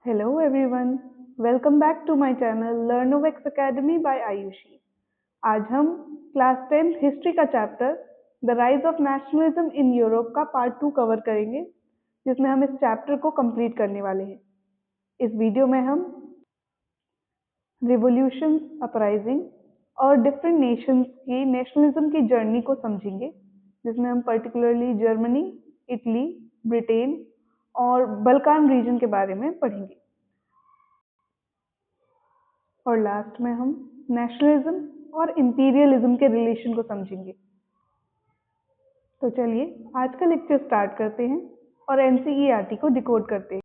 Hello everyone, welcome back to my channel LearnOvex Academy by Ayushi. आज हम class 10 history का chapter the rise of nationalism in Europe का part 2 cover करेंगे, जिसमें हम इस चैप्टर को कंप्लीट करने वाले हैं। इस वीडियो में हम रिवॉल्यूशन, अपराइजिंग और डिफरेंट नेशंस की नेशनलिज्म की जर्नी को समझेंगे, जिसमें हम पर्टिकुलरली जर्मनी, इटली, ब्रिटेन और बल्कान रीजन के बारे में पढ़ेंगे। और लास्ट में हम नेशनलिज्म और इंपीरियलिज्म के रिलेशन को समझेंगे। तो चलिए आज का लेक्चर स्टार्ट करते हैं और एनसीईआरटी को डिकोड करते हैं।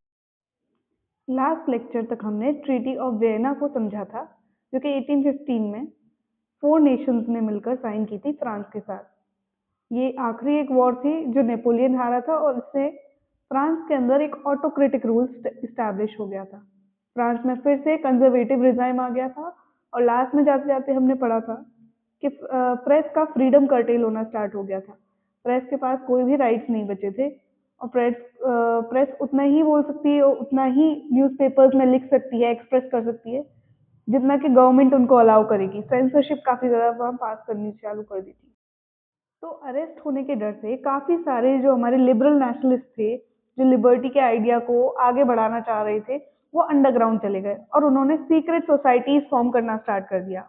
लास्ट लेक्चर तक हमने ट्रीटी ऑफ वियना को समझा था, जो कि 1815 में 4 नेशंस ने मिलकर साइन की थी फ्रांस के साथ। ये आखिरी एक वॉर थी जो नेपोलियन हारा था और इससे फ्रांस के अंदर एक ऑटोक्रेटिक रूल इस्टेब्लिश हो गया था। फ्रांस में फिर से कंजर्वेटिव रिजाइम आ गया था और लास्ट में जाते जाते हमने पढ़ा था कि प्रेस का फ्रीडम कर्टेल होना स्टार्ट हो गया था। प्रेस के पास कोई भी राइट्स नहीं बचे थे और प्रेस उतना ही बोल सकती है, उतना ही न्यूज़पेपर्स में लिख सकती है, एक्सप्रेस कर सकती है, जितना कि गवर्नमेंट उनको अलाउ करेगी। सेंसरशिप काफ़ी ज़्यादा वहाँ पास करनी चालू कर दी थी। तो अरेस्ट होने के डर से काफ़ी सारे जो हमारे लिबरल नेशनलिस्ट थे, जो लिबर्टी के आइडिया को आगे बढ़ाना चाह रहे थे, वो अंडरग्राउंड चले गए और उन्होंने सीक्रेट सोसाइटीज फॉर्म करना स्टार्ट कर दिया।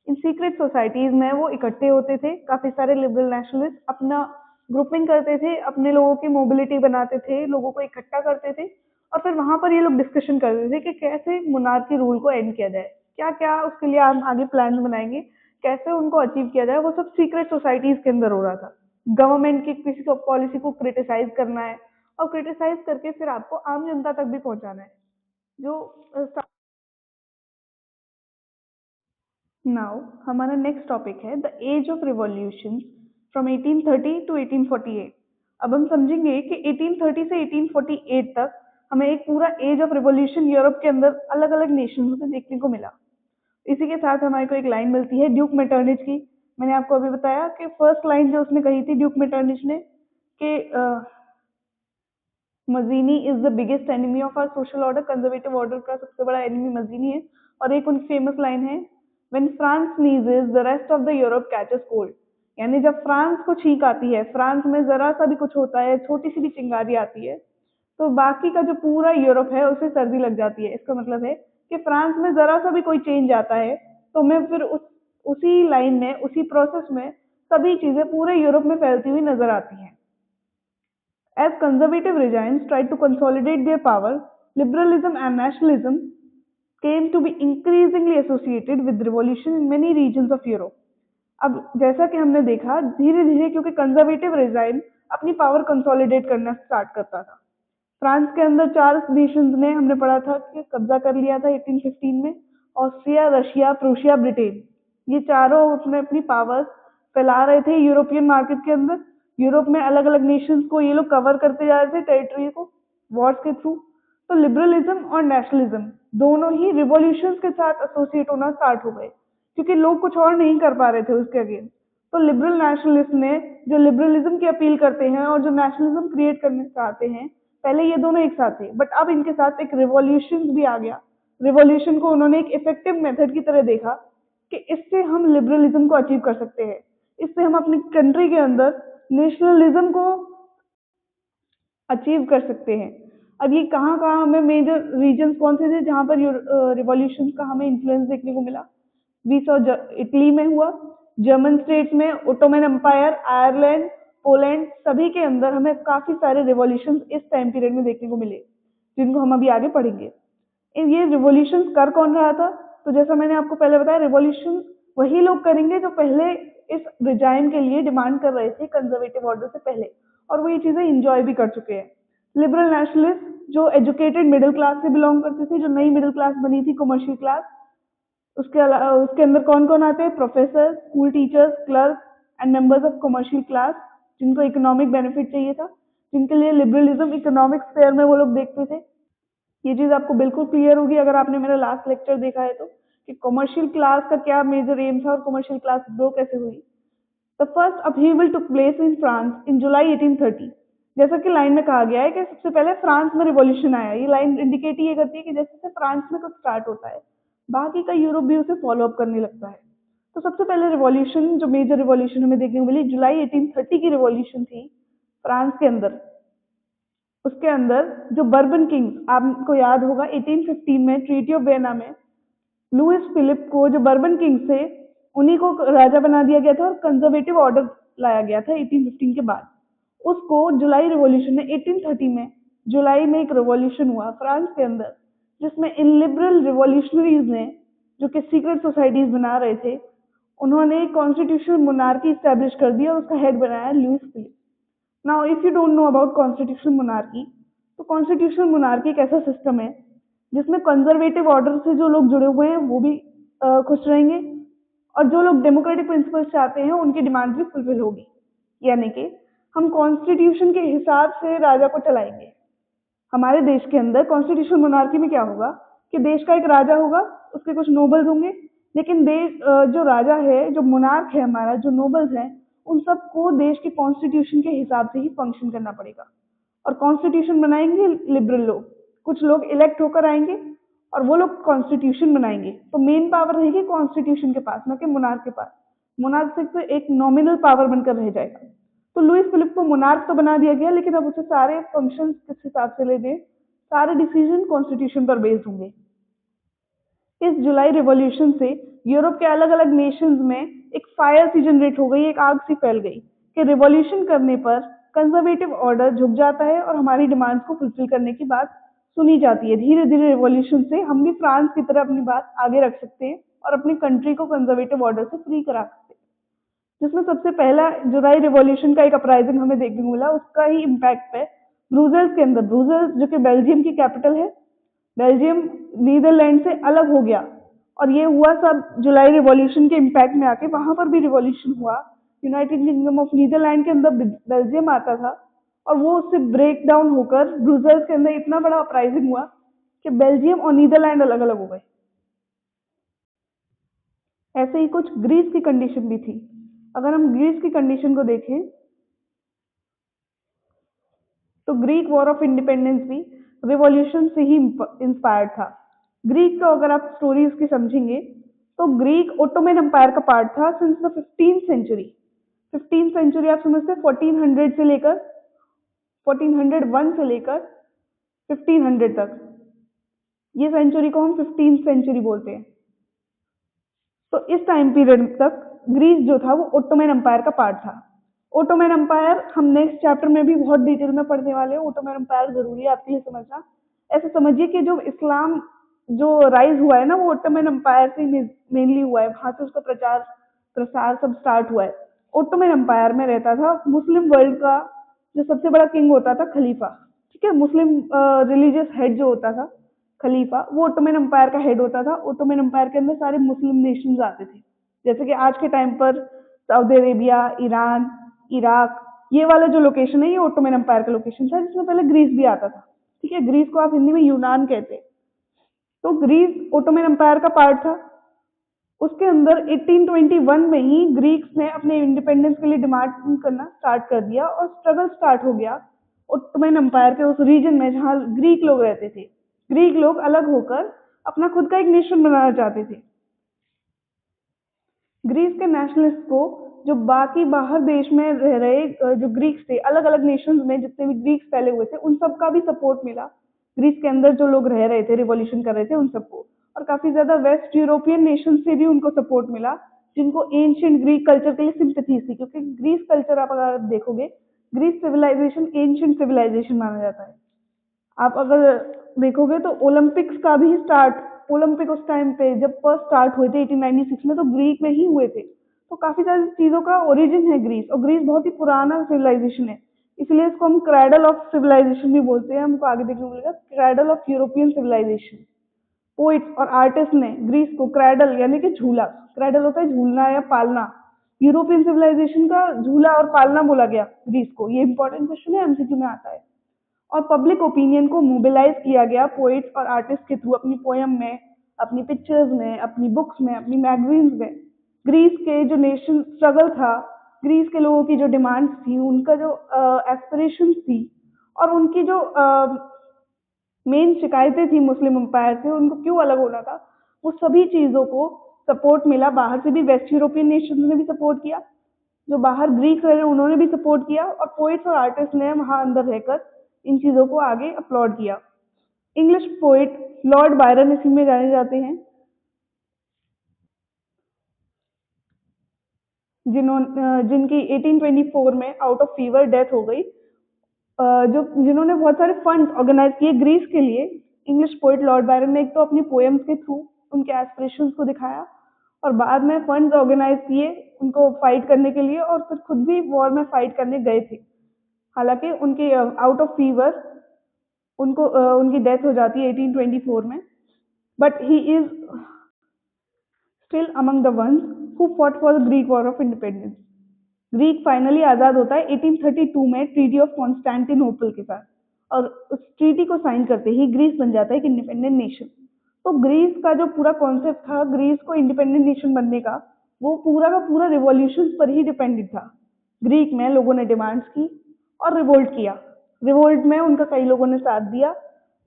इन सीक्रेट सोसाइटीज में वो इकट्ठे होते थे, काफ़ी सारे लिबरल नेशनलिस्ट अपना ग्रुपिंग करते थे, अपने लोगों की मोबिलिटी बनाते थे, लोगों को इकट्ठा करते थे और फिर वहाँ पर ये लोग डिस्कशन करते थे कि कैसे मोनार्की रूल को एंड किया जाए, क्या क्या उसके लिए हम आगे प्लान बनाएंगे, कैसे उनको अचीव किया जाए। वो सब सीक्रेट सोसाइटीज के अंदर हो रहा था। गवर्नमेंट की किसी को पॉलिसी को क्रिटिसाइज करना है और क्रिटिसाइज करके फिर आपको आम जनता तक भी पहुंचाना है। जो नाउ हमारा नेक्स्ट टॉपिक है the age of revolution from 1830 to 1848। अब हम समझेंगे कि 1830 से 1848 तक हमें एक पूरा एज ऑफ रिवॉल्यूशन यूरोप के अंदर अलग अलग नेशंस में देखने को मिला। इसी के साथ हमारे को एक लाइन मिलती है ड्यूक मेटर्निच की। मैंने आपको अभी बताया कि फर्स्ट लाइन जो उसने कही थी ड्यूक मेटर्निच ने कि Mazzini is the biggest enemy of our social order, conservative order का सबसे बड़ा एनिमी मजीनी है। और एक उनकी फेमस लाइन है when France sneezes the rest of the Europe catches cold. यानी जब फ्रांस को छींक आती है, फ्रांस में जरा सा भी कुछ होता है, छोटी सी भी चिंगारी आती है, तो बाकी का जो पूरा यूरोप है उसे सर्दी लग जाती है। इसका मतलब है कि फ्रांस में जरा सा भी कोई चेंज आता है तो मैं फिर उसी लाइन में, उसी प्रोसेस में सभी चीजें पूरे यूरोप में फैलती हुई नजर आती हैं। As conservative regimes tried to consolidate their power, liberalism and nationalism came to be increasingly associated with revolution in many regions of Europe. अब जैसा कि हमने देखा, धीरे धीरे क्योंकि कंजर्वेटिव रिजाइम अपनी पावर कंसोलिडेट करना स्टार्ट करता था। फ्रांस के अंदर 4 नेशंस ने, हमने पढ़ा था कि कब्जा कर लिया था 1815 में। ऑस्ट्रिया, रशिया, प्रूशिया, ब्रिटेन, ये चारों अपने अपनी पावर्स फैला रहे थे यूरोपियन मार्केट के अंदर। यूरोप में अलग अलग नेशंस को ये लोग कवर करते जा रहे थे, टेरिटरी को वॉर्स के थ्रू। तो लिबरलिज्म और नेशनलिज्म दोनों ही रिवॉल्यूशन के साथ एसोसिएट होना स्टार्ट हो गए, क्योंकि लोग कुछ और नहीं कर पा रहे थे उसके अगेंस्ट। तो लिबरल नेशनलिस्ट ने जो लिबरलिज्म की अपील करते हैं और जो नेशनलिज्म क्रिएट करना चाहते हैं, पहले ये दोनों एक साथ थे, बट अब इनके साथ एक रिवॉल्यूशन भी आ गया। रिवॉल्यूशन को उन्होंने एक इफेक्टिव मेथड की तरह देखा कि इससे हम लिबरलिज्म को अचीव कर सकते हैं, इससे हम अपनी कंट्री के अंदर नेशनलिज्म को अचीव कर सकते हैं। अब ये कहाँ कहाँ हमें मेजर रीजन्स कौन से थे जहाँ पर रिवॉल्यूशन का हमें इन्फ्लुएंस देखने को मिला? वी सॉ इटली में हुआ, जर्मन स्टेट्स में, ओटोमन एम्पायर, आयरलैंड, पोलैंड, सभी के अंदर हमें काफी सारे रिवॉल्यूशन इस टाइम पीरियड में देखने को मिले, जिनको हम अभी आगे पढ़ेंगे। ये रिवॉल्यूशन कर कौन रहा था? तो जैसा मैंने आपको पहले बताया, रिवॉल्यूशन वही लोग करेंगे जो पहले इस रिजाइम के लिए डिमांड कर रहे थे कंजर्वेटिव ऑर्डर से पहले, और वो ये चीजें इंजॉय भी कर चुके हैं। लिबरल नेशनलिस्ट जो एजुकेटेड मिडिल क्लास से बिलोंग करते थे, जो नई मिडिल क्लास बनी थी, कमर्शियल क्लास, उसके अंदर कौन कौन आते हैं? Professor, school teachers, clerk and members of commercial class, जिनको इकोनॉमिक बेनिफिट चाहिए था, जिनके लिए लिबरलिज्म इकोनॉमिक स्फेयर में वो लोग देखते थे। ये चीज आपको बिल्कुल क्लियर होगी अगर आपने मेरा लास्ट लेक्चर देखा है तो, कि कमर्शियल क्लास का क्या मेजर एम था और कमर्शियल क्लास ग्रो कैसे हुई। The first upheaval took place in France in July 1830, जैसा कि लाइन में कहा गया है कि सबसे पहले फ्रांस में रिवॉल्यूशन आया। ये लाइन इंडिकेट ये करती है कि जैसे से फ्रांस में कुछ स्टार्ट होता है, बाकी का यूरोप भी उसे फॉलो अप करने लगता है। तो सबसे पहले रिवॉल्यूशन, जो मेजर रिवॉल्यूशन हमें देखने को मिली, जुलाई 1830 की रिवॉल्यूशन थी फ्रांस के अंदर। उसके अंदर जो बर्बन किंग्स, आपको याद होगा 1815 में ट्रीटी ऑफ वेना में लुइस फिलिप को, जो बर्बन किंग्स थे, उन्हीं को राजा बना दिया गया था और कंजर्वेटिव ऑर्डर लाया गया था 1815 के बाद। उसको जुलाई रिवॉल्यूशन में 1830 में जुलाई में एक रिवॉल्यूशन हुआ फ्रांस के अंदर, जिसमें इन लिबरल रिवॉल्यूशनरीज ने, जो कि सीक्रेट सोसाइटीज बना रहे थे, उन्होंने कॉन्स्टिट्यूशनल मोनार्की स्टैब्लिश कर दी और उसका हेड बनाया Louis Philippe. Now if you don't know about constitutional monarchy, तो कॉन्स्टिट्यूशनल मोनार्की एक ऐसा सिस्टम है जिसमें कंजर्वेटिव ऑर्डर से जो लोग जुड़े हुए हैं वो भी खुश रहेंगे, और जो लोग डेमोक्रेटिक प्रिंसिपल्स चाहते हैं उनकी डिमांड भी फुलफिल होगी। यानी कि हम कॉन्स्टिट्यूशन के हिसाब से राजा को चलाएंगे। हमारे देश के अंदर कॉन्स्टिट्यूशनल मोनार्की में क्या होगा कि देश का एक राजा होगा, उसके कुछ नोबल्स होंगे, लेकिन देश जो राजा है, जो मोनार्क है हमारा, जो नोबल्स हैं, उन सबको देश के कॉन्स्टिट्यूशन के हिसाब से ही फंक्शन करना पड़ेगा। और कॉन्स्टिट्यूशन बनाएंगे लिबरल लोग, कुछ लोग इलेक्ट होकर आएंगे और वो लोग कॉन्स्टिट्यूशन बनाएंगे। तो मेन पावर रहेगी कॉन्स्टिट्यूशन के पास, न कि मोनार्क के पास। मोनार्क सिर्फ एक नॉमिनल पावर बनकर रह जाएगा। तो लुइस फिलिप को मोनार्क तो बना दिया गया, लेकिन अब उसे सारे फंक्शंस किस हिसाब से लेने, सारे डिसीजन कॉन्स्टिट्यूशन पर बेस्ड होंगे। इस जुलाई रिवॉल्यूशन से यूरोप के अलग अलग नेशंस में एक फायर सी जनरेट हो गई, एक आग सी फैल गई कि रिवॉल्यूशन करने पर कंजर्वेटिव ऑर्डर झुक जाता है और हमारी डिमांड्स को फुलफिल करने की बात सुनी जाती है। धीरे धीरे रिवॉल्यूशन से हम भी फ्रांस की तरह अपनी बात आगे रख सकते हैं और अपनी कंट्री को कंजर्वेटिव ऑर्डर से फ्री करा सकते हैं। जिसमें सबसे पहला जुलाई रिवॉल्यूशन का एक अपराइजिंग हमें देखने को मिला, उसका ही इम्पैक्ट है ब्रुसेल्स के अंदर। ब्रुसेल्स जो कि बेल्जियम की कैपिटल है, बेल्जियम नीदरलैंड से अलग हो गया, और ये हुआ सब जुलाई रिवॉल्यूशन के इम्पैक्ट में आके। वहां पर भी रिवॉल्यूशन हुआ। यूनाइटेड किंगडम ऑफ नीदरलैंड के अंदर बेल्जियम आता था, और वो उससे ब्रेक डाउन होकर ब्रुसेल्स के अंदर इतना बड़ा अपराइजिंग हुआ कि बेल्जियम और नीदरलैंड अलग अलग हो गए। ऐसे ही कुछ ग्रीस की कंडीशन भी थी। अगर हम ग्रीस की कंडीशन को देखें तो ग्रीक वॉर ऑफ इंडिपेंडेंस भी रिवॉल्यूशन से ही इंस्पायर्ड था। ग्रीक का अगर आप स्टोरी उसकी समझेंगे तो ग्रीक ओटोमन एम्पायर का पार्ट था since the 15th century. 15th century आप समझते हैं 1400 से लेकर 1401 से लेकर 1500 तक, ये सेंचुरी को हम 15th सेंचुरी बोलते हैं। तो इस टाइम पीरियड तक ग्रीस जो था वो ओटोमन एम्पायर का पार्ट था। ओटोमन एम्पायर हम नेक्स्ट चैप्टर में भी बहुत डिटेल में पढ़ने वाले हैं। ओटोमन एम्पायर जरूरी है आपके लिए समझना। ऐसे समझिए कि जो इस्लाम जो राइज हुआ है ना, वो ओटोमन एम्पायर से मेनली हुआ है, वहां से उसका प्रचार प्रसार सब स्टार्ट हुआ है। ओटोमन एम्पायर में रहता था मुस्लिम वर्ल्ड का जो सबसे बड़ा किंग होता था, खलीफा। ठीक है, मुस्लिम रिलीजियस हेड जो होता था खलीफा, वो ओटोमन एम्पायर का हेड होता था। ओटोमन एम्पायर के अंदर सारे मुस्लिम नेशंस आते थे, जैसे कि आज के टाइम पर सऊदी अरेबिया, ईरान, इराक, ये वाला जो लोकेशन है ये ओटोमन एम्पायर का लोकेशन था, जिसमें पहले ग्रीस भी आता था। ठीक है, ग्रीस को आप हिंदी में यूनान कहते हैं। तो ग्रीस ओटोमन एम्पायर का पार्ट था। उसके अंदर 1821 में ही ग्रीक्स ने अपने इंडिपेंडेंस के लिए डिमांड करना स्टार्ट कर दिया और स्ट्रगल स्टार्ट हो गया ओटोमन एम्पायर के उस रीजन में जहां ग्रीक लोग रहते थे। ग्रीक लोग अलग होकर अपना खुद का एक नेशन बनाना चाहते थे। ग्रीस के नेशनलिस्ट को जो बाकी बाहर देश में रह रहे जो ग्रीक्स थे, अलग अलग नेशंस में जितने भी ग्रीक्स फैले हुए थे, उन सबका भी सपोर्ट मिला। ग्रीस के अंदर जो लोग रह रहे थे, रिवॉल्यूशन कर रहे थे, उन सबको, और काफी ज्यादा वेस्ट यूरोपियन नेशन से भी उनको सपोर्ट मिला, जिनको एंशियंट ग्रीक कल्चर के लिए सिंपैथी थी। क्योंकि ग्रीस कल्चर आप अगर देखोगे, ग्रीस सिविलाइजेशन एंशियंट सिविलाइजेशन माना जाता है। आप अगर देखोगे तो ओलंपिक्स का भी स्टार्ट, ओलंपिक उस टाइम पे जब फर्स्ट स्टार्ट हुए थे 1896 में, तो ग्रीक में ही हुए थे। तो काफी सारी चीजों का ओरिजिन है ग्रीस, और ग्रीस बहुत ही पुराना सिविलाइजेशन है, इसलिए इसको हम क्रैडल ऑफ सिविलाइजेशन भी बोलते हैं। हमको आगे देखने को मिलेगा, cradle of European civilisation. Poets और आर्टिस्ट ने ग्रीस को क्रैडल यानी कि झूला, क्रैडल होता है झूलना या पालना, यूरोपियन सिविलाइजेशन का झूला और पालना बोला गया ग्रीस को। ये इंपॉर्टेंट क्वेश्चन है, एमसीक्यू में आता है। और पब्लिक ओपिनियन को मोबिलाइज किया गया पोइट्स और आर्टिस्ट के थ्रू, अपनी पोयम में, अपनी पिक्चर्स में, अपनी बुक्स में, अपनी मैगजीन्स में। ग्रीस के जो नेशन स्ट्रगल था ग्रीस के लोगों की जो डिमांड्स थी, उनका जो एस्पिरेशंस थी, और उनकी जो मेन शिकायतें थी मुस्लिम एम्पायर से, उनको क्यों अलग होना था, वो सभी चीज़ों को सपोर्ट मिला। बाहर से भी वेस्ट यूरोपियन नेशंस ने भी सपोर्ट किया, जो बाहर ग्रीक रहे उन्होंने भी सपोर्ट किया, और पोइट्स और आर्टिस्ट ने वहाँ अंदर रहकर इन चीज़ों को आगे अपलॉड किया। इंग्लिश पोइट लॉर्ड बायरन इसी में जाने जाते हैं, जिनकी 1824 में आउट ऑफ फीवर डेथ हो गई। जो जिन्होंने बहुत सारे फंड ऑर्गेनाइज किए ग्रीस के लिए। इंग्लिश पोइट लॉर्ड बायरन ने एक तो अपनी पोएम्स के थ्रू उनके एस्पिरेशंस को दिखाया, और बाद में फंड्स ऑर्गेनाइज किए उनको फाइट करने के लिए, और फिर खुद भी वॉर में फाइट करने गए थे। हालांकि उनके आउट ऑफ फीवर उनकी डेथ हो जाती है 1824 में, but he is still among the ones who fought for the Greek war of independence. Greek finally आज़ाद होता है 1832 में ट्रीटी ऑफ कॉन्स्टेंटिनोपल के साथ, और उस ट्रीटी को साइन करते ही ग्रीस बन जाता है एक इंडिपेंडेंट नेशन। तो ग्रीस का जो पूरा कॉन्सेप्ट था ग्रीस को इंडिपेंडेंट नेशन बनने का, वो पूरा का पूरा रिवॉल्यूशन पर ही डिपेंडेंट था। ग्रीक में लोगों ने डिमांड्स की और रिवोल्ट किया। रिवोल्ट में उनका कई लोगों ने साथ दिया।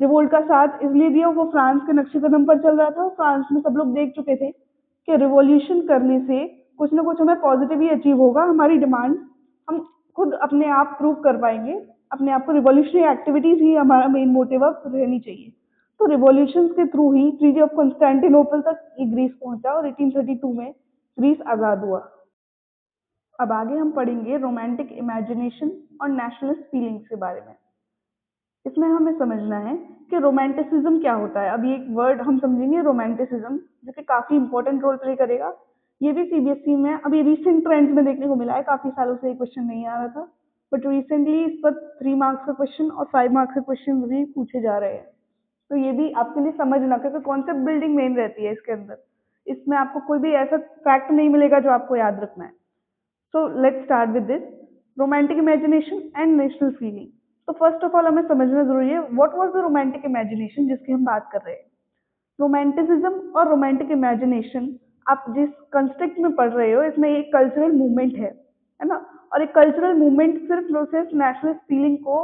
रिवोल्ट का साथ इसलिए दिया, वो फ्रांस के नक्शे कदम पर चल रहा था। फ्रांस में सब लोग देख चुके थे कि रिवॉल्यूशन करने से कुछ ना कुछ हमें पॉजिटिव ही अचीव होगा, हमारी डिमांड हम खुद अपने आप प्रूव कर पाएंगे, अपने आप को रिवॉल्यूशनरी एक्टिविटीज ही हमारा मेन मोटिव अब रहनी चाहिए। तो रिवॉल्यूशन के through he treaty of Constantinople तक ये ग्रीस पहुंचा, और 1832 में ग्रीस आज़ाद हुआ। अब आगे हम पढ़ेंगे रोमांटिक इमेजिनेशन और नेशनलिस्ट फीलिंग्स के बारे में। इसमें हमें समझना है कि रोमांटिसिज्म क्या होता है। अब ये एक वर्ड हम समझेंगे रोमांटिसिज्म, जो कि काफ़ी इंपॉर्टेंट रोल प्ले करेगा। ये भी सीबीएसई में अभी रिसेंट ट्रेंड्स में देखने को मिला है, काफ़ी सालों से ये क्वेश्चन नहीं आ रहा था, बट रिसेंटली इस पर 3 मार्क्स का क्वेश्चन और 5 मार्क्स का क्वेश्चन भी पूछे जा रहे हैं। तो ये भी आपके लिए समझना, क्योंकि कॉन्सेप्ट बिल्डिंग मेन रहती है इसके अंदर। इसमें आपको कोई भी ऐसा फैक्ट नहीं मिलेगा जो आपको याद रखना है। So let's start with this romantic imagination and national feeling. तो फर्स्ट ऑफ ऑल हमें समझना जरूरी है what was the romantic imagination जिसकी हम बात कर रहे हैं। रोमांटिसिज्म और रोमांटिक इमेजिनेशन आप जिस कंस्ट्रक्ट में पढ़ रहे हो, इसमें एक कल्चरल मूवमेंट है ना। और एक कल्चरल मूवमेंट सिर्फ नेशनल फीलिंग को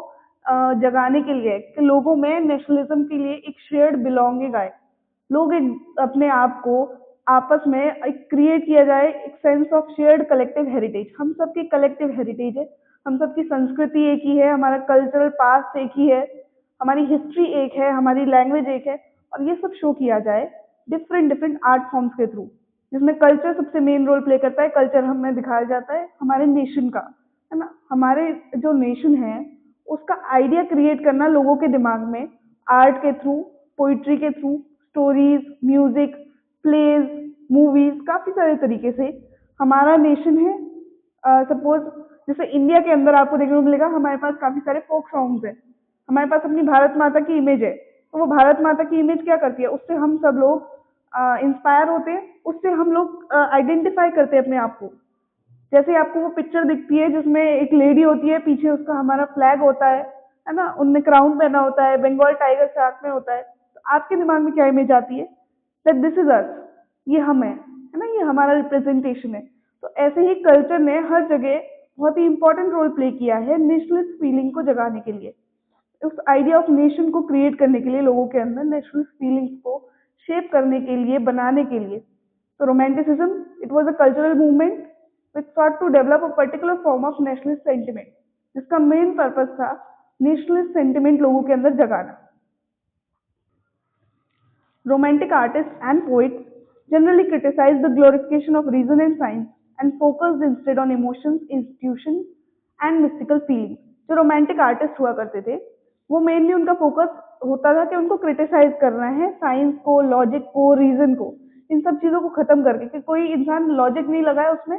जगाने के लिए है, कि लोगों में नेशनलिज्म के लिए एक शेयर्ड बिलोंगिंग आए। लोग एक अपने आप को आपस में एक क्रिएट किया जाए, एक sense of shared collective heritage. हम सबकी कलेक्टिव हेरिटेज है, हम सबकी संस्कृति एक ही है, हमारा कल्चरल पास्ट एक ही है, हमारी हिस्ट्री एक है, हमारी लैंग्वेज एक है, और ये सब शो किया जाए डिफरेंट डिफरेंट आर्ट फॉर्म्स के थ्रू, जिसमें कल्चर सबसे मेन रोल प्ले करता है। कल्चर हमें दिखाया जाता है हमारे नेशन का, है ना। हमारे जो नेशन है उसका आइडिया क्रिएट करना लोगों के दिमाग में आर्ट के थ्रू, पोइट्री के through, stories, music, plays, movies, काफी सारे तरीके से हमारा नेशन है। सपोज जैसे इंडिया के अंदर आपको देखने को मिलेगा हमारे पास काफी सारे फोक सॉन्ग्स हैं, हमारे पास अपनी भारत माता की इमेज है। तो वो भारत माता की इमेज क्या करती है, उससे हम सब लोग इंस्पायर होते हैं, उससे हम लोग आइडेंटिफाई करते हैं अपने आप को। जैसे आपको वो पिक्चर दिखती है जिसमें एक लेडी होती है, पीछे उसका हमारा फ्लैग होता है ना, उनने क्राउन पहना होता है, बंगाल टाइगर साथ में होता है, तो आपके दिमाग में क्या इमेज आती है, दैट दिस इज अस, ये हम है ना, ये हमारा रिप्रेजेंटेशन है। तो ऐसे ही कल्चर ने हर जगह बहुत ही इंपॉर्टेंट रोल प्ले किया है नेशनलिस्ट फीलिंग को जगाने के लिए, उस आइडिया ऑफ नेशन को क्रिएट करने के लिए, लोगों के अंदर नेशनलिस्ट फीलिंग्स को शेप करने के लिए, बनाने के लिए। तो romanticism it was a cultural movement which sought to develop a particular form of nationalist sentiment, जिसका मेन पर्पस था नेशनलिस्ट सेंटिमेंट लोगों के अंदर जगाना। Romantic artists and poets generally criticized the glorification of reason and science and focused instead on emotions, institutions and mystical feelings. जो romantic artist हुआ करते थे वो मेनली उनका फोकस होता था कि उनको क्रिटिसाइज करना है साइंस को, लॉजिक को, रीजन को, इन सब चीजों को खत्म करके, कि कोई इंसान लॉजिक नहीं लगाए उसमें,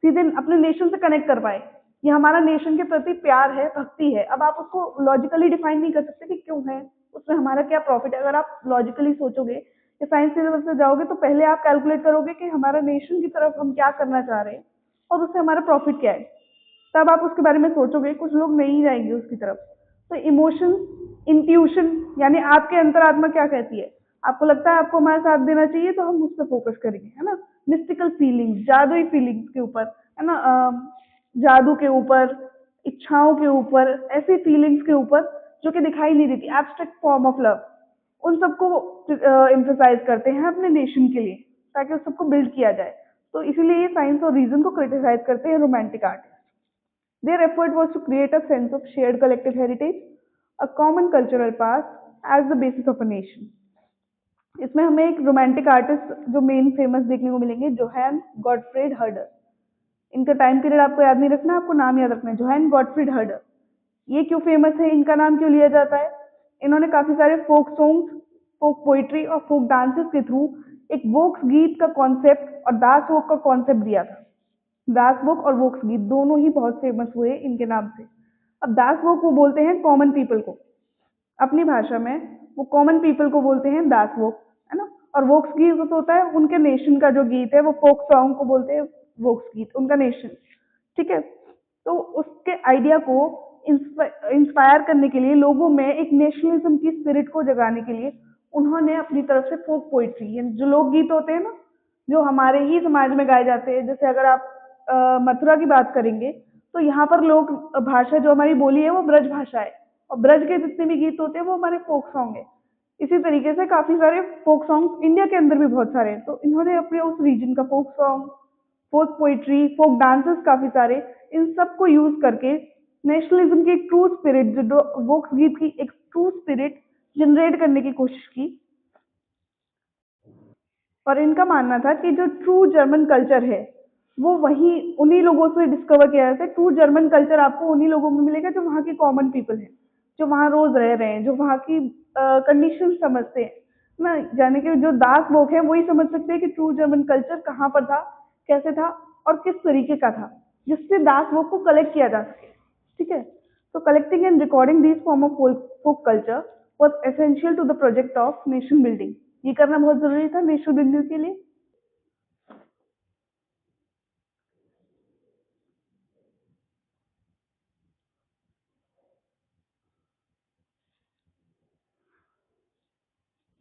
सीधे अपने नेशन से कनेक्ट कर पाए। ये हमारा नेशन के प्रति प्यार है, भक्ति है। अब आप उसको लॉजिकली डिफाइन नहीं कर सकते कि क्यों है, उसमें हमारा क्या प्रॉफिट है। अगर आप लॉजिकली सोचोगे या साइंस की तरफ से जाओगे तो पहले आप कैलकुलेट करोगे कि हमारा नेशन की तरफ हम क्या करना चाह रहे हैं और उससे हमारा प्रॉफिट क्या है, तब आप उसके बारे में सोचोगे। कुछ लोग नहीं जाएंगे उसकी तरफ। तो इमोशन, इंट्यूशन, यानी आपके अंतरात्मा क्या कहती है, आपको लगता है आपको हमारा साथ देना चाहिए, तो हम उस पर फोकस करेंगे, है ना। मिस्टिकल फीलिंग्स, जादुई फीलिंग्स के ऊपर, है ना। जादू के ऊपर, इच्छाओं के ऊपर, ऐसी फीलिंग्स के ऊपर जो कि दिखाई नहीं देती, एब्स्ट्रैक्ट फॉर्म ऑफ लव, उन सबको एम्फेसाइज करते हैं अपने नेशन के लिए, ताकि उस सबको बिल्ड किया जाए। तो इसीलिए ये साइंस और रीजन को क्रिटिसाइज करते हैं romantic artist. Their effort was to create a sense of shared collective heritage, a common cultural past as the basis of a nation. इसमें हमें एक रोमांटिक आर्टिस्ट जो मेन फेमस देखने को मिलेंगे, जोहान गॉटफ्रेड हर्डर। इनका टाइम पीरियड आपको याद नहीं रखना, आपको नाम याद रखना है, जोहान गॉटफ्रीड हर्डर। ये क्यों फेमस है, इनका नाम क्यों लिया जाता है? इन्होंने काफी सारे फोक सॉन्ग्स, फोक पोइट्री और फोक डांसेस के थ्रू एक वोक्स गीत का कॉन्सेप्ट और दास वोक का कॉन्सेप्ट दिया था। दास वोक और वोक्स गीत दोनों ही बहुत फेमस हुए इनके नाम से। अब दास वोक वो बोलते हैं कॉमन पीपल को, अपनी भाषा में वो कॉमन पीपल को बोलते हैं दास वोक, है ना। और वोक्स गीत तो होता है उनके नेशन का जो गीत है, वो फोक सॉन्ग को बोलते हैं वोक्स गीत, उनका नेशन, ठीक है। तो उसके आइडिया को इंस्पायर करने के लिए, लोगों में एक नेशनलिज्म की स्पिरिट को जगाने के लिए उन्होंने अपनी तरफ से फोक पोइट्री, जो लोकगीत होते हैं ना, जो हमारे ही समाज में गाए जाते हैं, जैसे अगर आप मथुरा की बात करेंगे तो यहाँ पर लोक भाषा जो हमारी बोली है वो ब्रज भाषा है, और ब्रज के जितने भी गीत होते हैं वो हमारे फोक सॉन्ग है। इसी तरीके से काफी सारे फोक सॉन्ग इंडिया के अंदर भी बहुत सारे हैं, तो इन्होंने अपने उस रीजन का फोक सॉन्ग, फोक पोइट्री, फोक डांसेस काफी सारे, इन सब को यूज करके नेशनलिज्म की एक ट्रू स्पिरिट, जो वोक्स गीत की एक ट्रू स्पिरिट जनरेट करने की कोशिश की। और इनका मानना था कि जो ट्रू जर्मन कल्चर है वो वही उन्हीं लोगों से डिस्कवर किया जाता है। ट्रू जर्मन कल्चर आपको उन्हीं लोगों में मिलेगा जो वहाँ के कॉमन पीपल हैं, जो वहाँ रोज रह रहे हैं, जो वहाँ की कंडीशन समझते हैं ना। यानी कि जो दास लोग हैं वही समझ सकते हैं कि ट्रू जर्मन कल्चर कहाँ पर था, कैसे था और किस तरीके का था, जिससे दास लोग को कलेक्ट किया जा सके, ठीक है। तो collecting and recording this form of folk culture was essential to the project of nation building. ये करना बहुत जरूरी था नेशन बिल्डिंग के लिए।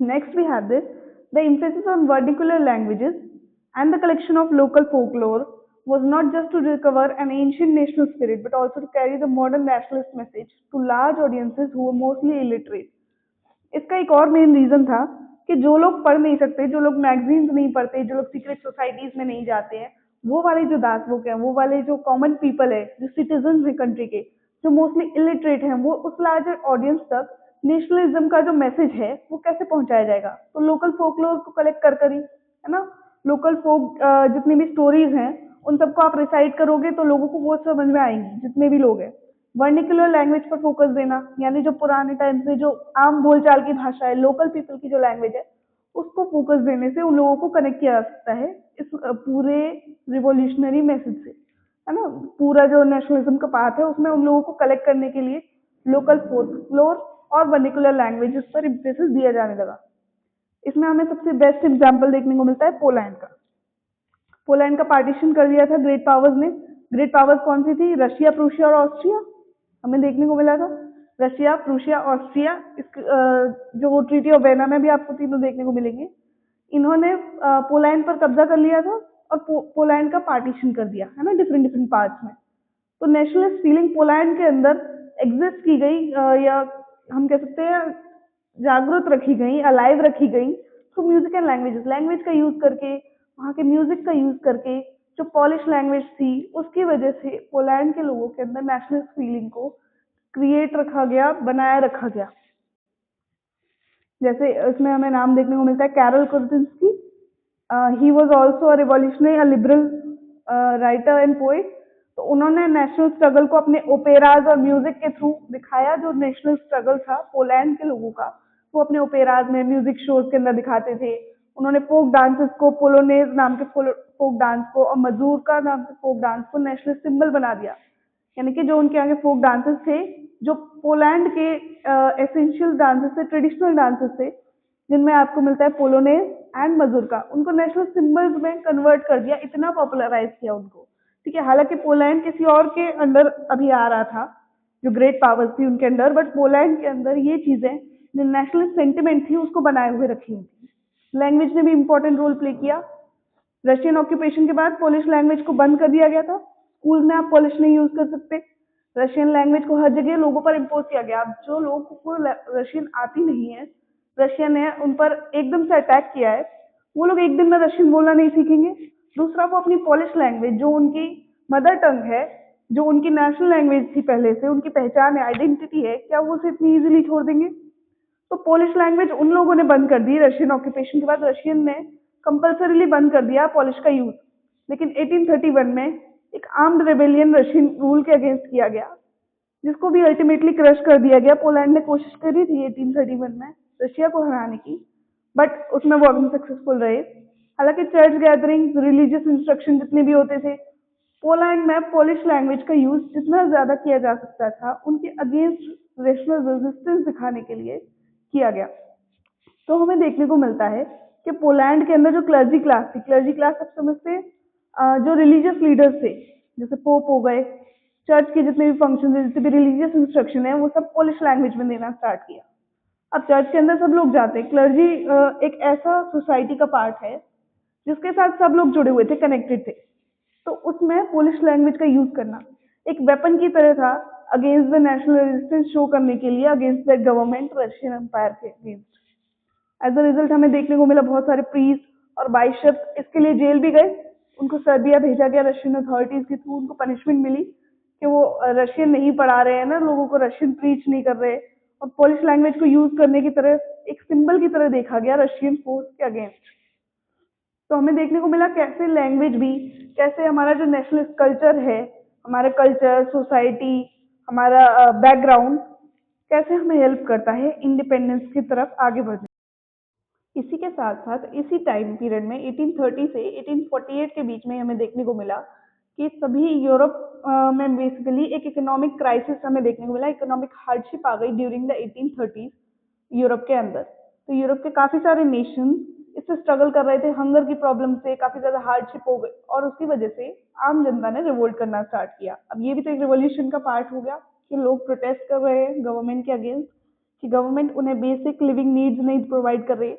Next we have this, the emphasis on vernacular languages and the collection of local folklore was not just to recover an ancient national spirit but also to carry the modern nationalist message to large audiences who were mostly illiterate. इसका एक और main reason था कि जो लोग पढ़ नहीं सकते, जो लोग मैगजीन्स नहीं पढ़ते, जो लोग सीक्रेट सोसाइटीज में नहीं जाते हैं, वो वाले जो दास लोग हैं, वो वाले जो कॉमन पीपल है, जो सिटीजन है कंट्री के, जो मोस्टली इलिटरेट हैं, वो उस लार्जर ऑडियंस तक नेशनलिज्म का जो मैसेज है वो कैसे पहुंचाया जाएगा। तो लोकल फोकलोर को कलेक्ट कर ही, है ना, लोकल फोक जितनी भी स्टोरीज हैं उन सबको आप रिसाइट करोगे तो लोगों को वो समझ में आएंगी, जितने भी लोग हैं। वर्निकुलर लैंग्वेज पर फोकस देना, यानी जो पुराने टाइम से जो आम बोलचाल की भाषा है, लोकल पीपल की जो लैंग्वेज है, उसको फोकस देने से उन लोगों को कनेक्ट किया जा सकता है इस पूरे रिवोल्यूशनरी मैसेज से, है ना। पूरा जो नेशनलिज्म का पाथ है उसमें उन लोगों को कलेक्ट करने के लिए लोकल फोकलोर और वर्निकुलर लैंग्वेजेस पर इम्फेसिस दिया जाने लगा। इसमें हमें सबसे बेस्ट एग्जाम्पल देखने को मिलता है पोलैंड का। पोलैंड का पार्टीशन कर दिया था ग्रेट पावर्स ने। ग्रेट पावर्स कौन सी थी? रशिया, प्रूशिया और ऑस्ट्रिया। हमें देखने को मिला था रशिया, प्रूशिया, ऑस्ट्रिया। जो ट्रीटी ऑफ वेना में भी आपको तीनों देखने को मिलेंगे। इन्होंने पोलैंड पर कब्जा कर लिया था और पोलैंड का पार्टीशन कर दिया, है ना, डिफरेंट डिफरेंट पार्ट्स में। तो नेशनलिस्ट फीलिंग पोलैंड के अंदर एग्जिस्ट की गई, या हम कह सकते हैं जागरूक रखी गई, अलाइव रखी गई through music and languages. Language का यूज करके, वहाँ के म्यूजिक का यूज करके, जो पॉलिश लैंग्वेज थी उसकी वजह से पोलैंड के लोगों के अंदर नेशनलिस्ट फीलिंग को क्रिएट रखा गया, बनाए रखा गया। जैसे इसमें हमें नाम देखने को मिलता है Karol Kurpinski. He was also a revolutionary, a liberal writer and poet. तो उन्होंने नेशनल स्ट्रगल को अपने ओपेराज और म्यूजिक के थ्रू दिखाया। जो नेशनल स्ट्रगल था पोलैंड के लोगों का, वो अपने ओपेराज में, म्यूजिक शोज के अंदर दिखाते थे। उन्होंने फोक डांसेस को, पोलोनेज नाम के फोक डांस को और मजूरका नाम के फोक डांस को नेशनल सिंबल बना दिया। यानी कि जो उनके आगे फोक डांसेस थे, जो पोलैंड के एसेंशियल डांसेस थे, ट्रेडिशनल डांसेस थे, जिनमें आपको मिलता है पोलोनेज एंड मजूरका, उनको नेशनल सिंबल्स में कन्वर्ट कर दिया, इतना पॉपुलराइज किया उनको, ठीक है। हालांकि पोलैंड किसी और के अंडर अभी आ रहा था, जो ग्रेट पावर्स थी उनके अंडर, बट पोलैंड के अंदर ये चीजें जो नेशनल सेंटिमेंट थी उसको बनाए हुए रखी हुई थी। लैंग्वेज ने भी इंपॉर्टेंट रोल प्ले किया। रशियन ऑक्यूपेशन के बाद पोलिश लैंग्वेज को बंद कर दिया गया था, स्कूल में आप पॉलिश नहीं यूज कर सकते। रशियन लैंग्वेज को हर जगह लोगों पर इम्पोज किया गया। अब जो लोगों को रशियन आती नहीं है, रशियन है, उन पर एकदम से अटैक किया है, वो लोग एक दिन में रशियन बोलना नहीं सीखेंगे। दूसरा, वो अपनी पॉलिश लैंग्वेज जो उनकी मदर टंग है, जो उनकी नेशनल लैंग्वेज थी, पहले से उनकी पहचान है, आइडेंटिटी है, क्या वो उसे इतनी इजीली छोड़ देंगे? तो पोलिश लैंग्वेज उन लोगों ने बंद कर दी रशियन ऑक्यूपेशन के बाद। रशियन ने कंपल्सरीली बंद कर दिया पोलिश का यूज। लेकिन 1831 में एक आर्म्ड रेबेलियन रशियन रूल के अगेंस्ट किया गया, जिसको भी अल्टीमेटली क्रश कर दिया गया। पोलैंड ने कोशिश करी थी 1831 में रशिया को हराने की, बट उसमें वो अनसक्सेसफुल रहे। हालांकि चर्च गैदरिंग, रिलीजियस इंस्ट्रक्शन जितने भी होते थे, पोलैंड में पोलिश लैंग्वेज का यूज जितना ज्यादा किया जा सकता था, उनके अगेंस्ट नेशनल रेजिस्टेंस दिखाने के लिए किया गया। तो हमें देखने को मिलता है कि पोलैंड के अंदर जो क्लर्जी क्लास थी, क्लर्जी क्लास आप समझते हैं, जो रिलीजियस लीडर्स थे, जैसे पोप हो गए, चर्च के जितने भी फंक्शन है, जितने भी रिलीजियस इंस्ट्रक्शन है, वो सब पोलिश लैंग्वेज में देना स्टार्ट किया। अब चर्च के अंदर सब लोग जाते हैं। क्लर्जी एक ऐसा सोसाइटी का पार्ट है जिसके साथ सब लोग जुड़े हुए थे, कनेक्टेड थे। तो उसमें पोलिश लैंग्वेज का यूज करना एक वेपन की तरह था against the national resistance show करने के लिए, against the government, Russian empire के अगेंस्ट। एज अ रिजल्ट हमें देखने को मिला बहुत सारे प्रीस्ट और बाइशप्स इसके लिए जेल भी गए। उनको सर्बिया भेजा गया रशियन अथॉरिटीज के थ्रू। उनको पनिशमेंट मिली कि वो रशियन नहीं पढ़ा रहे हैं ना, लोगों को रशियन प्रीच नहीं कर रहे, और पोलिश लैंग्वेज को यूज करने की तरह एक सिंबल की तरह देखा गया रशियन फोर्स के अगेंस्ट। तो हमें देखने को मिला कैसे लैंग्वेज भी, कैसे हमारा जो नेशनल कल्चर है, हमारा कल्चर, सोसाइटी, हमारा बैकग्राउंड कैसे हमें हेल्प करता है इंडिपेंडेंस की तरफ आगे बढ़ने। इसी के साथ साथ इसी टाइम पीरियड में 1830 से 1848 के बीच में हमें देखने को मिला कि सभी यूरोप में बेसिकली एक इकोनॉमिक क्राइसिस हमें देखने को मिला। इकोनॉमिक हार्डशिप आ गई ड्यूरिंग द 1830 यूरोप के अंदर। तो यूरोप के काफी सारे नेशन इससे स्ट्रगल कर रहे थे, हंगर की प्रॉब्लम से काफी ज्यादा हार्डशिप हो गई, और उसकी वजह से आम जनता ने रिवोल्ट करना स्टार्ट किया। अब ये भी तो एक रिवोल्यूशन का पार्ट हो गया कि लोग प्रोटेस्ट कर रहे हैं गवर्नमेंट के अगेंस्ट, कि गवर्नमेंट उन्हें बेसिक लिविंग नीड्स नहीं प्रोवाइड कर रही।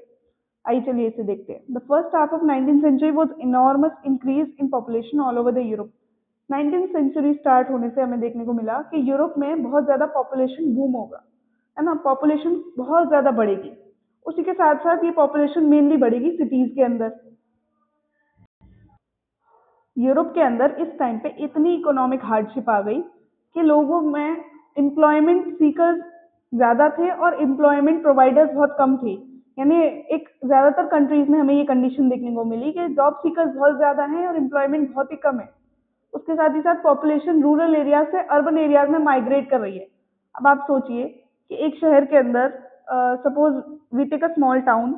आइए चलिए इसे देखते हैं। The first half of 19th century was enormous increase in population all over the Europe. 19th century start होने से हमें देखने को मिला कि यूरोप में बहुत ज्यादा पॉपुलेशन बूम होगा, है ना, पॉपुलेशन बहुत ज्यादा बढ़ेगी। उसी के साथ साथ ये पॉपुलेशन मेनली बढ़ेगी सिटीज के अंदर। यूरोप के अंदर इस टाइम पे इतनी इकोनॉमिक हार्डशिप आ गई कि लोगों में एम्प्लॉयमेंट सीकर्स ज्यादा थे और एम्प्लॉयमेंट प्रोवाइडर्स बहुत कम थे। यानी एक ज्यादातर कंट्रीज में हमें ये कंडीशन देखने को मिली कि जॉब सीकर्स बहुत ज्यादा हैं और एम्प्लॉयमेंट बहुत ही कम है। उसके साथ ही साथ पॉपुलेशन रूरल एरिया से अर्बन एरियाज में माइग्रेट कर रही है। अब आप सोचिए कि एक शहर के अंदर, suppose we take a small town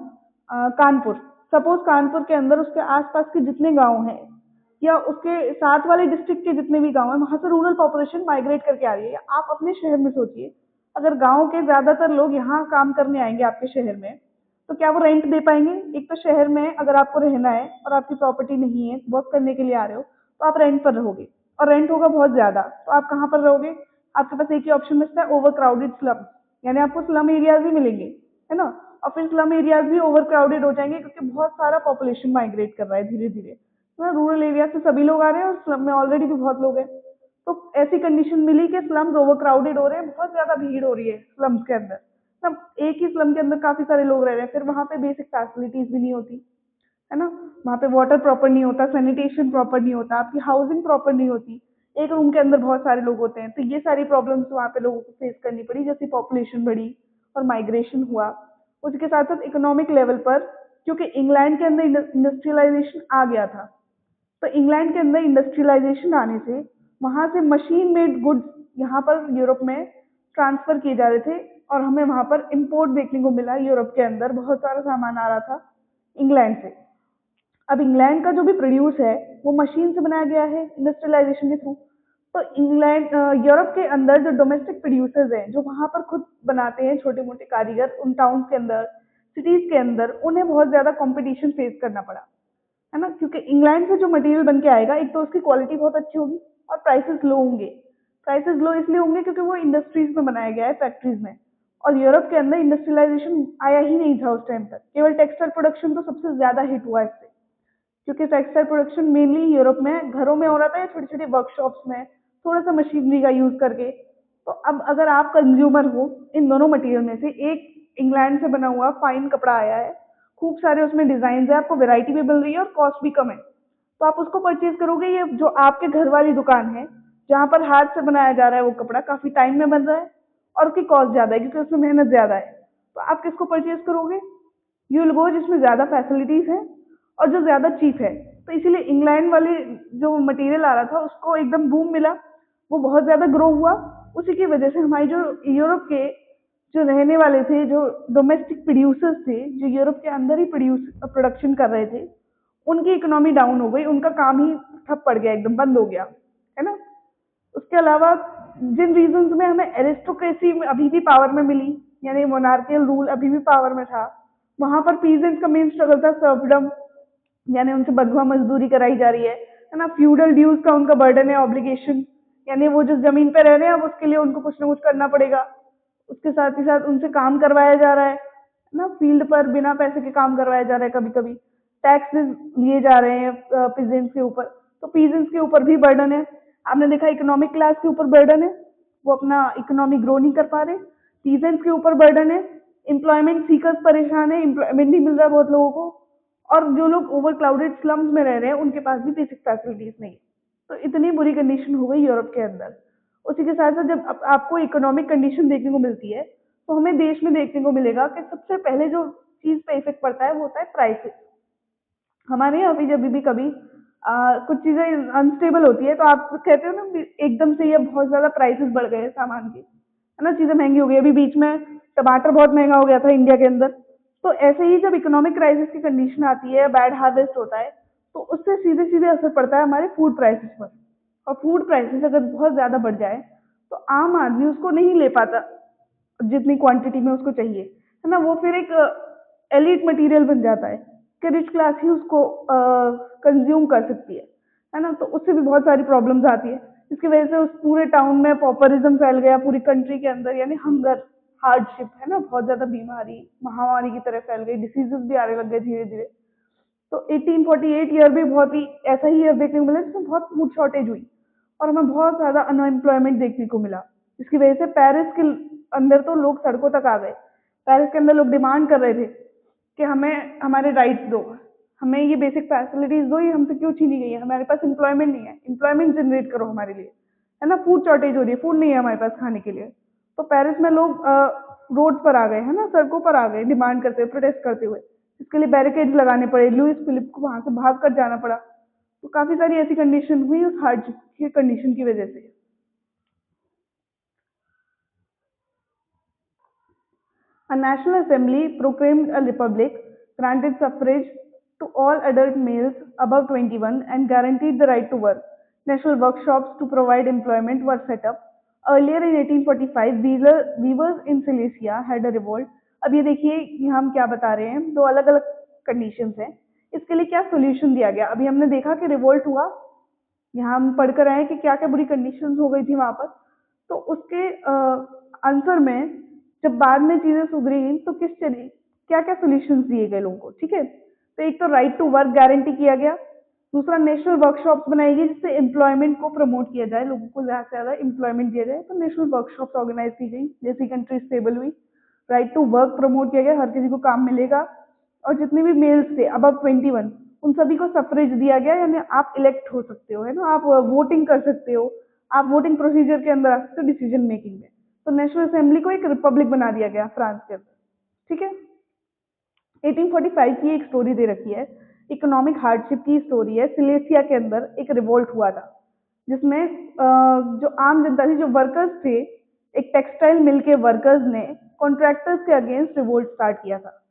Kanpur, suppose Kanpur के अंदर उसके आसपास के जितने गांव हैं या उसके साथ वाले डिस्ट्रिक्ट के जितने भी गांव हैं, वहां से रूरल पॉपुलेशन माइग्रेट करके आ रही है। या आप अपने शहर में सोचिए, अगर गांव के ज्यादातर लोग यहाँ काम करने आएंगे आपके शहर में, तो क्या वो रेंट दे पाएंगे? एक तो शहर में अगर आपको रहना है और आपकी प्रॉपर्टी नहीं है, वर्क करने के लिए आ रहे हो, तो आप रेंट पर रहोगे, और रेंट होगा बहुत ज्यादा, तो आप कहाँ पर रहोगे? आपके पास एक ही ऑप्शन बचता है, ओवर क्राउडेड स्लम, यानी आपको स्लम एरियाज भी मिलेंगे, है ना। और फिर स्लम एरियाज भी ओवर क्राउडेड हो जाएंगे क्योंकि बहुत सारा पॉपुलेशन माइग्रेट कर रहा है धीरे धीरे। तो रूरल एरिया से सभी लोग आ रहे हैं और स्लम में ऑलरेडी भी बहुत लोग हैं। तो ऐसी कंडीशन मिली कि स्लम्स ओवर क्राउडेड हो रहे हैं, बहुत ज्यादा भीड़ हो रही है स्लम्स के अंदर। सब एक ही स्लम के अंदर काफी सारे लोग रह रहे हैं, फिर वहां पे बेसिक फैसिलिटीज भी नहीं होती, है ना। वहाँ पे वाटर प्रॉपर नहीं होता, सैनिटेशन प्रॉपर नहीं होता, आपकी हाउसिंग प्रॉपर नहीं होती, एक रूम के अंदर बहुत सारे लोग होते हैं। तो ये सारी प्रॉब्लम्स वहाँ पे लोगों को फेस करनी पड़ी जैसे पॉपुलेशन बढ़ी और माइग्रेशन हुआ। उसके साथ साथ इकोनॉमिक लेवल पर, क्योंकि इंग्लैंड के अंदर इंडस्ट्रियलाइजेशन आ गया था, तो इंग्लैंड के अंदर इंडस्ट्रियलाइजेशन आने से वहाँ से मशीन मेड गुड्स यहाँ पर यूरोप में ट्रांसफर किए जा रहे थे, और हमें वहाँ पर इम्पोर्ट देखने को मिला। यूरोप के अंदर बहुत सारा सामान आ रहा था इंग्लैंड से। अब इंग्लैंड का जो भी प्रोड्यूस है वो मशीन से बनाया गया है इंडस्ट्रियलाइजेशन के थ्रू। तो इंग्लैंड, यूरोप के अंदर जो डोमेस्टिक प्रोड्यूसर्स हैं, जो वहां पर खुद बनाते हैं, छोटे मोटे कारीगर उन टाउन के अंदर, सिटीज के अंदर, उन्हें बहुत ज्यादा कंपटीशन फेस करना पड़ा, है ना। क्योंकि इंग्लैंड से जो मटेरियल बन के आएगा, एक तो उसकी क्वालिटी बहुत अच्छी होगी और प्राइसेस लो होंगे। प्राइसेस लो इसलिए होंगे क्योंकि वो इंडस्ट्रीज में बनाया गया है, फैक्ट्रीज में। और यूरोप के अंदर इंडस्ट्रियलाइजेशन आया ही नहीं था उस टाइम तक, केवल टेक्सटाइल प्रोडक्शन तो सबसे ज्यादा हिट हुआ इससे। क्योंकि टेक्सटाइल प्रोडक्शन मेनली यूरोप में घरों में हो रहा था या छोटी छोटी वर्कशॉप्स में थोड़ा सा मशीनरी का यूज करके। तो अब अगर आप कंज्यूमर हो इन दोनों मटेरियल में से, एक इंग्लैंड से बना हुआ फाइन कपड़ा आया है, खूब सारे उसमें डिजाइन है, आपको वैरायटी भी मिल रही है और कॉस्ट भी कम है, तो आप उसको परचेज करोगे। ये जो आपके घर वाली दुकान है जहाँ पर हाथ से बनाया जा रहा है वो कपड़ा काफी टाइम में बन रहा है और उसकी कॉस्ट ज्यादा है क्योंकि उसमें मेहनत ज्यादा है, तो आप किसको परचेज करोगे? यू विल गो जिसमें ज्यादा फैसिलिटीज है और जो ज्यादा चीप है। तो इसीलिए इंग्लैंड वाले जो मटेरियल आ रहा था उसको एकदम बूम मिला, वो बहुत ज्यादा ग्रो हुआ। उसी की वजह से हमारी जो यूरोप के जो रहने वाले थे, जो डोमेस्टिक प्रोड्यूसर्स थे, जो यूरोप के अंदर ही प्रोडक्शन कर रहे थे, उनकी इकोनॉमी डाउन हो गई, उनका काम ही ठप पड़ गया, एकदम बंद हो गया, है ना। उसके अलावा जिन रीजंस में हमें एरिस्टोक्रेसी में अभी भी पावर में मिली, यानी मोनार्कियल रूल अभी भी पावर में था, वहां पर पीजेंट्स का मेन स्ट्रगल था सर्फडम, यानी उनसे बंधुआ मजदूरी कराई जा रही है ना। फ्यूडल ड्यूज का उनका बर्डन है, ऑब्लिगेशन, यानी वो जिस जमीन पे रह रहे हैं अब उसके लिए उनको कुछ ना कुछ करना पड़ेगा। उसके साथ ही साथ उनसे काम करवाया जा रहा है ना, फील्ड पर बिना पैसे के काम करवाया जा रहा है, कभी कभी टैक्स लिए जा रहे हैं पीजेंट्स के ऊपर, तो पीजेंट्स के ऊपर भी बर्डन है। आपने देखा इकोनॉमिक क्लास के ऊपर बर्डन है, वो अपना इकोनॉमी ग्रो नहीं कर पा रहे। पीजेंट्स के ऊपर बर्डन है, एम्प्लॉयमेंट सीकर्स परेशान है, एम्प्लॉयमेंट नहीं मिल रहा बहुत लोगों को, और जो लोग ओवर क्लाउडेड स्लम्स में रह रहे हैं उनके पास भी बेसिक फैसिलिटीज नहीं है। तो इतनी बुरी कंडीशन हो गई यूरोप के अंदर। उसी के साथ साथ जब आपको इकोनॉमिक कंडीशन देखने को मिलती है तो हमें देश में देखने को मिलेगा कि सबसे पहले जो चीज पे इफेक्ट पड़ता है वो होता है प्राइसेस। हमारे यहाँ भी जब भी कभी कुछ चीजें अनस्टेबल होती है तो आप कहते हो ना एकदम से ये बहुत ज्यादा प्राइसेस बढ़ गए हैं सामान के, है ना, चीजें महंगी हो गई। अभी बीच में टमाटर बहुत महंगा हो गया था इंडिया के अंदर। तो ऐसे ही जब इकोनॉमिक क्राइसिस की कंडीशन आती है, बैड हार्वेस्ट होता है, तो उससे सीधे सीधे असर पड़ता है हमारे फूड प्राइसेस पर। और फूड प्राइसेस अगर बहुत ज्यादा बढ़ जाए तो आम आदमी उसको नहीं ले पाता जितनी क्वांटिटी में उसको चाहिए, है ना। वो फिर एक एलिट मटेरियल बन जाता है कि रिच क्लास ही उसको कंज्यूम कर सकती है ना। तो उससे भी बहुत सारी प्रॉब्लम्स आती है। इसकी वजह से उस पूरे टाउन में पॉपरिज्म फैल गया पूरी कंट्री के अंदर, यानी हंगर, हार्डशिप, है ना, बहुत ज्यादा बीमारी महामारी की तरह फैल गई, डिसीजेस भी आने लग गए धीरे धीरे। तो 1848 ईयर भी बहुत ही ऐसा ही ईयर देखने को मिला जिसमें बहुत फूड शॉर्टेज हुई और हमें बहुत ज्यादा अनएम्प्लॉयमेंट देखने को मिला। इसकी वजह से पेरिस के अंदर तो लोग सड़कों तक आ गए। पेरिस के अंदर लोग डिमांड कर रहे थे कि हमें हमारे राइट्स दो, हमें ये बेसिक फैसिलिटीज दो, ये हमसे क्यों छीनी गई है, हमारे पास एम्प्लॉयमेंट नहीं है, एम्प्लॉयमेंट जनरेट करो हमारे लिए, है ना। फूड शॉर्टेज हो रही है, फूड नहीं है हमारे पास खाने के लिए। तो पेरिस में लोग रोड पर आ गए, है ना, सड़कों पर आ गए डिमांड करते हुए, प्रोटेस्ट करते हुए। इसके लिए बैरिकेड्स लगाने पड़े, लुइस फिलिप को वहां से भाग कर जाना पड़ा। तो काफी सारी ऐसी कंडीशन हुई उस हार्डशिप की कंडीशन की वजह से। A national assembly proclaimed a republic, granted suffrage to all adult males above 21, and guaranteed the right to work. National workshops to provide employment were set up. Earlier in 1845, weavers in Silesia had a revolt. अब ये देखिए कि हम क्या बता रहे हैं, दो अलग अलग कंडीशंस हैं। इसके लिए क्या सोल्यूशन दिया गया? अभी हमने देखा कि रिवोल्ट हुआ, यहाँ हम पढ़कर आए कि क्या क्या बुरी कंडीशंस हो गई थी वहां पर। तो उसके आंसर में जब बाद में चीजें सुधरी तो किस चली, क्या क्या सोल्यूशंस दिए गए लोगों को, ठीक है। तो एक तो राइट टू वर्क गारंटी किया गया, दूसरा नेशनल वर्कशॉप्स बनाई गई जिससे एम्प्लॉयमेंट को प्रमोट किया जाए, लोगों को ज्यादा से ज्यादा एम्प्लॉयमेंट दिया जाए। तो नेशनल वर्कशॉप्स ऑर्गेनाइज की गई, जैसी कंट्री स्टेबल हुई, राइट टू वर्क प्रमोट किया गया, हर किसी को काम मिलेगा। और जितने भी मेल्स थे अबव 21 उन सभी को सफरेज दिया गया, यानी आप इलेक्ट हो सकते हो, है ना, आप वोटिंग कर सकते हो, आप वोटिंग प्रोसीजर के अंदर आ सकते हो डिसीजन मेकिंग में। तो नेशनल असेंबली को एक रिपब्लिक बना दिया गया फ्रांस के अंदर, ठीक है। 1845 की एक स्टोरी दे रखी है, इकोनॉमिक हार्डशिप की स्टोरी है। सिलेसिया के अंदर एक रिवोल्ट हुआ था जिसमें जो आम जनता थी, जो वर्कर्स थे, एक टेक्सटाइल मिल के वर्कर्स ने कॉन्ट्रैक्टर्स के अगेंस्ट रिवोल्ट स्टार्ट किया था।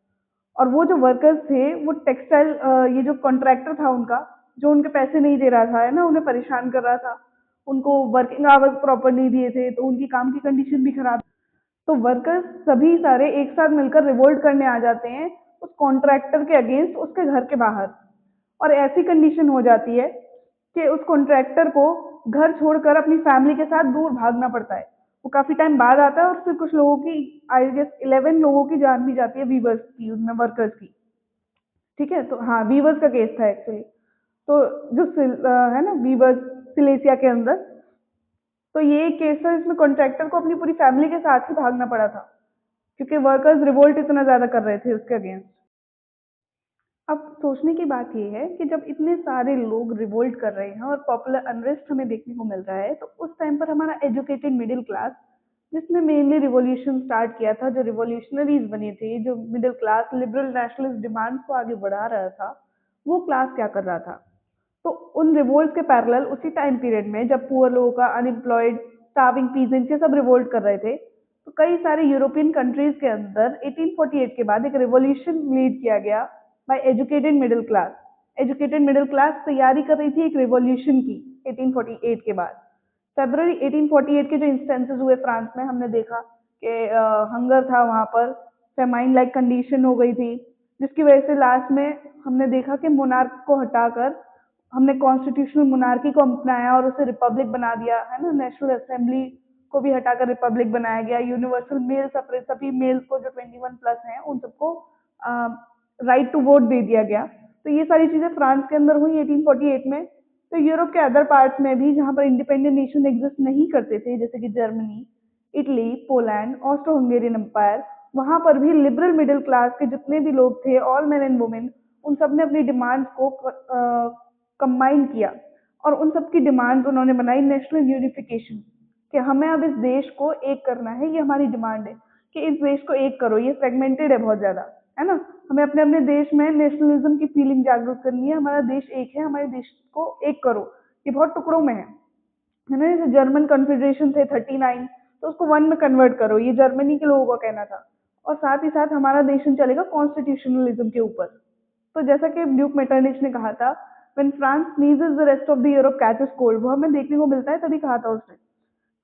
और वो जो वर्कर्स थे वो टेक्सटाइल, ये जो कॉन्ट्रैक्टर था उनका, जो उनके पैसे नहीं दे रहा था, है ना, उन्हें परेशान कर रहा था, उनको वर्किंग आवर्स प्रॉपर नहीं दिए थे, तो उनकी काम की कंडीशन भी खराब। तो वर्कर्स सभी सारे एक साथ मिलकर रिवोल्ट करने आ जाते हैं उस कॉन्ट्रैक्टर के अगेंस्ट, उसके घर के बाहर। और ऐसी कंडीशन हो जाती है कि उस कॉन्ट्रैक्टर को घर छोड़कर अपनी फैमिली के साथ दूर भागना पड़ता है। वो काफी टाइम बाद आता है और फिर कुछ लोगों की, आई गेस 11 लोगों की जान भी जाती है, वीवर्स की, उनमें वर्कर्स की, ठीक है। तो हाँ, वीवर्स का केस था एक्चुअली। तो जो है ना वीवर्स सिलेसिया के अंदर, तो ये एक केस था इसमें कॉन्ट्रैक्टर को अपनी पूरी फैमिली के साथ ही भागना पड़ा था क्योंकि वर्कर्स रिवोल्ट इतना ज्यादा कर रहे थे उसके अगेंस्ट। अब सोचने की बात ये है कि जब इतने सारे लोग रिवोल्ट कर रहे हैं और पॉपुलर अनरेस्ट हमें देखने को मिल रहा है, तो उस टाइम पर हमारा एजुकेटेड मिडिल क्लास, जिसने मेनली रिवॉल्यूशन स्टार्ट किया था, जो रिवॉल्यूशनरीज बने थे, जो middle class liberal nationalist demands को आगे बढ़ा रहा था, वो क्लास क्या कर रहा था? तो उन रिवोल्ट के पैरेलल उसी टाइम पीरियड में जब पुअर लोगों का, अनएम्प्लॉयड, स्टार्विंग पीजेंट्स, ये सब रिवोल्ट कर रहे थे, तो कई सारे यूरोपियन कंट्रीज के अंदर 1848 के बाद एक रिवॉल्यूशन लीड किया गया by educated middle class. Educated middle class तैयारी कर रही थी एक रिवॉल्यूशन की 1848 के बाद। फरवरी 1848 के जो इंस्टेंसेस हुए फ्रांस में, हमने देखा कि हंगर था वहाँ पर, फेमाइन लाइक कंडीशन हो गई थी, जिसकी वजह से लास्ट में हमने देखा कि मोनार्क को हटाकर हमने कॉन्स्टिट्यूशनल मोनार्की को अपनाया और उसे रिपब्लिक बना दिया, है ना। नेशनल असेंबली को भी हटाकर रिपब्लिक बनाया गया। यूनिवर्सल मेल सफरेज, सभी मेल्स को जो 21 प्लस हैं उन सबको राइट टू वोट दे दिया गया। तो ये सारी चीजें फ्रांस के अंदर हुई 1848 में। तो यूरोप के अदर पार्ट्स में भी जहाँ पर इंडिपेंडेंट नेशन एग्जिस्ट नहीं करते थे, जैसे कि Germany, Italy, Poland, Austro Hungarian empire, वहां पर भी लिबरल मिडिल क्लास के जितने भी लोग थे, ऑल मैन एंड वुमेन, उन सब ने अपनी डिमांड्स को कंबाइन किया और उन सब की डिमांड्स उन्होंने बनाई नेशनल यूनिफिकेशन, कि हमें अब इस देश को एक करना है। ये हमारी डिमांड है कि इस देश को एक करो, ये फ्रेगमेंटेड है बहुत ज्यादा, है ना। हमें अपने अपने देश में नेशनलिज्म की फीलिंग जागरूक करनी है। हमारा देश एक है, हमारे देश को एक करो। ये बहुत टुकड़ों में है ना। जैसे जर्मन कॉन्फेडरेशन थे 39, तो उसको वन में कन्वर्ट करो, ये जर्मनी के लोगों का कहना था। और साथ ही साथ हमारा नेशन चलेगा कॉन्स्टिट्यूशनलिज्म के ऊपर। तो जैसा कि ड्यूक मेटरनिच ने कहा था, when France sneezes the rest of the Europe catches cold, वो हमें देखने को मिलता है, तभी कहा था उसने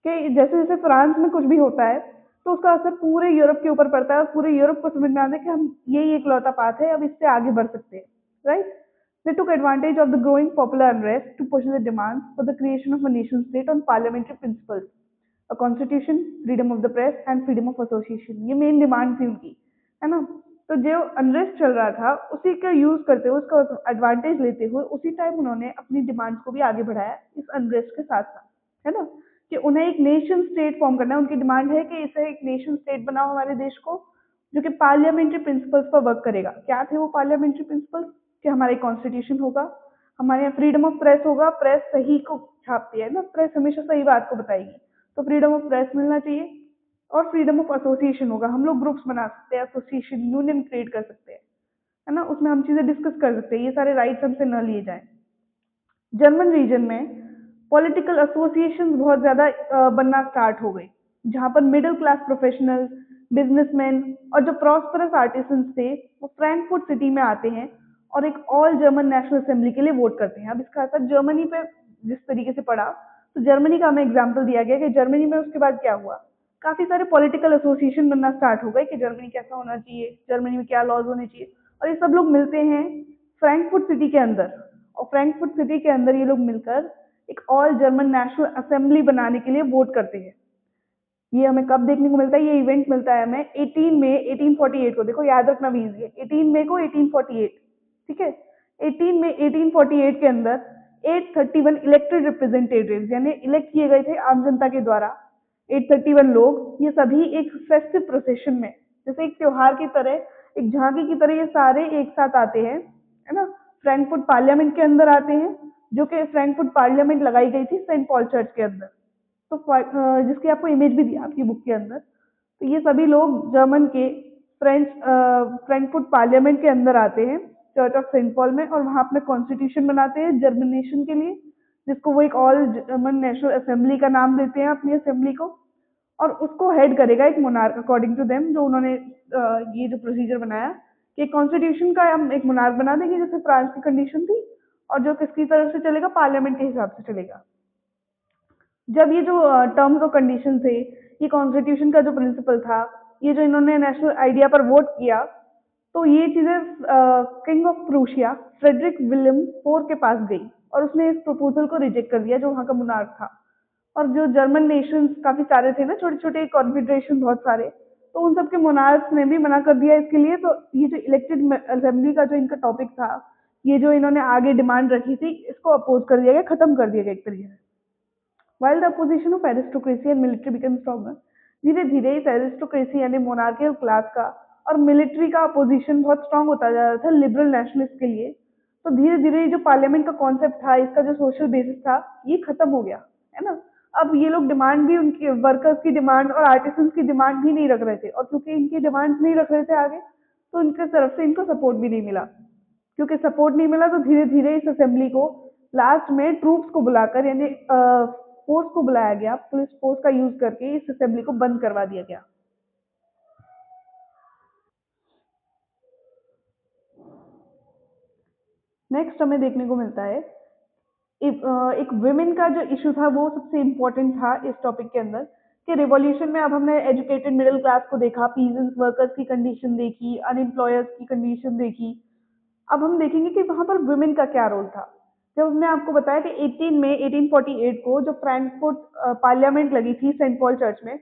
कि जैसे जैसे फ्रांस में कुछ भी होता है तो उसका असर पूरे यूरोप के ऊपर पड़ता है और पूरे यूरोप को समझ में आता है कि हम यही इकलौता पाथ है, अब इससे आगे बढ़ सकते हैं, right. They took advantage of the growing popular unrest to push the demands for the creation of a nation state on parliamentary principles, a constitution, freedom of the press and freedom of association। ये main demand थी उनकी, है ना। तो जो unrest चल रहा था उसी का यूज करते हुए, उसका एडवांटेज लेते हुए, उसी टाइम उन्होंने अपनी डिमांड्स को भी आगे बढ़ाया इस अनरेस्ट के साथ साथ, है ना। कि उन्हें एक नेशन स्टेट फॉर्म करना है। उनकी डिमांड है कि इसे एक नेशन स्टेट बनाओ हमारे देश को, जो कि पार्लियामेंट्री प्रिंसिपल्स पर वर्क करेगा। क्या थे वो पार्लियामेंट्री प्रिंसिपल्स? कि हमारा कॉन्स्टिट्यूशन होगा, हमारे यहाँ फ्रीडम ऑफ प्रेस होगा, प्रेस सही को छापती है ना, प्रेस हमेशा सही बात को बताएगी, तो फ्रीडम ऑफ प्रेस मिलना चाहिए। और फ्रीडम ऑफ एसोसिएशन होगा, हम लोग ग्रुप्स बना सकते हैं, एसोसिएशन, यूनियन क्रिएट कर सकते हैं, है ना। उसमें हम चीजें डिस्कस कर सकते हैं, ये सारे राइट्स हमसे न लिए जाएं। जर्मन रीजन में पॉलिटिकल एसोसिएशंस बहुत ज्यादा बनना स्टार्ट हो गई, जहां पर मिडिल क्लास प्रोफेशनल, बिजनेसमैन और जो प्रॉस्परस आर्टिसंस थे वो फ्रैंकफर्ट सिटी में आते हैं और एक ऑल जर्मन नेशनल असेंबली के लिए वोट करते हैं। अब इसका असर जर्मनी पे जिस तरीके से पड़ा, तो जर्मनी का हमें एग्जाम्पल दिया गया कि जर्मनी में उसके बाद क्या हुआ, काफी सारे पॉलिटिकल एसोसिएशन बनना स्टार्ट हो गए कि जर्मनी कैसा होना चाहिए, जर्मनी में क्या लॉज होने चाहिए, और ये सब लोग मिलते हैं फ्रैंकफर्ट सिटी के अंदर। और फ्रैंकफर्ट सिटी के अंदर ये लोग मिलकर एक ऑल जर्मन नेशनल असेंबली बनाने के लिए वोट करते हैं। ये हमें कब देखने को मिलता है? ये इवेंट मिलता है हमें 18 मई 1848 को। देखो याद रखना भी इजी है, 18 मई को 1848, ठीक है। 18 मई 1848 के अंदर 831 इलेक्टेड रिप्रेजेंटेटिव्स, यानी इलेक्ट किए गए थे आम जनता के द्वारा 831 लोग। ये सभी एक फेस्टिव प्रोसेशन में, जैसे एक त्योहार की तरह, एक झांकी की तरह, ये सारे एक साथ आते हैं, है ना। फ्रैंकफर्ट पार्लियामेंट के अंदर आते हैं, जो कि फ्रैंकफर्ट पार्लियामेंट लगाई गई थी सेंट पॉल चर्च के अंदर, तो जिसकी आपको इमेज भी दी आपकी बुक के अंदर। तो ये सभी लोग जर्मन के फ्रैंकफर्ट पार्लियामेंट के अंदर आते हैं, चर्च ऑफ सेंट पॉल में, और वहां अपना कॉन्स्टिट्यूशन बनाते हैं जर्मनेशन के लिए, जिसको वो एक ऑल जर्मन नेशनल असेंबली का नाम देते हैं अपनी असेंबली को। और उसको हेड करेगा एक मोनार्क अकॉर्डिंग टू देम, जो उन्होंने ये जो प्रोसीजर बनाया कि कॉन्स्टिट्यूशन का हम एक मोनार्क बना देंगे जैसे फ्रांस की कंडीशन थी, और जो किसकी तरफ से चलेगा, पार्लियामेंट के हिसाब से चलेगा। जब ये जो टर्म्स और कंडीशन थे, ये कॉन्स्टिट्यूशन का जो प्रिंसिपल था, ये जो इन्होंने नेशनल आइडिया पर वोट किया, तो ये चीजें king of Prussia Frederick William four के पास गई और उसने इस प्रपोजल को रिजेक्ट कर दिया, जो वहाँ का मुनार्क था। और जो जर्मन नेशंस काफी सारे थे ना, छोटे छोटे कॉन्फेडरेशन बहुत सारे, तो उन सबके मोनार्क्स ने भी मना कर दिया इसके लिए। तो ये जो इलेक्टेड असेंबली का जो इनका टॉपिक था ये जो इन्होंने आगे डिमांड रखी थी इसको अपोज कर दिया गया, खत्म कर दिया गया एक तरीके से। While the opposition of aristocracy and military become stronger, धीरे धीरे इस एरिस्टोक्रेसी यानी मोनार्कियल क्लास का और मिलिट्री का अपोजिशन बहुत स्ट्रांग होता जा रहा था लिबरल नेशनलिस्ट के लिए। तो धीरे धीरे जो पार्लियामेंट का कॉन्सेप्ट था, इसका जो सोशल बेसिस था, ये खत्म हो गया, है ना। अब ये लोग डिमांड भी उनकी वर्कर्स की डिमांड और आर्टिसंस की डिमांड भी नहीं रख रहे थे, और क्योंकि इनकी डिमांड नहीं रख रहे थे आगे, तो इनके तरफ से इनको सपोर्ट भी नहीं मिला। क्योंकि सपोर्ट नहीं मिला तो धीरे धीरे इस असेंबली को लास्ट में ट्रूप्स को बुलाकर यानी फोर्स को बुलाया गया, पुलिस फोर्स का यूज करके इस असेंबली को बंद करवा दिया गया। नेक्स्ट हमें देखने को मिलता है एक वुमेन का जो इशू था वो सबसे इम्पोर्टेंट था इस टॉपिक के अंदर, कि रिवॉल्यूशन में अब हमने एजुकेटेड मिडिल क्लास को देखा, पीजेंट्स वर्कर्स की कंडीशन देखी, अनएम्प्लॉयर्स की कंडीशन देखी। अब हम देखेंगे कि वहां पर वुमेन का क्या रोल था। जब हमने आपको बताया कि 18 मई 1848 को जो फ्रैंकफर्ट पार्लियामेंट लगी थी सेंट पॉल चर्च में,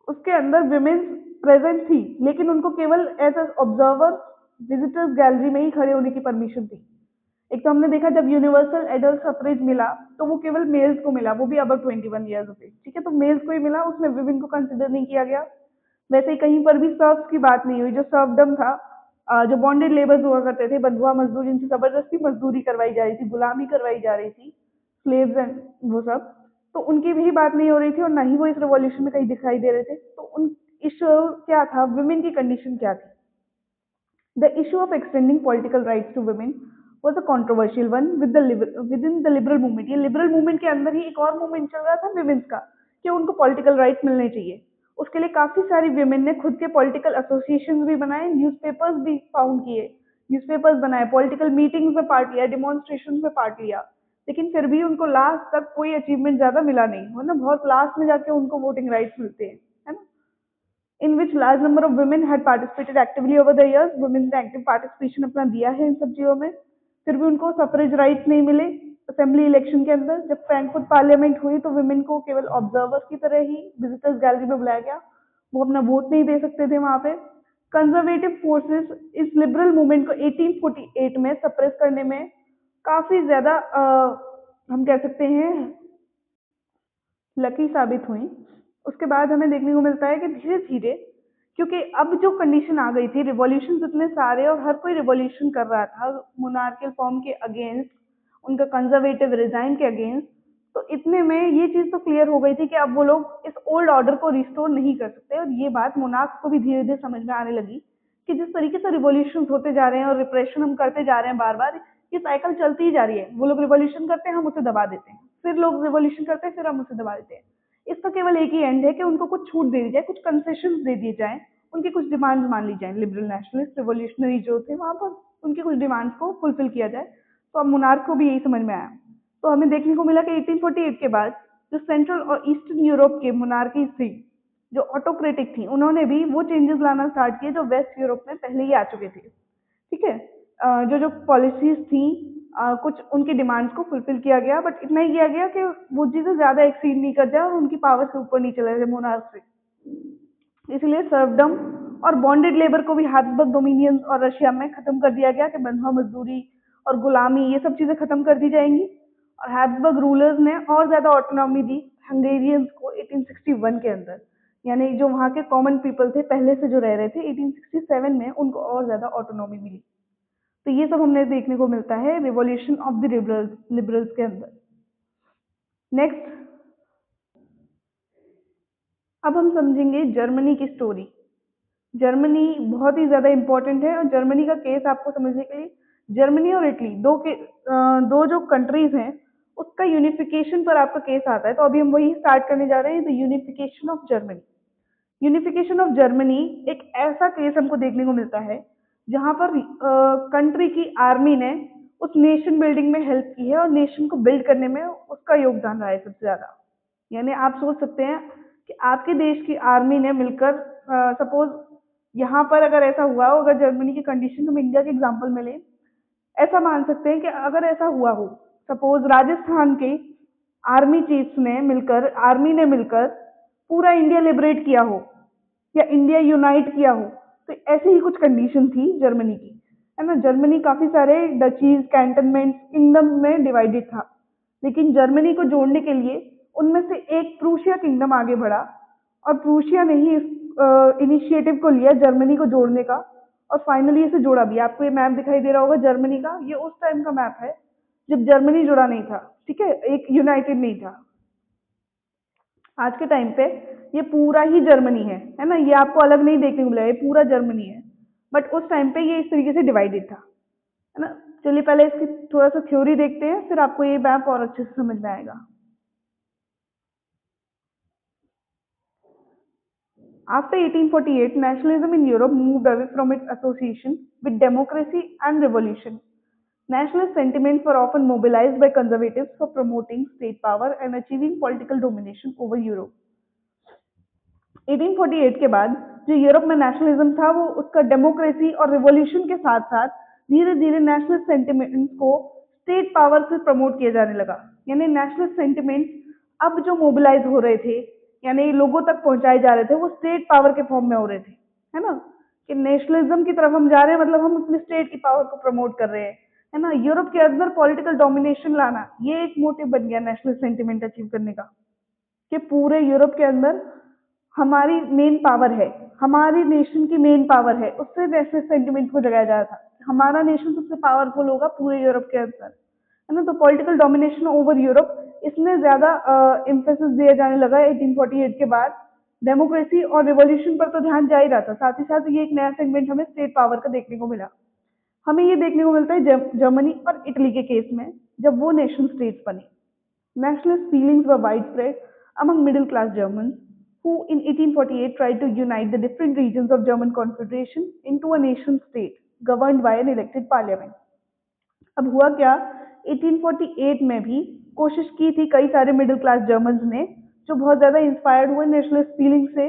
उसके अंदर वुमेन्स प्रेजेंट थी, लेकिन उनको केवल as a observer visitors gallery में ही खड़े होने की परमिशन थी। एक तो हमने देखा जब यूनिवर्सल एडल्ट सफरेज मिला तो वो केवल मेल्स को मिला, वो भी अबव 21 ईयर्स ऑफ एज, ठीक है, तो मेल्स को ही मिला, उसमें वुमेन को कंसिडर नहीं किया गया। वैसे ही कहीं पर भी सर्व्स की बात नहीं हुई, जो सर्वडम था, जो बॉन्डेड लेबर्स हुआ करते थे, बंधुआ मजदूर जिनसे जबरदस्ती मजदूरी करवाई जा रही थी, गुलामी करवाई जा रही थी, स्लेव्स एंड वो सब, तो उनकी भी बात नहीं हो रही थी और ना ही वो इस रिवॉल्यूशन में कहीं दिखाई दे रहे थे। तो उन इशू क्या था, वुमेन की कंडीशन क्या थी। The issue of extending political rights to women was a controversial one within the liberal movement। ये liberal movement के अंदर ही एक और मूवमेंट चल रहा था women's का, कि उनको political rights मिलने चाहिए। उसके लिए काफी सारी women ने खुद के political associations भी बनाए, न्यूज़पेपर्स भी फाउंड किए, न्यूज़पेपर्स बनाए, political meetings में पार्ट लिया, demonstrations में पार्ट लिया, लेकिन फिर भी उनको लास्ट तक कोई अचीवमेंट ज्यादा मिला नहीं, है ना। बहुत लास्ट में जाके उनको वोटिंग राइट्स मिलते हैं, है ना। In which large number of women had participated actively over the years। women ने एक्टिव पार्टिसिपेशन अपना दिया है इन सब चीजों में, फिर भी उनको सफरेज राइट्स नहीं मिले। असेंबली इलेक्शन के अंदर जब फ्रैंकफर्ट पार्लियामेंट हुई तो वुमेन को केवल ऑब्जर्वर्स की तरह ही विजिटर्स गैलरी में बुलाया गया, वो अपना वोट नहीं दे सकते थे वहां पे। कंजर्वेटिव फोर्सेस इस लिबरल मूवमेंट को 1848 में सप्रेस करने में काफी ज्यादा हम कह सकते हैं लकी साबित हुई। उसके बाद हमें देखने को मिलता है कि धीरे धीरे, क्योंकि अब जो कंडीशन आ गई थी, रिवॉल्यूशन इतने सारे और हर कोई रिवॉल्यूशन कर रहा था मोनार्कियल फॉर्म के अगेंस्ट, उनका कंजर्वेटिव रिजाइन के अगेंस्ट, तो इतने में ये चीज तो क्लियर हो गई थी कि अब वो लोग इस ओल्ड ऑर्डर को रिस्टोर नहीं कर सकते। और ये बात मोनार्क्स को भी धीरे धीरे समझ में आने लगी कि जिस तरीके से रिवॉल्यूशन होते जा रहे हैं और रिप्रेशन हम करते जा रहे हैं बार बार, ये साइकिल चलती ही जा रही है। वो लोग रिवॉल्यूशन करते हैं, हम उसे दबा देते हैं, फिर लोग रिवॉल्यूशन करते हैं, फिर हम उसे दबा देते हैं। इसका केवल एक ही एंड है कि उनको कुछ छूट दे दी जाए, कुछ कंसेशन दे दिए जाए, उनकी कुछ डिमांड्स मान ली जाए। लिबरल नेशनलिस्ट रिवोल्यूशनरी जो थे वहां पर उनकी कुछ डिमांड्स को फुलफिल किया जाए। तो अब मोनार्क को भी यही समझ में आया। तो हमें देखने को मिला कि 1848 के बाद जो सेंट्रल और ईस्टर्न यूरोप के मोनार्कीज थी, जो ऑटोक्रेटिक थी, उन्होंने भी वो चेंजेस लाना स्टार्ट किए जो वेस्ट यूरोप में पहले ही आ चुके थे, ठीक है। जो जो पॉलिसीज थी, कुछ उनकी डिमांड्स को फुलफिल किया गया, बट इतना ही किया गया कि वो चीजें ज्यादा एक्सीड नहीं कर जाए और उनकी पावर से ऊपर नहीं चले जाए मोनार्क से। इसलिए सर्वडम और बॉन्डेड लेबर को भी हैब्सबर्ग डोमिनियंस और रशिया में खत्म कर दिया गया कि बंधुआ मजदूरी और गुलामी ये सब चीजें खत्म कर दी जाएंगी। और हैब्सबर्ग रूलर्स ने और ज्यादा ऑटोनॉमी दी हंगेरियंस को 1861 के अंदर, यानी जो वहाँ के कॉमन पीपल थे पहले से जो रह रहे थे, 1867 में उनको और ज्यादा ऑटोनॉमी मिली। तो ये सब हमने देखने को मिलता है रिवॉल्यूशन ऑफ द लिबरल्स के अंदर। नेक्स्ट अब हम समझेंगे जर्मनी की स्टोरी। जर्मनी बहुत ही ज्यादा इंपॉर्टेंट है और जर्मनी का केस आपको समझने के लिए, जर्मनी और इटली दो जो कंट्रीज हैं उसका यूनिफिकेशन पर आपका केस आता है। तो अभी हम वही स्टार्ट करने जा रहे हैं, the unification of Germany. Unification of Germany एक ऐसा केस हमको देखने को मिलता है जहां पर कंट्री की आर्मी ने उस नेशन बिल्डिंग में हेल्प की है और नेशन को बिल्ड करने में उसका योगदान रहा है सबसे ज्यादा। यानी आप सोच सकते हैं कि आपके देश की आर्मी ने मिलकर, सपोज यहाँ पर अगर ऐसा हुआ हो, अगर जर्मनी की कंडीशन हम इंडिया के एग्जांपल में लें, ऐसा मान सकते हैं कि अगर ऐसा हुआ हो, सपोज राजस्थान के आर्मी ने मिलकर पूरा इंडिया लिबरेट किया हो या इंडिया यूनाइट किया हो, तो ऐसी ही कुछ कंडीशन थी जर्मनी की। है ना। जर्मनी काफी सारे डचीज, कैंटनमेंट, किंगडम में डिवाइडेड था, लेकिन जर्मनी को जोड़ने के लिए उनमें से एक प्रूशिया किंगडम आगे बढ़ा और प्रूशिया ने ही इस इनिशिएटिव को लिया जर्मनी को जोड़ने का, और फाइनली इसे जोड़ा भी। आपको ये मैप दिखाई दे रहा होगा जर्मनी का, ये उस टाइम का मैप है जब जर्मनी जुड़ा नहीं था, ठीक है, एक यूनाइटेड नहीं था। आज के टाइम पे ये पूरा ही जर्मनी है ना, ये आपको अलग नहीं देखने को मिला, ये पूरा जर्मनी है, बट उस टाइम पे ये इस तरीके से डिवाइडेड था, है ना। चलिए पहले इसकी थोड़ा सा थ्योरी देखते हैं, फिर आपको ये मैप और अच्छे से समझ में आएगा। After 1848, nationalism in Europe moved away from its association with democracy and revolution. Nationalist sentiments were often mobilized by conservatives for promoting state power and achieving political domination over Europe. 1848 के बाद जो Europe में nationalism था वो उसका democracy और revolution के साथ साथ धीरे धीरे नेशनल सेंटिमेंट्स को स्टेट पावर से प्रमोट किया जाने लगा। यानी नेशनल सेंटिमेंट्स अब जो मोबिलाइज हो रहे थे, यानी लोगों तक पहुंचाए जा रहे थे, वो स्टेट पावर के फॉर्म में हो रहे थे, है ना। कि नेशनलिज्म की तरफ हम जा रहे हैं, मतलब हम अपने स्टेट की पावर को प्रमोट कर रहे हैं, है ना। यूरोप के अंदर पॉलिटिकल डोमिनेशन लाना, ये एक मोटिव बन गया नेशनल सेंटिमेंट अचीव करने का, कि पूरे यूरोप के अंदर हमारी मेन पावर है, हमारी नेशन की मेन पावर है, उससे नेशनल सेंटिमेंट को जगाया जा रहा था। हमारा नेशन सबसे पावरफुल होगा पूरे यूरोप के अंदर, है ना। तो पॉलिटिकल डोमिनेशन ओवर यूरोप, इसमें ज्यादा एम्फेसिस दिया जाने लगा 1848 के बाद। डेमोक्रेसी और रिवॉल्यूशन पर तो ध्यान जा ही रहा था, साथ ही साथ ये एक नया सेगमेंट हमें स्टेट पावर का देखने को मिला। हमें ये देखने को मिलता है जर्मनी और इटली के केस में, जब वो नेशन स्टेट्स बने। Nationalist feelings were widespread among middle-class Germans, who in 1848 tried to unite the different regions of German Confederation into a nation-state governed by an elected parliament. अब हुआ क्या, 1848 में भी कोशिश की थी कई सारे मिडिल क्लास जर्मन्स ने, जो बहुत ज्यादा इंस्पायर्ड हुए नेशनलिस्ट फीलिंग से,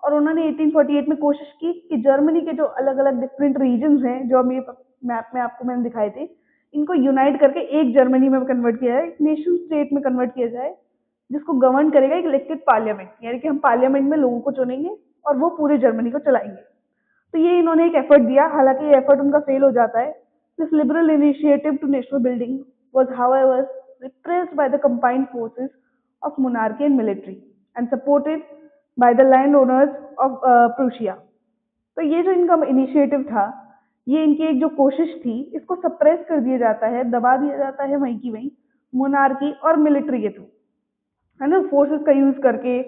और उन्होंने 1848 में कोशिश की कि जर्मनी के जो अलग अलग डिफरेंट रीजन्स हैं, जो अभी मैप में आपको मैंने दिखाए थे, इनको यूनाइट करके एक जर्मनी में कन्वर्ट किया जाए, एक नेशन स्टेट में कन्वर्ट किया जाए, जिसको गवर्न करेगा एक इलेक्टेड पार्लियामेंट, यानी कि हम पार्लियामेंट में लोगों को चुनेंगे और वो पूरे जर्मनी को चलाएंगे। तो ये इन्होंने एक एफर्ट दिया, हालांकि ये एफर्ट उनका फेल हो जाता है। This liberal initiative to national building was however repressed by the combined forces of monarchy and military and supported by the landowners of Prussia. तो ये जो इनका इनिशिएटिव था, ये इनकी एक जो कोशिश थी, इसको सप्रेस कर दिया जाता है, दबा दिया जाता है वहीं की वहीं मोनार्की और मिलिट्री के थ्रू, है ना। फोर्सेस का यूज करके,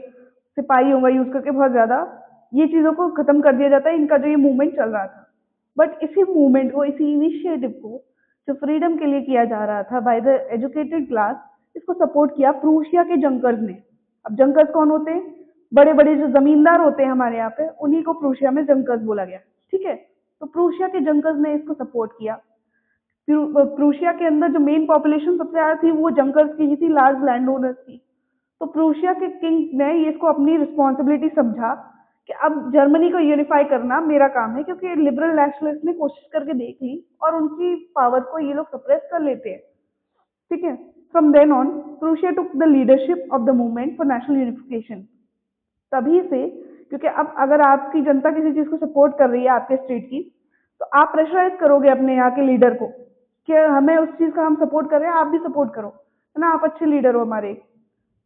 सिपाहियों का यूज करके बहुत ज्यादा ये चीजों को खत्म कर दिया जाता है, इनका जो ये मूवमेंट चल रहा था। बट इसी मूवमेंट को, इसी इनिशिएटिव को जो फ्रीडम के लिए किया जा रहा था बाय द एजुकेटेड क्लास, इसको सपोर्ट किया प्रूशिया के जंकर्स ने। अब जंकर्स कौन होते हैं, बड़े बड़े जो जमींदार होते हैं हमारे यहाँ पे, उन्हीं को प्रूशिया में जंकर्स बोला गया, ठीक है। तो प्रूशिया के जंकर्स ने इसको सपोर्ट किया। प्रूशिया के अंदर जो मेन पॉपुलेशन सबसे ज्यादा थी वो जंकर्स की ही थी, लार्ज लैंड ओनर्स की। तो प्रूशिया के किंग ने इसको अपनी रिस्पॉन्सिबिलिटी समझा कि अब जर्मनी को यूनिफाई करना मेरा काम है, क्योंकि लिबरल नेशनलिस्ट ने कोशिश करके देख ली और उनकी पावर को ये लोग सप्रेस कर लेते हैं, ठीक है। From then on Prussia took the leadership of the movement for national unification. तभी से, क्योंकि अब अगर आपकी जनता किसी चीज को सपोर्ट कर रही है आपके स्टेट की, तो आप प्रेशराइज करोगे अपने यहाँ के लीडर को कि हमें उस चीज का हम सपोर्ट कर रहे हैं, आप भी सपोर्ट करो, है ना, आप अच्छे लीडर हो हमारे,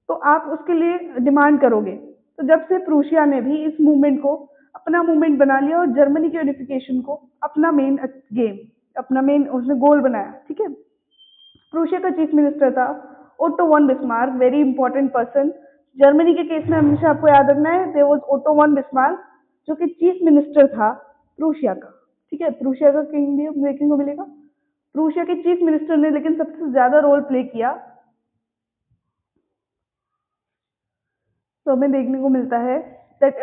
तो आप उसके लिए डिमांड करोगे। तो जब से प्रूशिया ने भी इस मूवमेंट को अपना मूवमेंट बना लिया और जर्मनी की यूनिफिकेशन को अपना मेन गेम, अपना मेन उसने गोल बनाया, ठीक है। प्रूशिया का चीफ मिनिस्टर था Otto von Bismarck, very important person. Germany के केस में हमेशा आपको याद रखना है, there was Otto von Bismarck, जो कि चीफ मिनिस्टर था प्रूशिया का, ठीक है। प्रूशिया का किंग भी देखने को मिलेगा। प्रूशिया के चीफ मिनिस्टर ने लेकिन सबसे ज्यादा रोल प्ले किया, तो हमें देखने को मिलता है दैट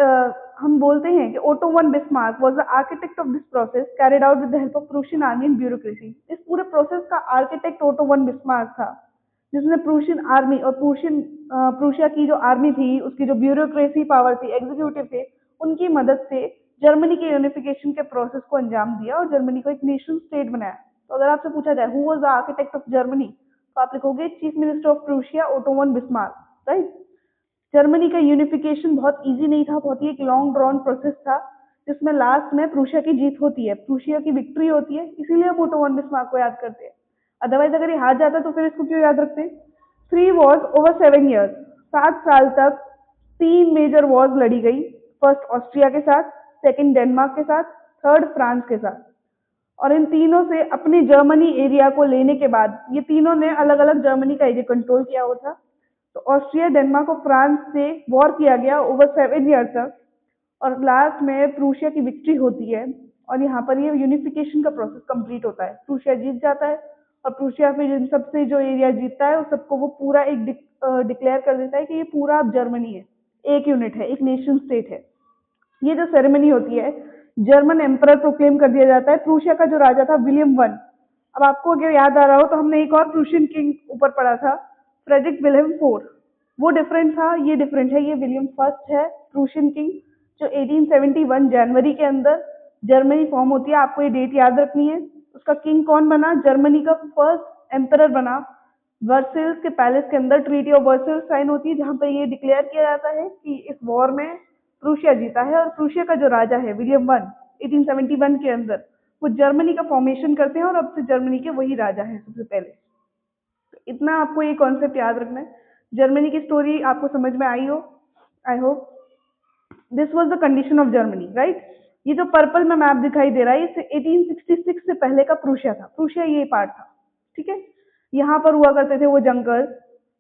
हम बोलते हैं कि auto von Bismarck was the architect of this process carried out with the help of Prussian army and bureaucracy. इस पूरे प्रोसेस का आर्किटेक्ट ओटो वन बिस्मार्क था, जिसने प्रूशियन आर्मी और प्रूशिया की जो आर्मी थी, उसकी जो ब्यूरोक्रेसी पावर थी, एग्जीक्यूटिव थे, उनकी मदद से जर्मनी के यूनिफिकेशन के प्रोसेस को अंजाम दिया और जर्मनी को एक नेशन स्टेट बनाया। तो अगर आपसे पूछा जाए who was the architect of Germany, तो आप लिखोगे chief minister of Prussia auto von Bismarck, right. Germany का यूनिफिकेशन बहुत इजी नहीं था, बहुत ही एक लॉन्ग ड्रॉन प्रोसेस था। जिसमें लास्ट में प्रूशिया की जीत होती है, प्रूशिया की विक्ट्री होती है, इसीलिए हम ओटो वन बिस्मार्क को याद करते हैं। अदरवाइज अगर ये हार जाता तो फिर इसको क्यों याद रखते हैं। 3 वॉर्स ओवर 7 years, 7 साल तक 3 मेजर वॉर्स लड़ी गई। फर्स्ट ऑस्ट्रिया के साथ, सेकंड डेनमार्क के साथ, थर्ड फ्रांस के साथ। और इन तीनों से अपने जर्मनी एरिया को लेने के बाद, ये तीनों ने अलग अलग जर्मनी का एरिया कंट्रोल किया हुआ था। तो ऑस्ट्रिया, डेनमार्क और फ्रांस से वॉर किया गया ओवर 7 years तक, और लास्ट में प्रूशिया की विक्ट्री होती है। और यहाँ पर ये यूनिफिकेशन का प्रोसेस कंप्लीट होता है, प्रूशिया जीत जाता है। और प्रूशिया फिर इन सबसे जो एरिया जीतता है उस सबको वो पूरा एक डिक्लेयर कर देता है कि ये पूरा अब जर्मनी है, एक यूनिट है, एक नेशन स्टेट है। ये जो सेरेमनी होती है, जर्मन एम्परर प्रोक्लेम कर दिया जाता है। प्रूशिया का जो राजा था विलियम वन। अब आपको अगर याद आ रहा हो तो हमने एक और प्रूशियन किंग ऊपर पढ़ा था, फ्रेडरिक विलियम फोर्थ। वो डिफरेंट था, ये डिफरेंट है। ये विलियम फर्स्ट है प्रूशियन किंग, जो 1871 जनवरी के अंदर जर्मनी फॉर्म होती है। आपको ये डेट याद रखनी है। उसका किंग कौन बना, जर्मनी का फर्स्ट एम्परर बना। वर्सेल्स के पैलेस के अंदर ट्रीटी ऑफ वर्सेल्स साइन होती है, जहां पर ये डिक्लेयर किया जाता है कि इस वॉर में प्रूशिया जीता है। और प्रूशिया का जो राजा है विलियम वन, 1871 के अंदर वो जर्मनी का फॉर्मेशन करते हैं और अब से जर्मनी के वही राजा है सबसे पहले। तो इतना आपको ये कॉन्सेप्ट याद रखना है। जर्मनी की स्टोरी आपको समझ में आई हो, I hope. This was the condition of Germany, right. ये जो पर्पल में मैप दिखाई दे रहा है, ये 1866 से पहले का प्रूशिया था। प्रूशिया ये पार्ट था, ठीक है। यहाँ पर हुआ करते थे वो जंकर्स।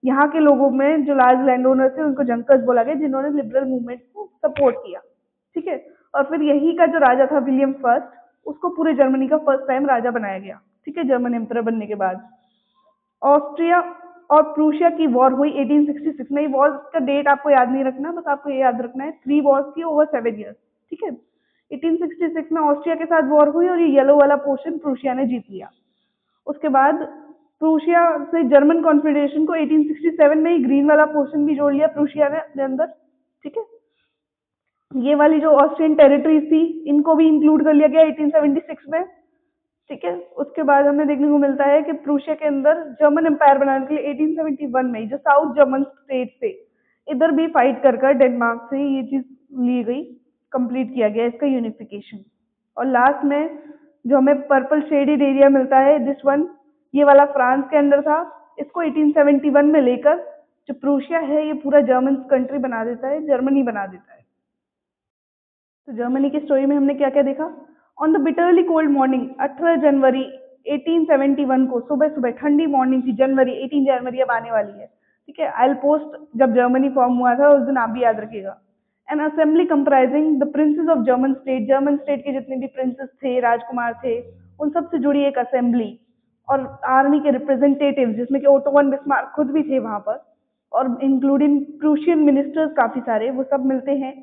यहाँ के लोगों में जो लार्ज लैंड ओनर थे उनको जंकर्स बोला गया, जिन्होंने लिबरल मूवमेंट को सपोर्ट किया, ठीक है। और फिर यही का जो राजा था विलियम फर्स्ट, उसको पूरे जर्मनी का फर्स्ट टाइम राजा बनाया गया, ठीक है, जर्मन एम्परर बनने के बाद। ऑस्ट्रिया और प्रूशिया की वॉर हुई 1866 में। वॉर का डेट आपको याद नहीं रखना, बस आपको ये याद रखना है 3 वॉर्स की ओवर 7 years, ठीक है। 1866 में ऑस्ट्रिया के साथ वॉर हुई और ये येलो वाला पोर्शन प्रूशिया ने जीत लिया। उसके बाद प्रूशिया से जर्मन कॉन्फेडरेशन को 1867 में ही ग्रीन वाला पोर्शन भी जोड़ लिया प्रूशिया ने अपने अंदर, ठीक है। ये वाली जो ऑस्ट्रियन टेरिटरीज थी इनको भी इंक्लूड कर लिया गया 1876 में, ठीक है। उसके बाद हमें देखने को मिलता है कि प्रूशिया के अंदर जर्मन एम्पायर बनाने के लिए 1871 में जो साउथ जर्मन स्टेट थे, इधर भी फाइट कर डेनमार्क से ये चीज ली गई, कंप्लीट किया गया इसका यूनिफिकेशन। और लास्ट में जो हमें पर्पल शेडेड एरिया मिलता है, दिस वन, ये वाला फ्रांस के अंदर था। इसको 1871 में लेकर जो प्रूशिया है ये पूरा जर्मन कंट्री बना देता है, जर्मनी बना देता है। तो जर्मनी की स्टोरी में हमने क्या क्या देखा। On the bitterly cold morning 18 जनवरी 1871 को, सुबह सुबह ठंडी मॉर्निंग थी, जनवरी 18 जनवरी अब आने वाली है, ठीक है। आई विल पोस्ट जब जर्मनी फॉर्म हुआ था उस दिन आप भी याद रखिएगा। N assembly comprising the princess of German state, German state के जितने भी प्रिंसेस थे, राजकुमार थे, उन सब से जुड़ी एक असेंबली। और आर्मी के रिप्रेजेंटेटिव जिसमें कि ओटो वन बिस्मार्क खुद भी थे वहां पर, और इंक्लूडिंग प्रूशियन मिनिस्टर्स काफी सारे, वो सब मिलते हैं।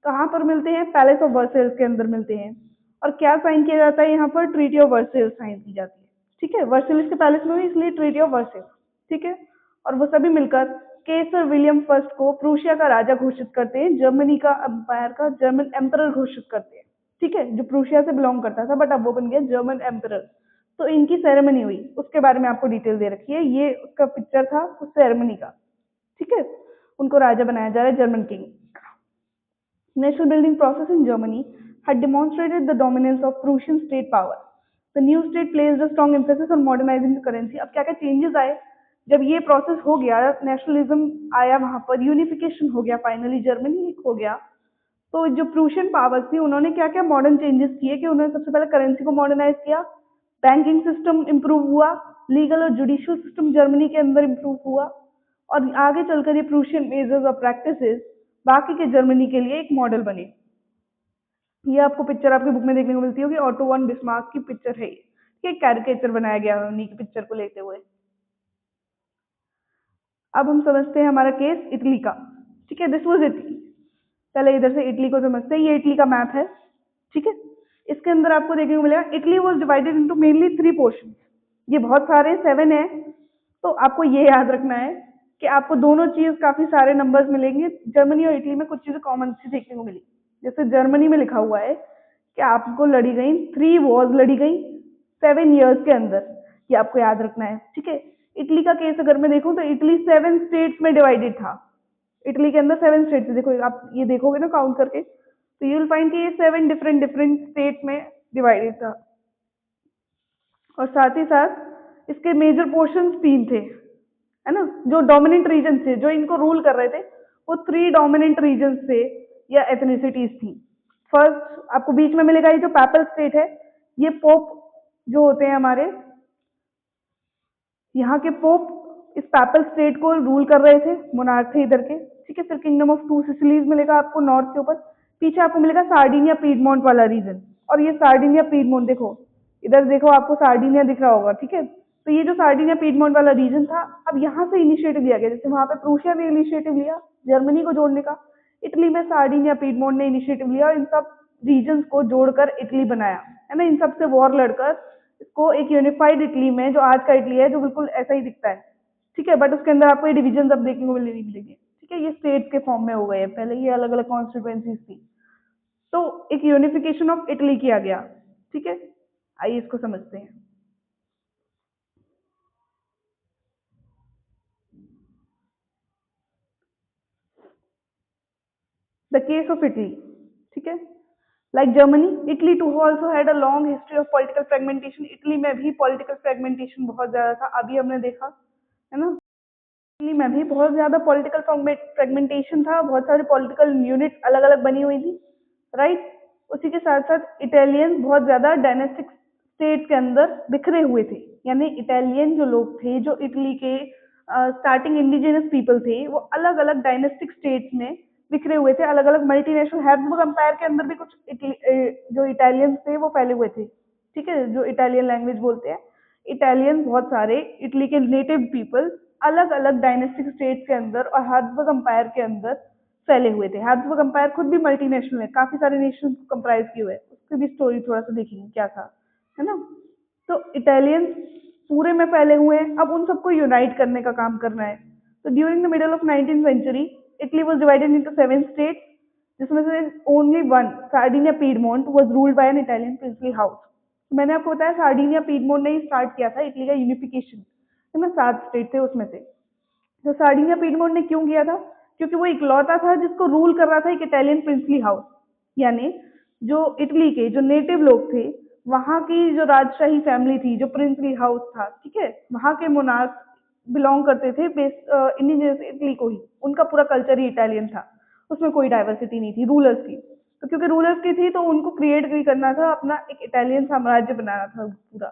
कहाँ पर मिलते हैं, पैलेस ऑफ वर्सेल्स के अंदर मिलते हैं। और क्या साइन किया जाता है यहाँ पर, ट्रीटी ऑफ वर्सेल्स साइन की जाती है, ठीक है। वर्सेल्स के पैलेस में हुई इसलिए ट्रीटी ऑफ वर्सेल्स, ठीक है। और वो सभी मिलकर केसर विलियम फर्स्ट को प्रूशिया का राजा घोषित करते हैं, जर्मनी का एम्पायर का जर्मन एम्परर घोषित करते हैं, ठीक है, जो प्रूशिया से बिलोंग करता था बट अब वो बन गया जर्मन एम्परर। तो इनकी सेरेमनी हुई, उसके बारे में आपको डिटेल दे रखी है। ये उसका पिक्चर था उस सेरेमनी का, ठीक है। उनको राजा बनाया जा रहा है, German king. National building process in Germany had demonstrated the dominance of Prussian state power. The new state placed a strong emphasis on modernizing the currency. अब क्या क्या चेंजेस आए जब ये प्रोसेस हो गया, नेशनलिज्म आया, वहां पर यूनिफिकेशन हो गया, फाइनली जर्मनी एक हो गया। तो जो प्रूशियन पावर्स थी उन्होंने क्या क्या मॉडर्न चेंजेस किए कि उन्होंने सबसे पहले करेंसी को मॉडर्नाइज किया, बैंकिंग सिस्टम इंप्रूव हुआ, लीगल और जुडिशियल सिस्टम जर्मनी के अंदर इंप्रूव हुआ, और आगे चलकर ये प्रूशियन मेजर्स और प्रैक्टिसेस बाकी के जर्मनी के लिए एक मॉडल बने। ये आपको पिक्चर आपकी बुक में देखने को मिलती होगी, ऑटो वन बिस्मार्क की पिक्चर है ये, एक कैरिकेचर बनाया गया है उन्हीं की पिक्चर को लेते हुए। अब हम समझते हैं हमारा केस इटली का, ठीक है। This was Italy. पहले इधर से इटली को समझते हैं, ये इटली का मैप है, ठीक है। इसके अंदर आपको देखने को मिलेगा Italy was divided into mainly 3 portion. ये बहुत सारे 7 है, तो आपको ये याद रखना है कि आपको दोनों चीज काफी सारे नंबर्स मिलेंगे। जर्मनी और इटली में कुछ चीजें कॉमन सी देखने को मिली, जैसे जर्मनी में लिखा हुआ है कि आपको लड़ी गई 3 वॉर्स लड़ी गई 7 years के अंदर, ये आपको याद रखना है, ठीक है। इटली का केस अगर मैं देखूं तो इटली 7 स्टेट्स में डिवाइडेड था। इटली के अंदर 7 स्टेट्स, देखो आप ये देखोगे ना काउंट करके, तो यू विल फाइंड कि ये 7 डिफरेंट डिफरेंट स्टेट्स में डिवाइडेड था, और साथ ही साथ इसके मेजर पोर्शंस 3 थे, है ना। जो डोमिनेंट रीजन थे, जो इनको रूल कर रहे थे, वो 3 डोमिनेंट रीजन थे या एथनिसिटीज थी। फर्स्ट आपको बीच में मिलेगा ये जो पैपल स्टेट है, ये पोप जो होते हैं हमारे यहाँ के पोप इस पैपल स्टेट को रूल कर रहे थे, मोनार्क थे इधर के, ठीक है। फिर किंगडम ऑफ टू सिसिलीज मिलेगा आपको नॉर्थ के ऊपर, पीछे आपको मिलेगा सार्डिनिया पीडमोंट वाला रीजन, और ये सार्डिनिया पीडमोंट देखो, इधर देखो आपको सार्डिनिया दिख रहा होगा, ठीक है। तो ये जो सार्डिनिया पीडमोंट वाला रीजन था, अब यहाँ से इनिशिएटिव लिया गया, जैसे वहां पे प्रूशिया ने इनिशिएटिव लिया जर्मनी को जोड़ने का, इटली में सार्डिनिया पीडमोंट ने इनिशिएटिव लिया और इन सब रीजन को जोड़कर इटली बनाया, है ना। इन सबसे वॉर लड़कर इसको एक यूनिफाइड इटली में, जो आज का इटली है, जो बिल्कुल ऐसा ही दिखता है, ठीक है, बट उसके अंदर आपको ये डिविजन अब देखने को नहीं मिलेंगे, ठीक है। ये स्टेट्स के फॉर्म में हो गए हैं, पहले ये अलग अलग कॉन्स्टिट्यूएंसीज थी, तो एक यूनिफिकेशन ऑफ इटली किया गया, ठीक है। आइए इसको समझते हैं। द केस ऑफ इटली, ठीक है। Like Germany, Italy too also had a long history of political fragmentation. Italy में भी पॉलिटिकल फ्रेगमेंटेशन बहुत ज्यादा था, अभी हमने देखा, है ना। इटली में भी बहुत ज्यादा पॉलिटिकल फ्रेगमेंटेशन था, बहुत सारे पॉलिटिकल यूनिट अलग अलग बनी हुई थी, राइट। उसी के साथ साथ इटालियंस बहुत ज्यादा डायनेस्टिक स्टेट के अंदर बिखरे हुए थे, यानी इटालियन जो लोग थे, जो इटली के स्टार्टिंग इंडिजिनस पीपल थे, वो अलग अलग डायनेस्टिक स्टेट्स में बिखरे हुए थे, अलग अलग मल्टीनेशनल हैब्सबर्ग एम्पायर के अंदर भी कुछ जो इटालियंस थे वो फैले हुए थे, ठीक है, जो इटालियन लैंग्वेज बोलते हैं। इटालियंस बहुत सारे इटली के नेटिव पीपल अलग अलग डायनेस्टिक स्टेट्स के अंदर और हैब्सबर्ग एम्पायर के अंदर फैले हुए थे। हैब्सबर्ग एम्पायर खुद भी मल्टीनेशनल है, काफी सारे नेशन कंप्राइज किए हुए हैं, उसकी भी स्टोरी थोड़ा सा देखेंगे क्या था, है ना। तो इटालियंस पूरे में फैले हुए हैं, अब उन सबको यूनाइट करने का काम करना है। तो during the middle of 19th century Italy was divided into 7 states, जिसमें से only one, Sardinia Piedmont, was ruled by an Italian princely house. मैंने आपको बताया सार्डिनिया पीडमोंट ने ही स्टार्ट किया था इटली का यूनिफिकेशन, है ना। 7 स्टेट थे उसमें से। तो सार्डिनिया पीडमोंट ने क्यों किया था? क्योंकि वो इकलौता था जिसको रूल कर रहा था एक इटालियन प्रिंसली हाउस, यानी जो इटली के जो नेटिव लोग थे, वहां की जो राजशाही फैमिली थी, जो प्रिंसली हाउस था, ठीक है, वहां के मोनार्क बिलोंग करते थे इंडिजिनस इटली को ही, उनका पूरा कल्चर ही इटालियन था, उसमें कोई डाइवर्सिटी नहीं थी, रूलर्स की। तो क्योंकि रूलर्स की थी तो उनको क्रिएट भी करना था, अपना एक इटालियन साम्राज्य बनाना था पूरा,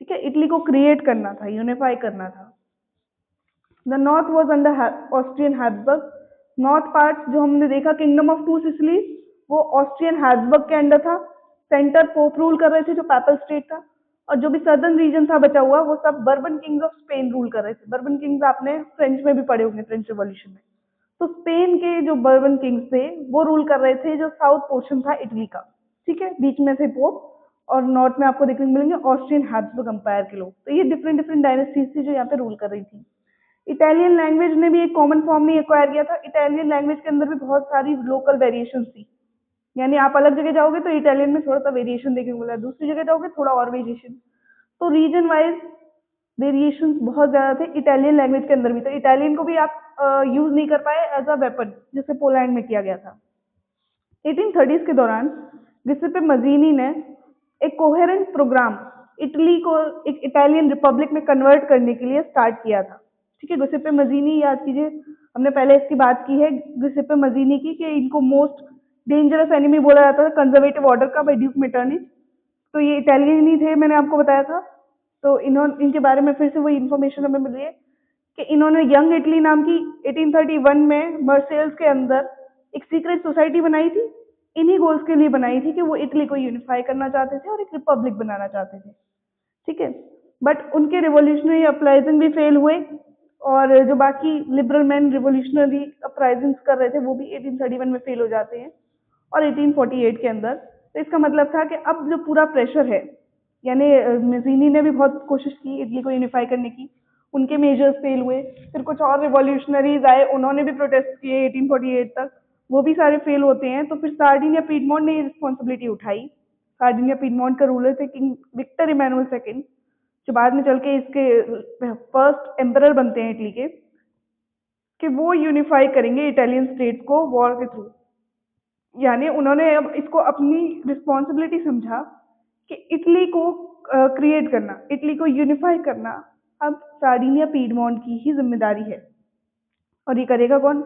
ठीक है, इटली को क्रिएट करना था, यूनिफाई करना था। The north was under Austrian Habsburg. North part जो हमने देखा किंगडम ऑफ टू सिसिली, वो ऑस्ट्रियन हैब्सबर्ग के अंडर था। सेंटर पोप रूल कर रहे थे जो पैपल स्टेट था, और जो भी सदर्न रीजन था बचा हुआ, वो सब bourbon Kings of Spain rule कर रहे थे। बर्बन किंग्स आपने फ्रेंच में भी पढ़े होंगे, फ्रेंच रिवॉल्यूशन में। तो स्पेन के जो बर्बन किंग्स थे वो रूल कर रहे थे जो साउथ पोर्शन था इटली का, ठीक है। बीच में थे पोप, और नॉर्थ में आपको देखने को मिलेंगे ऑस्ट्रियन हैब्सबर्ग एम्पायर के लोग। तो ये डिफरेंट डिफरेंट डायनेस्टीज थी जो यहाँ पे रूल कर रही थी। इटालियन लैंग्वेज ने भी एक कॉमन फॉर्म नहीं एक्वायर किया था। इटालियन लैंग्वेज के अंदर भी बहुत सारी लोकल वेरिएशन थी, यानी आप अलग जगह जाओगे तो इटालियन में थोड़ा सा वेरिएशन देखने को मिला, दूसरी जगह जाओगे थोड़ा और वेरिएशन। तो रीजन वाइज वेरिएशन बहुत ज्यादा थे इटालियन लैंग्वेज के अंदर भी। तो इटालियन को भी आप यूज नहीं कर पाए एज अ वेपन, जैसे पोलैंड में किया गया था। 1830s के दौरान गिुसेप्पे मजीनी ने एक कोहेरेंट प्रोग्राम इटली को एक इटालियन रिपब्लिक में कन्वर्ट करने के लिए स्टार्ट किया था, ठीक है। गिुसेप्पे मजीनी, याद कीजिए हमने पहले इसकी बात की है गिुसेप्पे मजीनी की, कि इनको मोस्ट डेंजरस एनिमी बोला जाता था कंजर्वेटिव ऑर्डर का बाय ड्यूक मेटर्निच। तो ये इटालियन ही थे, मैंने आपको बताया था। तो इन्होंने, इनके बारे में फिर से वही इन्फॉर्मेशन हमें मिली है कि इन्होंने यंग इटली नाम की 1831 में मर्सेल्स के अंदर एक सीक्रेट सोसाइटी बनाई थी। इन्हीं गोल्स के लिए बनाई थी कि वो इटली को यूनिफाई करना चाहते थे और एक रिपब्लिक बनाना चाहते थे, ठीक है। बट उनके रिवोल्यूशनरी अपराइजिंग भी फेल हुए, और जो बाकी लिबरल मैन रिवोल्यूशनरी अपराइजिंग कर रहे थे वो भी 1831 में फेल हो जाते हैं, और 1848 के अंदर। तो इसका मतलब था कि अब जो पूरा प्रेशर है, यानी मेजीनी ने भी बहुत कोशिश की इटली को यूनिफाई करने की, उनके मेजर्स फेल हुए। फिर कुछ और रिवॉल्यूशनरीज आए, उन्होंने भी प्रोटेस्ट किए 1848 तक, वो भी सारे फेल होते हैं। तो फिर सार्डिनिया पीडमोंट ने ये रिस्पॉन्सिबिलिटी उठाई। सार्डिनिया पीडमोंट का रूलर थे किंग विक्टर इमैनुअल सेकेंड, जो बाद में चल के इसके फर्स्ट एम्परर बनते हैं इटली के, कि वो यूनिफाई करेंगे इटालियन स्टेट्स को वॉर के थ्रू। यानी उन्होंने अब इसको अपनी रिस्पॉन्सिबिलिटी समझा कि इटली को क्रिएट करना, इटली को यूनिफाई करना अब सार्डिनिया पीडमोंट की ही जिम्मेदारी है। और ये करेगा कौन?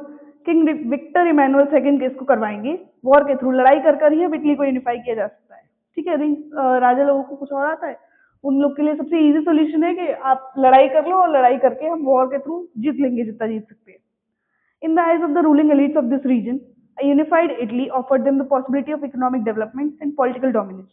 किंग विक्टर इमैनुअल सेकंड के इसको करवाएंगे। वॉर के थ्रू लड़ाई कर कर ही अब इटली को यूनिफाई किया जा सकता है। ठीक है, राजा लोगों को कुछ और आता है, उन लोग के लिए सबसे इजी सोल्यूशन है कि आप लड़ाई कर लो और लड़ाई करके हम वॉर के थ्रू जीत लेंगे जितना जीत सकते हैं। In the eyes of the ruling elites of this region, a unified Italy offered them the possibility of economic development and political dominance.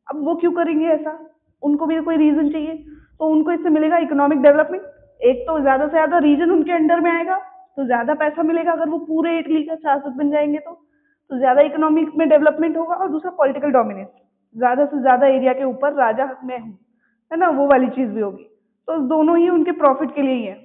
अब वो क्यों करेंगे ऐसा? उनको भी कोई रीजन चाहिए, तो उनको इससे मिलेगा इकोनॉमिक डेवलपमेंट। एक तो ज्यादा से ज्यादा रीजन उनके अंडर में आएगा, तो ज्यादा पैसा मिलेगा। अगर वो पूरे इटली का शासक बन जाएंगे तो ज्यादा इकोनॉमिक में डेवलपमेंट होगा। और दूसरा पॉलिटिकल डोमिनेंस, ज्यादा से ज्यादा एरिया के ऊपर राजा मैं हूँ, है ना, वो वाली चीज भी होगी। तो दोनों ही उनके प्रॉफिट के लिए ही है।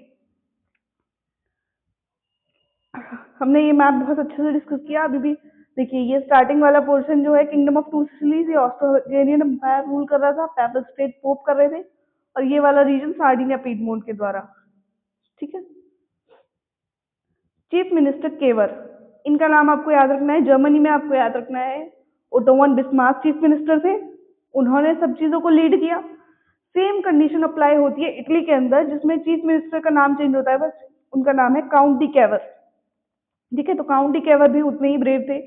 हमने ये मैप बहुत अच्छे से डिस्कस किया अभी भी। देखिए ये स्टार्टिंग वाला पोर्शन जो है किंगडम ऑफ टू सिसिलीज, ये ऑस्ट्रो-हंगेरियन एम्पायर रूल कर रहा था, पैपल स्टेट पोप कर रहे थे। और ये वाला रीजन सार्डिनिया पीडमोंट के द्वारा। ठीक है, चीफ मिनिस्टर केवर, इनका नाम आपको याद रखना है, जर्मनी में आपको याद रखना है। Auto von Bismarck chief minister थे, उन्होंने सब चीजों को लीड किया। सेम कंडीशन अप्लाई होती है इटली के अंदर, जिसमें चीफ मिनिस्टर का नाम चेंज होता है बस। उनका नाम है काउंट डी केवर। ठीक है, तो काउंट डी केवर भी उतने ही ब्रेव थे,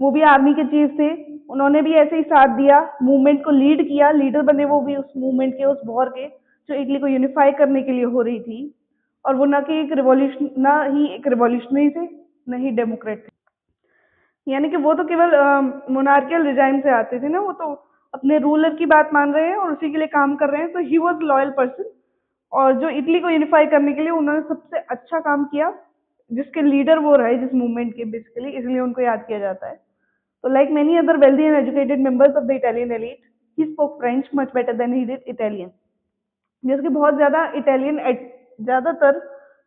वो भी आर्मी के चीफ थे। उन्होंने भी ऐसे ही साथ दिया, मूवमेंट को लीड किया, लीडर बने वो भी उस मूवमेंट के, उस वॉर के जो इटली को यूनिफाई करने के लिए हो रही थी। और वो ना कि एक रिवॉल्यूशन, ना ही एक रिवॉल्यूशनरी थे, न ही डेमोक्रेट थे। यानी कि वो तो केवल मोनार्कियल रिजाइम से आते थे ना, वो तो अपने रूलर की बात मान रहे हैं और उसी के लिए काम कर रहे हैं। तो ही वॉज लॉयल पर्सन। और जो इटली को यूनिफाई करने के लिए उन्होंने सबसे अच्छा काम किया, जिसके लीडर वो रहे जिस मूवमेंट के, बेसिकली इसलिए उनको याद किया जाता है। तो like many other wealthy and educated members of the Italian elite, he spoke French much better than he did Italian. जैसे कि बहुत ज्यादा इटालियन, ज्यादातर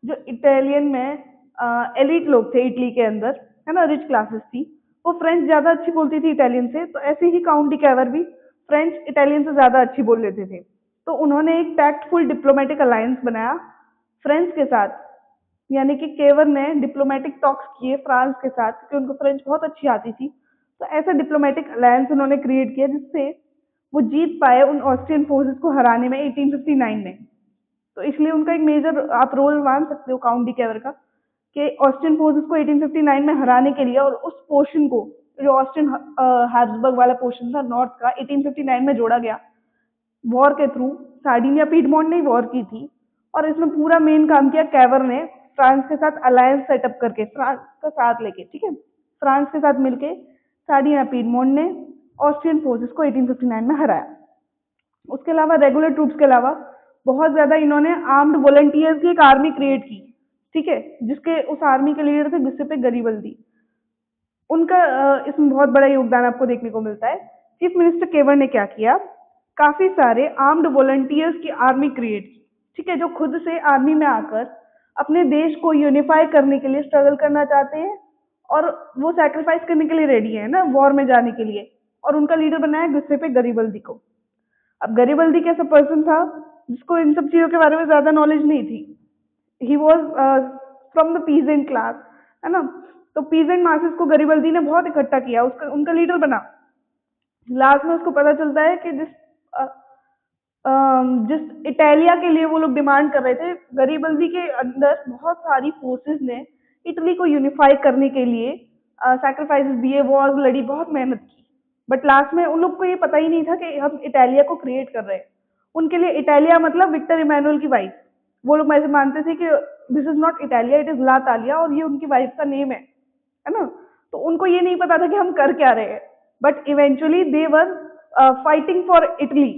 जो इटालियन में एलीट लोग थे इटली के अंदर, है ना, रिच क्लासेस थी, वो फ्रेंच ज्यादा अच्छी बोलती थी इटालियन से। तो ऐसे ही काउंट डी केवर भी फ्रेंच इटालियन से ज्यादा अच्छी बोल लेते थे। तो उन्होंने एक टैक्टफुल डिप्लोमेटिक अलायंस बनाया फ्रेंच के साथ। यानी कि केवर ने डिप्लोमेटिक टॉक्स किए फ्रांस के साथ, क्योंकि उनको फ्रेंच बहुत अच्छी आती थी। तो ऐसा डिप्लोमेटिक अलायंस उन्होंने क्रिएट किया जिससे वो जीत पाए उन ऑस्ट्रियन फोर्सेस को हराने में 1859 में। तो इसलिए उनका एक मेजर आप रोल मान सकते हो काउंट डी केवर का, कि ऑस्ट्रियन फोर्सेस को 1859 में हराने के लिए, और उस पोर्शन को, जो ऑस्ट्रियन हैब्सबर्ग वाला पोर्शन था नॉर्थ का, 1859 में जोड़ा गया वॉर के थ्रू। सार्डिनिया पीडमोंट ने वॉर की थी, और इसमें पूरा मेन काम किया केवर ने, फ्रांस के साथ अलायंस सेटअप करके, फ्रांस का साथ लेके। ठीक है, फ्रांस के साथ मिलके सार्डिनिया पीडमोंट ने ऑस्ट्रियन फोर्सेस को 1859 में हराया। उसके अलावा रेगुलर ट्रूप्स के अलावा बहुत ज्यादा इन्होंने आर्म्ड वॉलंटियर्स की एक आर्मी क्रिएट की। ठीक है, जिसके उस आर्मी के लीडर थे गिuseppe गरीबल्दी। उनका इसमें बहुत बड़ा योगदान आपको देखने को मिलता है। चीफ मिनिस्टर केवर ने क्या किया, काफी सारे आर्म्ड वॉलंटियर्स की आर्मी क्रिएट की। ठीक है, जो खुद से आर्मी में आकर अपने देश को यूनिफाई करने के लिए स्ट्रगल करना चाहते हैं, और वो सैक्रिफाइस करने के लिए रेडी है ना वॉर में जाने के लिए। और उनका लीडर बनाया गिuseppe गरीबल्दी को। अब गरीबल्दी कैसा पर्सन था जिसको इन सब चीजों के बारे में ज्यादा नॉलेज नहीं थी। He was from the peasant class, है ना। तो पीजेंट मासेस को गरीबल्दी ने बहुत इकट्ठा किया, उसका उनका लीडर बना। लास्ट में उसको पता चलता है कि जिस इटालिया के लिए वो लोग डिमांड कर रहे थे, गरीबल्दी के अंदर बहुत सारी फोर्सेस ने इटली को यूनिफाई करने के लिए सैक्रिफाइसेस दिए, वॉर्स लड़ी, बहुत मेहनत की। बट लास्ट में उन लोग को ये पता ही नहीं था कि हम इटालिया को क्रिएट कर रहे हैं। उनके लिए इटालिया मतलब विक्टर इमैनुअल की वाइफ। वो लोग ऐसे मानते थे कि this is not Italia, it is L'Italia, और ये उनकी वाइफ का नेम है ना। तो उनको ये नहीं पता था कि हम कर क्या रहे हैं। But eventually they were fighting for Italy.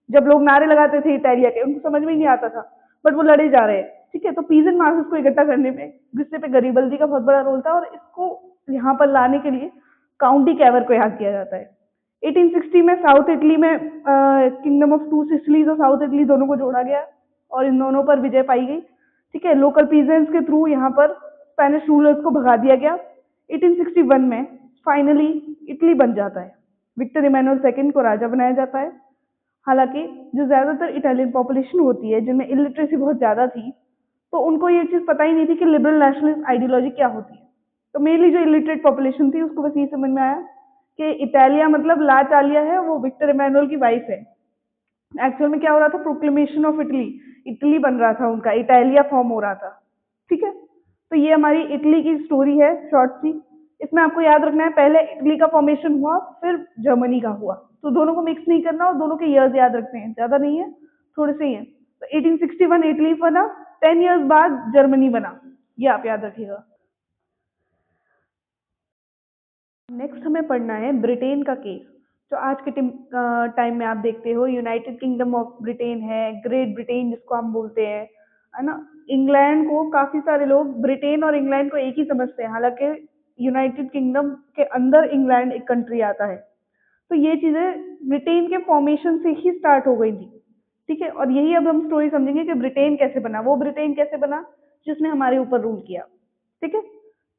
जब लोग नारे लगाते थे इटालिया के, उनको समझ में ही नहीं आता था, बट वो लड़े जा रहे हैं। ठीक है, तो पीजेंट मासेस को इकट्ठा करने में गिuseppe गरीबल्दी का बहुत बड़ा रोल था, और इसको यहाँ पर लाने के लिए काउंट डी केवर को याद किया जाता है। 1860 में साउथ इटली में किंगडम ऑफ टू सिसिलीज और साउथ इटली दोनों को जोड़ा गया, और इन दोनों पर विजय पाई गई। ठीक है, लोकल पीजेंट्स के थ्रू यहाँ पर स्पेनिश रूलर्स को भगा दिया गया। 1861 में फाइनली इटली बन जाता है, विक्टर इमैनुअल सेकंड को राजा बनाया जाता है। हालांकि जो ज्यादातर इटालियन पॉपुलेशन होती है, जिनमें इलिटरेसी बहुत ज्यादा थी, तो उनको ये चीज पता ही नहीं थी कि लिबरल नेशनलिस्ट आइडियोलॉजी क्या होती है। तो मेनली जो इलिटरेट पॉपुलेशन थी उसको बस ये समझ में आया कि इटालिया मतलब ला इटालिया है, वो विक्टर इमैनुअल की वाइफ है। एक्चुअल में क्या हो रहा था, प्रोक्लेमेशन ऑफ इटली, इटली बन रहा था उनका, इटालिया फॉर्म हो रहा था। ठीक है, तो ये हमारी इटली की स्टोरी है शॉर्ट सी। इसमें आपको याद रखना है पहले इटली का फॉर्मेशन हुआ फिर जर्मनी का हुआ, तो दोनों को मिक्स नहीं करना और दोनों के ईयर्स याद रखने हैं, ज्यादा नहीं है, थोड़े से ही है। तो 1861 इटली बना, 10 ईयर्स बाद जर्मनी बना, ये आप याद रखिएगा। नेक्स्ट हमें पढ़ना है ब्रिटेन का केस। जो आज के टाइम में आप देखते हो यूनाइटेड किंगडम ऑफ ब्रिटेन है, ग्रेट ब्रिटेन जिसको हम बोलते हैं, है ना। इंग्लैंड को काफी सारे लोग ब्रिटेन और इंग्लैंड को एक ही समझते हैं, हालांकि यूनाइटेड किंगडम के अंदर इंग्लैंड एक कंट्री आता है। तो ये चीजें ब्रिटेन के फॉर्मेशन से ही स्टार्ट हो गई थी। ठीक है, और यही अब हम स्टोरी समझेंगे कि ब्रिटेन कैसे बना, वो ब्रिटेन कैसे बना जिसने हमारे ऊपर रूल किया। ठीक है,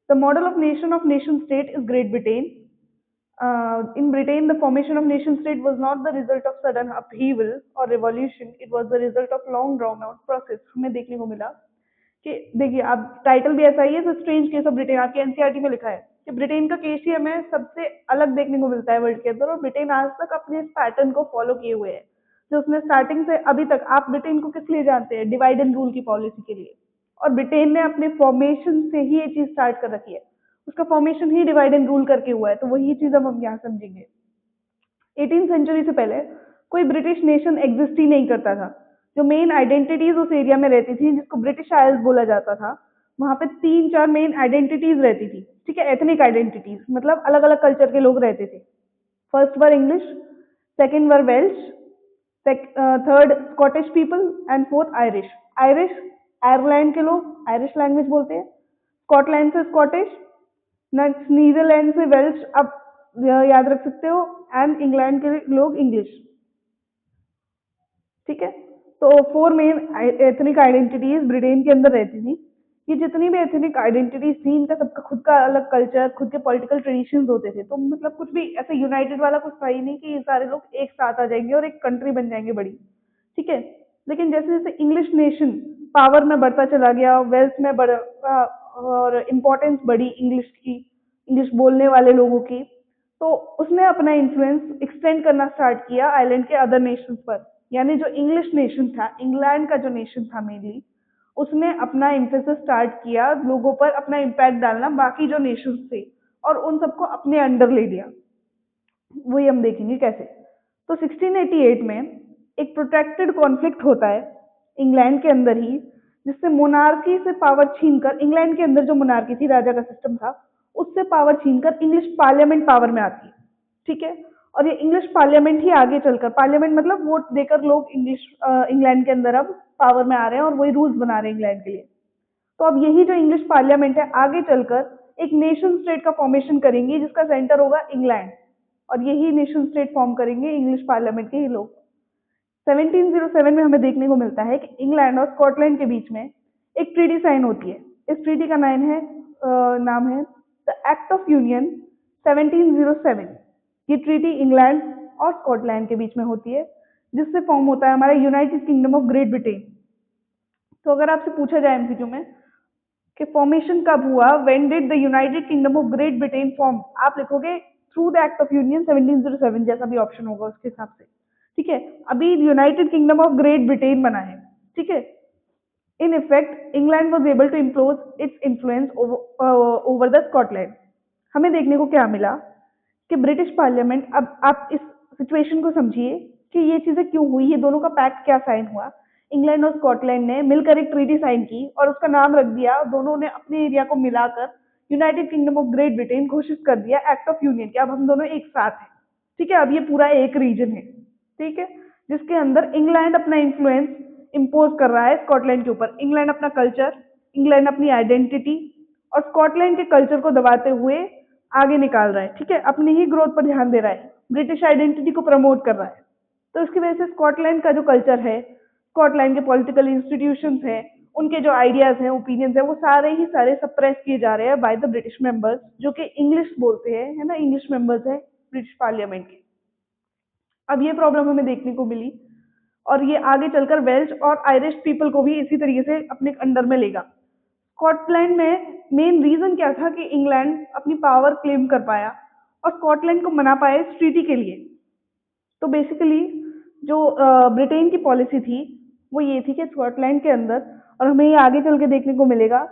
the model of nation state is great Britain. In Britain, the formation of nation state was not the result of sudden upheaval or revolution. It was the result of long drawn out process. हमें देखने को मिला कि देखिए, अब title भी ऐसा ही है, the strange case of Britain, आपके एनसीईआरटी में लिखा है कि ब्रिटेन का केस ही हमें सबसे अलग देखने को मिलता है वर्ल्ड के अंदर, और ब्रिटेन आज तक अपने इस पैटर्न को फॉलो किए हुए है। जो उसने स्टार्टिंग से अभी तक, आप ब्रिटेन को किस लिए जानते हैं, डिवाइड एंड रूल की पॉलिसी के लिए, और ब्रिटेन ने अपने फॉर्मेशन से ही ये चीज स्टार्ट कर रखी है, उसका formation he divide and rule करके हुआ है, तो वही चीज अब हम यहाँ समझेंगे। 18th सेंचुरी से पहले कोई ब्रिटिश नेशन एग्जिस्ट ही नहीं करता था। जो मेन आइडेंटिटीज उस एरिया में रहती थी, जिसको ब्रिटिश आइल्स बोला जाता था, वहां पे 3-4 मेन आइडेंटिटीज रहती थी। ठीक है, एथनिक आइडेंटिटीज मतलब अलग अलग कल्चर के लोग रहते थे। First were English, second were Welsh, third Scottish people and fourth Irish. Irish Ireland के लोग आयरिश लैंग्वेज बोलते हैं, स्कॉटलैंड से स्कॉटिश, नीदरलैंड से वेल्श, आप याद रख सकते हो, एंड इंग्लैंड के लोग इंग्लिश। ठीक है, तो 4 मेन एथनिक आइडेंटिटीज ब्रिटेन के अंदर रहती थी। ये जितनी भी एथनिक आइडेंटिटीज थी, इनका सबका खुद का अलग कल्चर, खुद के पॉलिटिकल ट्रेडिशंस होते थे। तो मतलब कुछ भी ऐसे यूनाइटेड वाला कुछ था ही नहीं कि ये सारे लोग एक साथ आ जाएंगे और एक कंट्री बन जाएंगे बड़ी। ठीक है, लेकिन जैसे जैसे इंग्लिश नेशन पावर में बढ़ता चला गया, वेल्थ में बढ़ और इम्पोर्टेंस बढ़ी इंग्लिश की, इंग्लिश बोलने वाले लोगों की, तो उसने अपना इन्फ्लुएंस एक्सटेंड करना स्टार्ट किया आइलैंड के अदर नेशंस पर। यानी जो इंग्लिश नेशन था, इंग्लैंड का जो नेशन था मेनली, उसने अपना इम्फेसिस स्टार्ट किया लोगों पर, अपना इम्पैक्ट डालना बाकी जो नेशंस थे, और उन सबको अपने अंडर ले लिया। वही हम देखेंगे कैसे। तो 1688 में एक प्रोट्रैक्टेड कॉन्फ्लिक्ट होता है इंग्लैंड के अंदर ही, जिससे मोनार्की से पावर छीनकर, इंग्लैंड के अंदर जो मोनार्की थी, राजा का सिस्टम था, उससे पावर छीनकर इंग्लिश पार्लियामेंट पावर में आती है। ठीक है, और ये इंग्लिश पार्लियामेंट ही आगे चलकर, पार्लियामेंट मतलब वोट देकर लोग इंग्लैंड के अंदर अब पावर में आ रहे हैं और वही रूल्स बना रहे हैं इंग्लैंड के लिए। तो अब यही जो इंग्लिश पार्लियामेंट है आगे चलकर एक नेशन स्टेट का फॉर्मेशन करेंगी, जिसका सेंटर होगा इंग्लैंड, और यही नेशन स्टेट फॉर्म करेंगे इंग्लिश पार्लियामेंट के ही लोग। 1707 में हमें देखने को मिलता है कि इंग्लैंड और स्कॉटलैंड के बीच में एक ट्रीटी साइन होती है। इस ट्रीटी का नाम है द एक्ट ऑफ यूनियन 1707। ये ट्रीटी इंग्लैंड और स्कॉटलैंड के बीच में होती है, जिससे फॉर्म होता है हमारा United Kingdom of Great Britain. तो अगर आपसे पूछा जाए एमसीक्यू में कि फॉर्मेशन कब हुआ, when did the United Kingdom of Great Britain form, आप लिखोगे through the act of union 1707, जैसा भी ऑप्शन होगा उसके हिसाब से। ठीक है, अभी United Kingdom of Great Britain बना है। ठीक है, in effect England was able to impose its influence over the Scotland. हमें देखने को क्या मिला कि ब्रिटिश पार्लियामेंट, अब आप इस सिचुएशन को समझिए कि ये चीजें क्यों हुई, ये दोनों का पैक्ट क्या साइन हुआ। इंग्लैंड और स्कॉटलैंड ने मिलकर एक ट्रीटी साइन की और उसका नाम रख दिया, दोनों ने अपने एरिया को मिलाकर United Kingdom of Great Britain घोषित कर दिया एक्ट ऑफ यूनियन के। अब हम दोनों एक साथ हैं। ठीक है, अब ये पूरा एक रीजन है। ठीक है, जिसके अंदर इंग्लैंड अपना इन्फ्लुएंस इम्पोज कर रहा है स्कॉटलैंड के ऊपर। इंग्लैंड अपना कल्चर, इंग्लैंड अपनी आइडेंटिटी, और स्कॉटलैंड के कल्चर को दबाते हुए आगे निकाल रहा है। ठीक है, अपनी ही ग्रोथ पर ध्यान दे रहा है, ब्रिटिश आइडेंटिटी को प्रमोट कर रहा है। तो इसकी वजह से स्कॉटलैंड का जो कल्चर है, स्कॉटलैंड के पॉलिटिकल इंस्टीट्यूशंस हैं, उनके जो आइडियाज हैं, ओपिनियंस हैं, वो सारे ही सारे सप्रेस किए जा रहे हैं बाय द ब्रिटिश मेंबर्स, जो कि इंग्लिश बोलते हैं, है ना, इंग्लिश मेंबर्स है ब्रिटिश पार्लियामेंट के। अब ये प्रॉब्लम हमें देखने को मिली, और ये आगे चलकर वेल्श और आयरिश पीपल को भी इसी तरीके से अपने अंडर में लेगा। स्कॉटलैंड में मेन रीजन क्या था कि इंग्लैंड अपनी पावर क्लेम कर पाया और स्कॉटलैंड को मना पाया इस ट्रीटी के लिए। तो बेसिकली जो ब्रिटेन की पॉलिसी थी वो ये थी कि स्कॉटलैंड के अंदर, और हमें ये आगे चल के देखने को मिलेगा,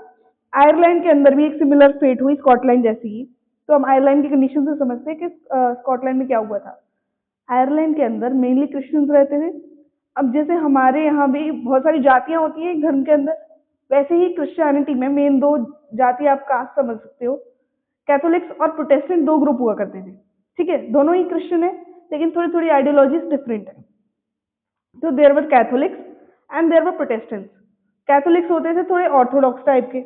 आयरलैंड के अंदर भी एक सिमिलर फेट हुई स्कॉटलैंड जैसी ही। तो हम आयरलैंड की कंडीशन से समझते हैं कि स्कॉटलैंड में क्या हुआ था। आयरलैंड के अंदर मेनली क्रिश्चियंस रहते थे। अब जैसे हमारे यहाँ भी बहुत सारी जातियां होती हैं एक धर्म के अंदर, वैसे ही क्रिश्चियनिटी में मेन दो जाति आप कास्ट समझ सकते हो, कैथोलिक्स और प्रोटेस्टेंट, दो ग्रुप हुआ करते थे। ठीक है, दोनों ही क्रिश्चियन है लेकिन थोड़ी थोड़ी आइडियोलॉजीज डिफरेंट है। तो there were Catholics and there were Protestants. Catholics होते थे थोड़े ऑर्थोडॉक्स टाइप के,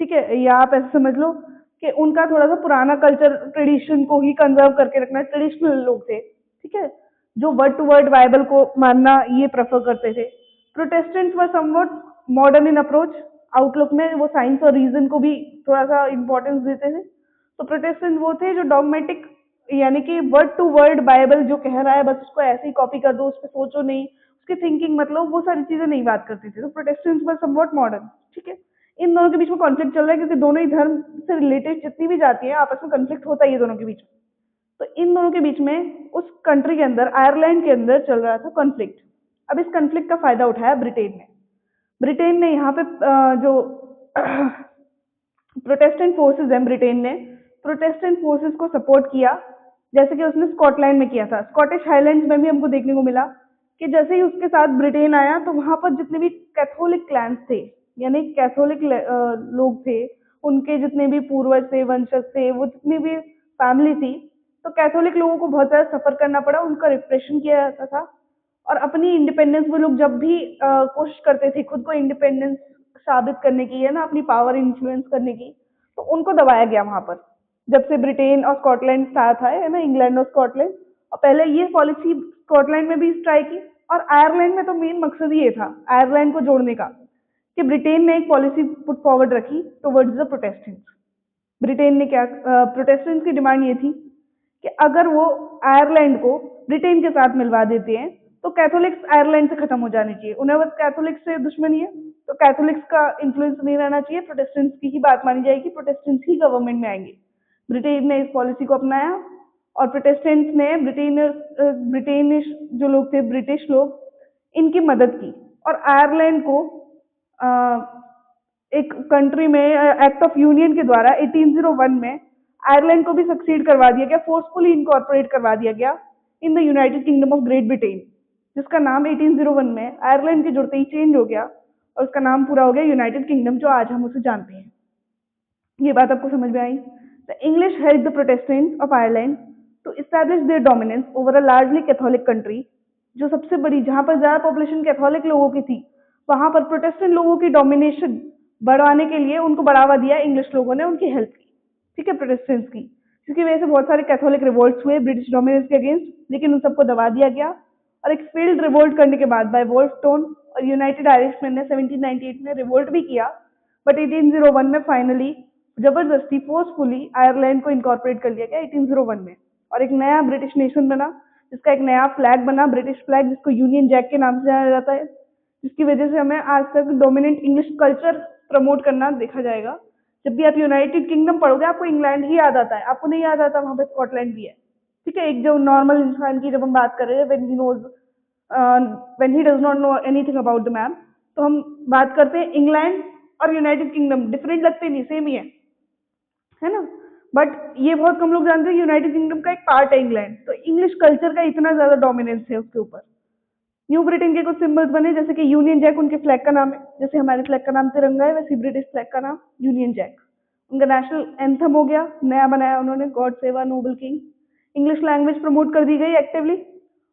ठीक है, या आप ऐसे समझ लो कि उनका थोड़ा सा पुराना कल्चर ट्रेडिशन को ही कंजर्व करके रखना, ट्रेडिशनल लोग थे, ठीक है, जो वर्ड टू वर्ड बाइबल को मानना ये प्रेफर करते थे। Protestants were somewhat modern in approach, outlook में वो साइंस और रीजन को भी थोड़ा सा इंपॉर्टेंस देते थे। तो प्रोटेस्टेंट वो थे जो डॉगमेटिक, यानी कि वर्ड टू वर्ड बाइबल जो कह रहा है बस उसको ऐसे ही कॉपी कर दो, उस पर सोचो नहीं, उसकी थिंकिंग मतलब वो सारी चीजें नहीं बात करती थी। तो प्रोटेस्टेंट्स वर समवट मॉडर्न, ठीक है। इन दोनों के बीच में कॉन्फ्लिक्ट चल रहा है क्योंकि दोनों ही धर्म से रिलेटेड जितनी भी जाती है आपस में कॉन्फ्लिक्ट होता ही है दोनों के बीच में। तो इन दोनों के बीच में उस कंट्री के अंदर, आयरलैंड के अंदर चल रहा था कॉन्फ्लिक्ट। अब इस कॉन्फ्लिक्ट का फायदा उठाया ब्रिटेन ने। ब्रिटेन ने यहाँ पे जो प्रोटेस्टेंट फोर्सेस हैं, ब्रिटेन ने प्रोटेस्टेंट फोर्सेस को सपोर्ट किया, जैसे कि उसने स्कॉटलैंड में किया था। स्कॉटिश हाईलैंड्स में भी हमको देखने को मिला कि जैसे ही उसके साथ ब्रिटेन आया तो वहां पर जितने भी कैथोलिक क्लैंस थे, यानी कैथोलिक लोग थे, उनके जितने भी पूर्वज थे, वंशज थे, वो जितनी भी फैमिली थी, तो कैथोलिक लोगों को बहुत ज्यादा सफर करना पड़ा, उनका रिप्रेशन किया जाता था। और अपनी इंडिपेंडेंस वो लोग जब भी कोशिश करते थे खुद को इंडिपेंडेंस साबित करने की, है ना, अपनी पावर इन्फ्लुएंस करने की, तो उनको दबाया गया वहां पर। जब से ब्रिटेन और स्कॉटलैंड साथ आए, है ना, इंग्लैंड और स्कॉटलैंड, और पहले ये पॉलिसी स्कॉटलैंड में भी ट्राई की, और आयरलैंड में तो मेन मकसद ही ये था आयरलैंड को जोड़ने का कि ब्रिटेन ने एक पॉलिसी पुट फॉरवर्ड रखी टुवर्ड्स द प्रोटेस्टेंट्स। ब्रिटेन ने क्या, प्रोटेस्टेंट्स की डिमांड ये थी कि अगर वो आयरलैंड को ब्रिटेन के साथ मिलवा देते हैं तो कैथोलिक्स आयरलैंड से खत्म हो जाने चाहिए। उन्हें बस कैथोलिक्स से दुश्मनी है, तो कैथोलिक्स का इन्फ्लुएंस नहीं रहना चाहिए, प्रोटेस्टेंट्स की ही बात मानी जाएगी, प्रोटेस्टेंट्स ही गवर्नमेंट में आएंगे। ब्रिटेन ने इस पॉलिसी को अपनाया और प्रोटेस्टेंट्स ने ब्रिटेनिश जो लोग थे, ब्रिटिश लोग, इनकी मदद की और आयरलैंड को एक कंट्री में एक्ट ऑफ यूनियन के द्वारा 1801 में आयरलैंड को भी सक्सीड करवा दिया गया, फोर्सफुली इनकॉर्पोरेट करवा दिया गया in the United Kingdom of Great Britain, जिसका नाम 1801 में आयरलैंड के जुड़ते ही चेंज हो गया और उसका नाम पूरा हो गया यूनाइटेड किंगडम, जो आज हम उसे जानते हैं। ये बात आपको समझ में आई? The English help the Protestants of Ireland to establish their dominance over a largely Catholic country. जो सबसे बड़ी, जहां पर ज्यादा पॉपुलेशन कैथोलिक लोगों की थी, वहां पर प्रोटेस्टेंट लोगों की डोमिनेशन बढ़ाने के लिए उनको बढ़ावा दिया इंग्लिश लोगों ने, उनकी हेल्प की, ठीक है, प्रोटेस्टेंट्स की, जिसकी वजह से बहुत सारे कैथोलिक रिवोल्ट्स हुए ब्रिटिश डोमिनेंस के अगेंस्ट, लेकिन उन सबको दबा दिया गया। और एक फील्ड रिवोल्ट करने के बाद बाय वोल्फस्टोन और यूनाइटेड आयरिशमैन ने 1798 में रिवोल्ट भी किया, बट 1801 में फाइनली जबरदस्ती फोर्सफुली आयरलैंड को इनकॉर्पोरेट कर लिया गया 1801 में, और एक नया ब्रिटिश नेशन बना, जिसका एक नया फ्लैग बना, ब्रिटिश फ्लैग, जिसको यूनियन जैक के नाम से जाना जाता है, जिसकी वजह से हमें आज तक डोमिनेंट इंग्लिश कल्चर प्रमोट करना देखा जाएगा। जब भी आप यूनाइटेड किंगडम पढ़ोगे आपको इंग्लैंड ही याद आता है, आपको नहीं याद आता वहां पे स्कॉटलैंड भी है, ठीक है। एक जो नॉर्मल इंसान की जब हम बात कर रहे हैं, when he does not know anything about the map, तो हम बात करते हैं इंग्लैंड और यूनाइटेड किंगडम, डिफरेंट लगते नहीं, सेम ही है ना, बट ये बहुत कम लोग जानते हैं यूनाइटेड किंगडम का एक पार्ट है इंग्लैंड। तो इंग्लिश कल्चर का इतना ज्यादा डोमिनेंस है उसके ऊपर। न्यू ब्रिटेन के कुछ सिंबल्स बने, जैसे कि यूनियन जैक उनके फ्लैग का नाम है, जैसे हमारे फ्लैग का नाम तिरंगा है, वैसे ब्रिटिश फ्लैग का नाम यूनियन जैक। उनका नेशनल एंथम हो गया, नया बनाया उन्होंने, God save our noble king. English language promote कर दी गई एक्टिवली,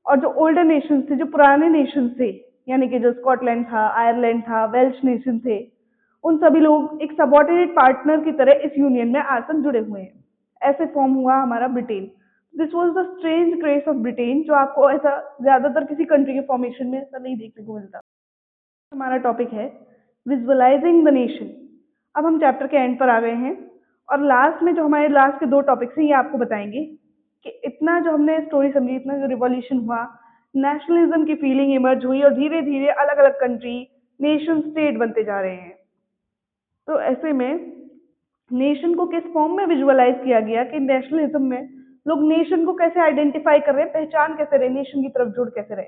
और जो ओल्डर नेशंस थे, जो पुराने नेशंस थे, यानी कि जो स्कॉटलैंड था, आयरलैंड था, वेल्श नेशन थे, उन सभी लोग एक सबऑर्डिनेट पार्टनर की तरह इस यूनियन में आज तक जुड़े हुए हैं। ऐसे फॉर्म हुआ हमारा Britain. This was the strange grace of Britain, जो आपको ऐसा ज्यादातर किसी कंट्री के फॉर्मेशन में ऐसा नहीं देखने को मिलता। हमारा टॉपिक है विजुअलाइजिंग द नेशन। अब हम चैप्टर के एंड पर आ गए हैं और लास्ट में जो हमारे लास्ट के दो टॉपिक्स हैं ये आपको बताएंगे कि इतना जो हमने स्टोरी समझी, इतना जो रिवॉल्यूशन हुआ, नेशनलिज्म की फीलिंग इमर्ज हुई और धीरे धीरे अलग अलग कंट्री, नेशन, स्टेट बनते जा रहे हैं। तो ऐसे में नेशन को किस फॉर्म में विजुअलाइज किया गया कि नेशनलिज्म में लोग नेशन को कैसे आइडेंटिफाई कर रहे हैं, पहचान कैसे रहे, नेशन की तरफ जुड़ कैसे रहे।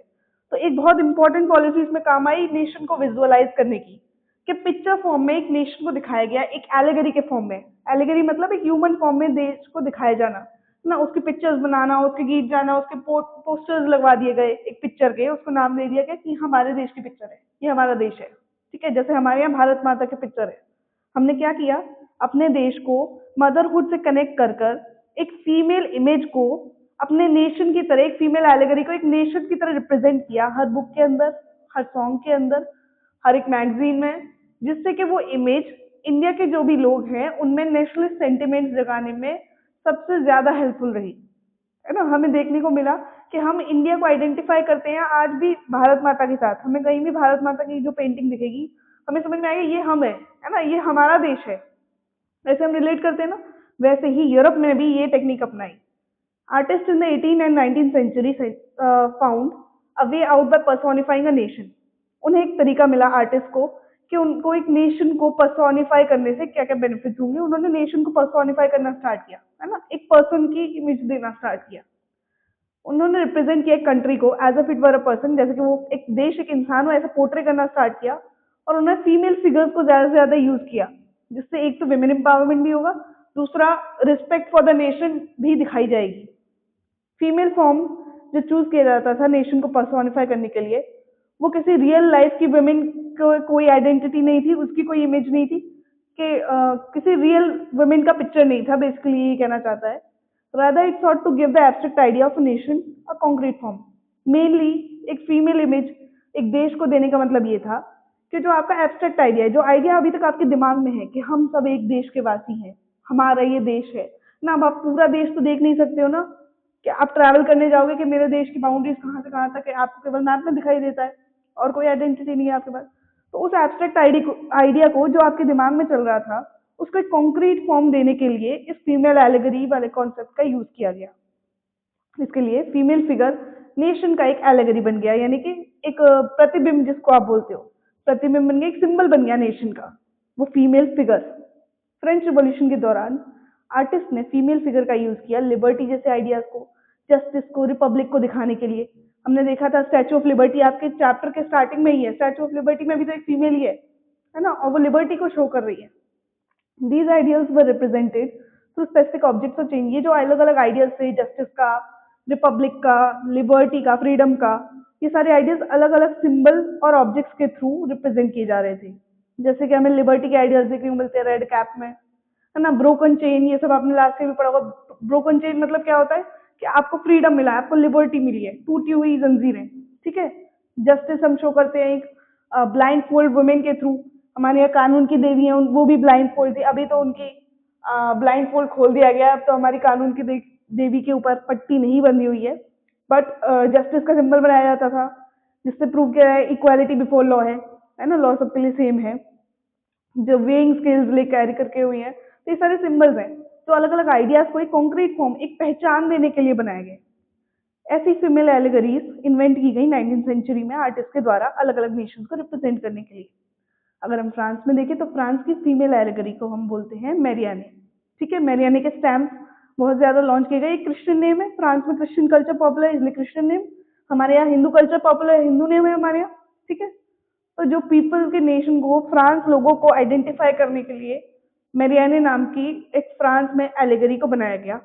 तो एक बहुत इंपॉर्टेंट पॉलिसी इसमें काम आई नेशन को विजुअलाइज करने की, कि पिक्चर फॉर्म में एक नेशन को दिखाया गया, एक एलिगरी के फॉर्म में। एलिगरी मतलब एक ह्यूमन फॉर्म में देश को दिखाया जाना ना, उसकी पिक्चर्स बनाना, उसके गीत गाना, उसके पोस्टर्स लगवा दिए गए एक पिक्चर के, उसको नाम दे दिया गया कि हमारे देश की पिक्चर है, ये हमारा देश है। ठीक है, जैसे हमारे यहाँ भारत माता की पिक्चर है। हमने क्या किया, अपने देश को मदरहुड से कनेक्ट कर कर एक फीमेल इमेज को अपने नेशन की तरह, एक फीमेल एलिगरी को एक नेशन की तरह रिप्रेजेंट किया, हर बुक के अंदर, हर सॉन्ग के अंदर, हर एक मैगजीन में, जिससे कि वो इमेज इंडिया के जो भी लोग हैं उनमें नेशनलिस्ट सेंटिमेंट्स जगाने में सबसे ज्यादा हेल्पफुल रही। है ना, हमें देखने को मिला कि हम इंडिया को आइडेंटिफाई करते हैं आज भी भारत माता के साथ। हमें कहीं भी भारत माता की जो पेंटिंग दिखेगी, हमें समझ में आएगा ये हम है ना, ये हमारा देश है। वैसे हम रिलेट करते हैं ना, वैसे ही यूरोप में भी ये टेक्निक अपनाई। Artist in the 18 and 19 century found a way out by personifying a nation. उन्हें एक तरीका मिला आर्टिस्ट को कि उनको एक नेशन को पर्सोनिफाई करने से क्या क्या बेनिफिट्स होंगे। उन्होंने नेशन को पर्सोनिफाई करना स्टार्ट किया, है ना, एक पर्सन की इमेज देना स्टार्ट किया। उन्होंने रिप्रेजेंट किया एक कंट्री को as a it were a person, जैसे कि वो एक देश, एक इंसान हो, ऐसे पोर्ट्रे करना स्टार्ट किया। और उन्होंने फीमेल फिगर्स को ज्यादा से ज्यादा यूज किया, जिससे एक तो विमेन एम्पावरमेंट भी होगा, दूसरा रिस्पेक्ट फॉर द नेशन भी दिखाई जाएगी। फीमेल फॉर्म जो चूज किया जाता था नेशन को पर्सोनिफाई करने के लिए, वो किसी रियल लाइफ की वुमेन को कोई आइडेंटिटी नहीं थी, उसकी कोई इमेज नहीं थी, कि किसी रियल वुमेन का पिक्चर नहीं था, बेसिकली ये कहना चाहता है। Rather it sought to give the abstract idea of nation a concrete form. Mainly एक फीमेल इमेज एक देश को देने का मतलब ये था कि जो आपका एब्स्ट्रैक्ट आइडिया है, जो आइडिया अभी तक आपके दिमाग में है कि हम सब एक देश के वासी हैं, हमारा ये देश है ना। अब आप पूरा देश तो देख नहीं सकते हो ना, कि आप ट्रैवल करने जाओगे कि मेरे देश की बाउंड्रीज कहाँ से कहाँ तक है, आपको केवल मैप में दिखाई देता है और कोई आइडेंटिटी नहीं है आपके पास। तो उस एब्स्ट्रैक्ट आइडिया को जो आपके दिमाग में चल रहा था, उसको एक कॉन्क्रीट फॉर्म देने के लिए इस फीमेल एलिगरी वाले कॉन्सेप्ट का यूज किया गया। इसके लिए फीमेल फिगर नेशन का एक एलिगरी बन गया, यानी कि एक प्रतिबिंब जिसको आप बोलते हो, प्रतिबिंब बन गया, एक सिंबल बन गया नेशन का, वो फीमेल फिगर। फ्रेंच रिवॉल्यूशन के दौरान आर्टिस्ट ने फीमेल फिगर का यूज किया लिबर्टी जैसे आइडियाज को, जस्टिस को, रिपब्लिक को दिखाने के लिए। हमने देखा था स्टैचू ऑफ लिबर्टी आपके चैप्टर के स्टार्टिंग में ही है, स्टैचू ऑफ लिबर्टी में भी तो एक फीमेल ही है ना, और वो लिबर्टी को शो कर रही है। These ideas were represented through specific objects of change. ये जो अलग अलग आइडियाज थे, जस्टिस का, रिपब्लिक का, लिबर्टी का, फ्रीडम का, ये सारे आइडियाज अलग अलग सिंबल और ऑब्जेक्ट्स के थ्रू रिप्रेजेंट किए जा रहे थे। जैसे कि हमें लिबर्टी के आइडियाज देखने को मिलते हैं रेड कैप में, है ना, ब्रोकन चेन, ये सब आपने लास्ट में भी पढ़ा होगा। ब्रोकन चेन मतलब क्या होता है कि आपको फ्रीडम मिला है, आपको लिबर्टी मिली है, टूटी हुई जंजीरें। ठीक है, जस्टिस हम शो करते हैं एक ब्लाइंड फोल्ड वुमेन के थ्रू। हमारे यहाँ कानून की देवी है, वो भी ब्लाइंड फोल्ड थी, अभी तो उनकी ब्लाइंड फोल्ड खोल दिया गया है, अब तो हमारी कानून की देवी के ऊपर पट्टी नहीं बंधी हुई है, बट जस्टिस का सिंबल बनाया जाता था, जिससे प्रूव किया है इक्वालिटी बिफोर लॉ है ना, लॉ सबके लिए सेम है। जो वेइंग स्केल्स ले कैरी करके हुई है, तो ये सारे सिंबल्स हैं जो अलग अलग आइडियाज को एक कॉन्क्रीट फॉर्म, एक पहचान देने के लिए बनाए गए। ऐसी फीमेल एलिगरीज इन्वेंट की गई 19th सेंचुरी में आर्टिस्ट के द्वारा अलग अलग नेशंस को रिप्रेजेंट करने के लिए। अगर हम फ्रांस में देखें तो फ्रांस की फीमेल एलिगरी को हम बोलते हैं मैरियाने। ठीक है, मैरियाने के स्टैम्प बहुत ज्यादा लॉन्च किए गए। क्रिश्चियन नेम है, फ्रांस में क्रिश्चियन कल्चर पॉपुलर है इसलिए क्रिश्चियन नेम। हमारे यहाँ हिंदू कल्चर पॉपुलर है, हिंदू नेम है हमारे यहाँ। ठीक है, तो जो पीपल के नेशन को, फ्रांस लोगों को आइडेंटिफाई करने के लिए मैरियाने नाम की एक फ्रांस में एलिगरी को बनाया गया।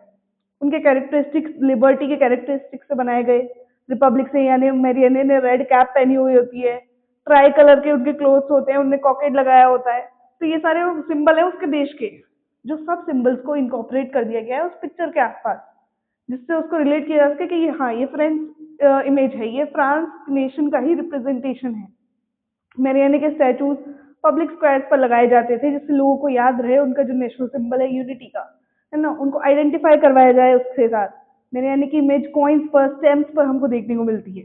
उनके कैरेक्टरिस्टिक्स लिबर्टी के कैरेक्टरिस्टिक्स से बनाए गए। रिपब्लिक से, यानी मैरियाने ने रेड कैप पहनी हुई होती है, ट्राई कलर के उनके क्लोथ्स होते हैं, उन्हें कॉकेट लगाया होता है। तो ये सारे सिंबल है उसके देश के, जो सब सिंबल्स को इनकॉर्पोरेट कर दिया गया है उस पिक्चर के आसपास, जिससे उसको रिलेट किया जा सके कि ये हाँ, ये फ्रेंच इमेज है, ये फ्रांस नेशन का ही रिप्रेजेंटेशन है। मैरियाने के स्टैचूज पब्लिक स्क्वायर्स पर लगाए जाते थे, जिससे लोगों को याद रहे उनका जो नेशनल सिंबल है यूनिटी का, है ना, उनको आइडेंटिफाई करवाया जाए उसके साथ। मैरियाने की इमेज कॉइन्स पर, स्टैम्प्स पर हमको देखने को मिलती है।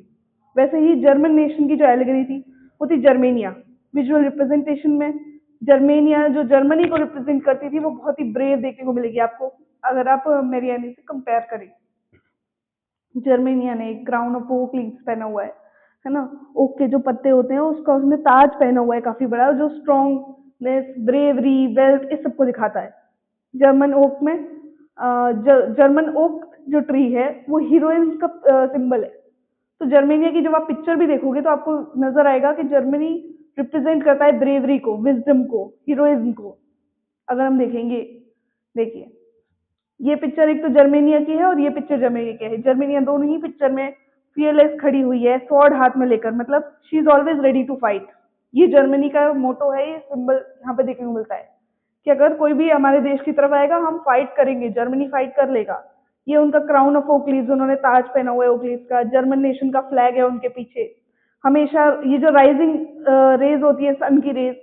वैसे ही जर्मन नेशन की जो एलिगरी थी वो थी जर्मेनिया। विजुअल रिप्रेजेंटेशन में जर्मेनिया जो जर्मनी को रिप्रेजेंट करती थी वो बहुत ही ब्रेव देखने को मिलेगी आपको, अगर आप मैरियाने से कंपेयर करें। जर्मेनिया ने एक क्राउन ऑफ ओक लीव्स पहना हुआ है ना, ओक के जो पत्ते होते हैं उसका उसने ताज पहना हुआ है काफी बड़ा, जो स्ट्रॉन्ग ब्रेवरी, वेल्थ, इस सबको दिखाता है। जर्मन ओक में जर्मन ओक जो ट्री है वो हीरोइंस का सिंबल है। तो जर्मेनिया की जब आप पिक्चर भी देखोगे तो आपको नजर आएगा कि जर्मनी रिप्रेजेंट करता है ब्रेवरी को, विजडम को, हीरोइज्म को। अगर हम देखेंगे, देखिए ये पिक्चर एक तो जर्मेनिया की है और ये पिक्चर जर्मेनिया की है। जर्मेनिया दोनों ही पिक्चर में फियरलेस खड़ी हुई है, स्वॉर्ड हाथ में लेकर, मतलब she is always ready to fight. ये जर्मनी का मोटो है, ये सिंबल यहाँ पे देखने को मिलता है कि अगर कोई भी हमारे देश की तरफ आएगा हम फाइट करेंगे, जर्मनी फाइट कर लेगा। ये उनका क्राउन ऑफ ओक लीव्स, उन्होंने ताज पहना हुआ है ओक लीव्स का, जर्मन नेशन का फ्लैग है उनके पीछे। हमेशा ये जो राइजिंग रेज होती है, सन की रेज,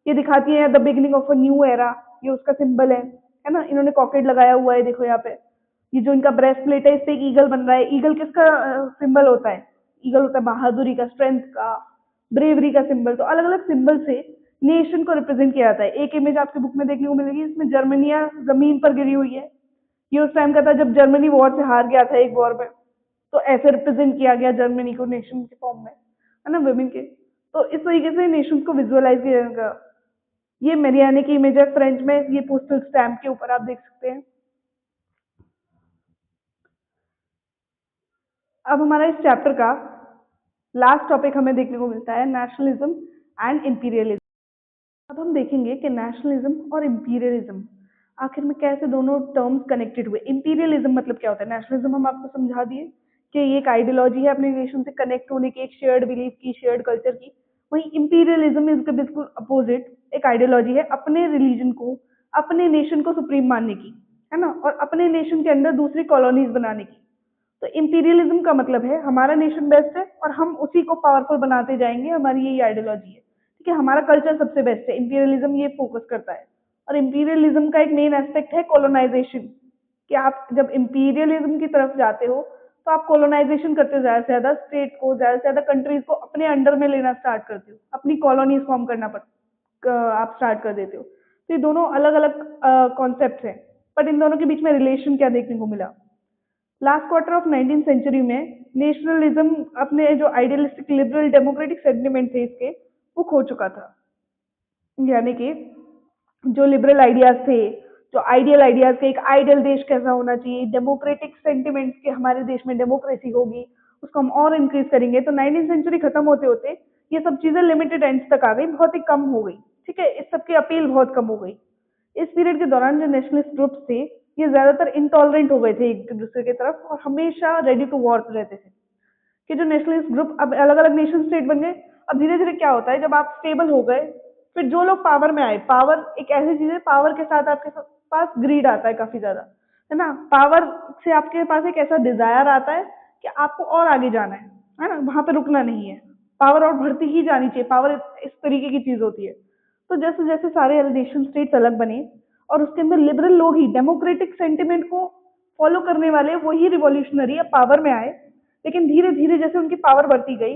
ये दिखाती है the beginning of a new era, ये उसका सिंबल है ना। इन्होंने कॉकेट लगाया हुआ है, देखो यहाँ पे। ये जो इनका ब्रेस्ट प्लेट है, इस पे एक ईगल बन रहा है। ईगल किसका सिंबल होता है? ईगल होता है बहादुरी का, स्ट्रेंथ का, ब्रेवरी का सिंबल। तो अलग अलग सिंबल से नेशन को रिप्रेजेंट किया जाता है। एक इमेज आपकी बुक में देखने को मिलेगी, इसमें जर्मनिया जमीन पर गिरी हुई है। ये उस टाइम का था जब जर्मनी वॉर से हार गया था, एक वॉर में। तो ऐसे रिप्रेजेंट किया गया जर्मनी को नेशन के फॉर्म में, है ना, वुमेन के। तो इस तरीके से नेशन को विजुअलाइज किया जाएगा। ये मेरियाने की इमेज है फ्रेंच में, ये पोस्टल स्टैम्प के ऊपर आप देख सकते हैं। अब हमारा इस चैप्टर का लास्ट टॉपिक हमें देखने को मिलता है नेशनलिज्म एंड इंपीरियलिज्म। अब हम देखेंगे कि नेशनलिज्म और इंपीरियलिज्म आखिर में कैसे दोनों टर्म्स कनेक्टेड हुए। इंपीरियलिज्म मतलब क्या होता है? नेशनलिज्म हम आपको समझा दिए कि ये एक आइडियोलॉजी है अपने नेशन से कनेक्ट होने की, एक शेयर्ड बिलीफ की, शेयर्ड कल्चर की। वहीं इंपीरियलिज्म इसके बिल्कुल अपोजिट एक आइडियोलॉजी है अपने रिलीजन को, अपने नेशन को सुप्रीम मानने की, है ना, और अपने नेशन के अंदर दूसरी कॉलोनीज बनाने की। तो इंपीरियलिज्म का मतलब है हमारा नेशन बेस्ट है और हम उसी को पावरफुल बनाते जाएंगे, हमारी यही आइडियोलॉजी है। ठीक है, हमारा कल्चर सबसे बेस्ट है, इंपीरियलिज्म ये फोकस करता है। और इंपीरियलिज्म का एक मेन एस्पेक्ट है कॉलोनाइजेशन, कि आप जब इंपीरियलिज्म की तरफ जाते हो तो आप कॉलोनाइजेशन करते हो, ज्यादा से ज्यादा स्टेट को, ज्यादा से ज्यादा कंट्रीज को अपने अंडर में लेना स्टार्ट करते हो, अपनी कॉलोनीज फॉर्म करना आप स्टार्ट कर देते हो। तो ये दोनों अलग अलग कॉन्सेप्ट हैं, बट इन दोनों के बीच में रिलेशन क्या देखने को मिला? Last quarter of 19th century में नेशनलिज्म अपने जो आइडियलिस्टिक लिबरल डेमोक्रेटिक सेंटिमेंट थे इसके, वो खो चुका था। यानी कि जो लिबरल आइडियाज थे, जो आइडियल आइडियाज थे, एक आइडियल देश कैसा होना चाहिए, डेमोक्रेटिक सेंटिमेंट के हमारे देश में डेमोक्रेसी होगी, उसको हम और इंक्रीज करेंगे। तो 19th सेंचुरी खत्म होते होते ये सब चीजें लिमिटेड एंड्स तक आ गई, बहुत ही कम हो गई। ठीक है, इस सब की अपील बहुत कम हो गई। इस पीरियड के दौरान जो नेशनलिस्ट ग्रुप्स थे ये ज्यादातर इंटॉलरेंट हो गए थे एक दूसरे की तरफ और हमेशा रेडी टू वॉर रहते थे। कि जो नेशनलिस्ट ग्रुप अब अलग अलग नेशन स्टेट बन गए। अब धीरे धीरे क्या होता है, जब आप स्टेबल हो गए, फिर जो लोग पावर में आए, पावर एक ऐसी चीज है, पावर के साथ आपके पास ग्रीड आता है काफी ज्यादा, है ना। पावर से आपके पास एक ऐसा डिजायर आता है कि आपको और आगे जाना है ना, वहां पे रुकना नहीं है, पावर और बढ़ती ही जानी चाहिए। पावर इस तरीके की चीज होती है। तो जैसे जैसे सारे नेशन स्टेट्स अलग बने और उसके अंदर लिबरल लोग ही, डेमोक्रेटिक सेंटिमेंट को फॉलो करने वाले वही रिवॉल्यूशनरी अब पावर में आए। लेकिन धीरे धीरे जैसे उनकी पावर बढ़ती गई,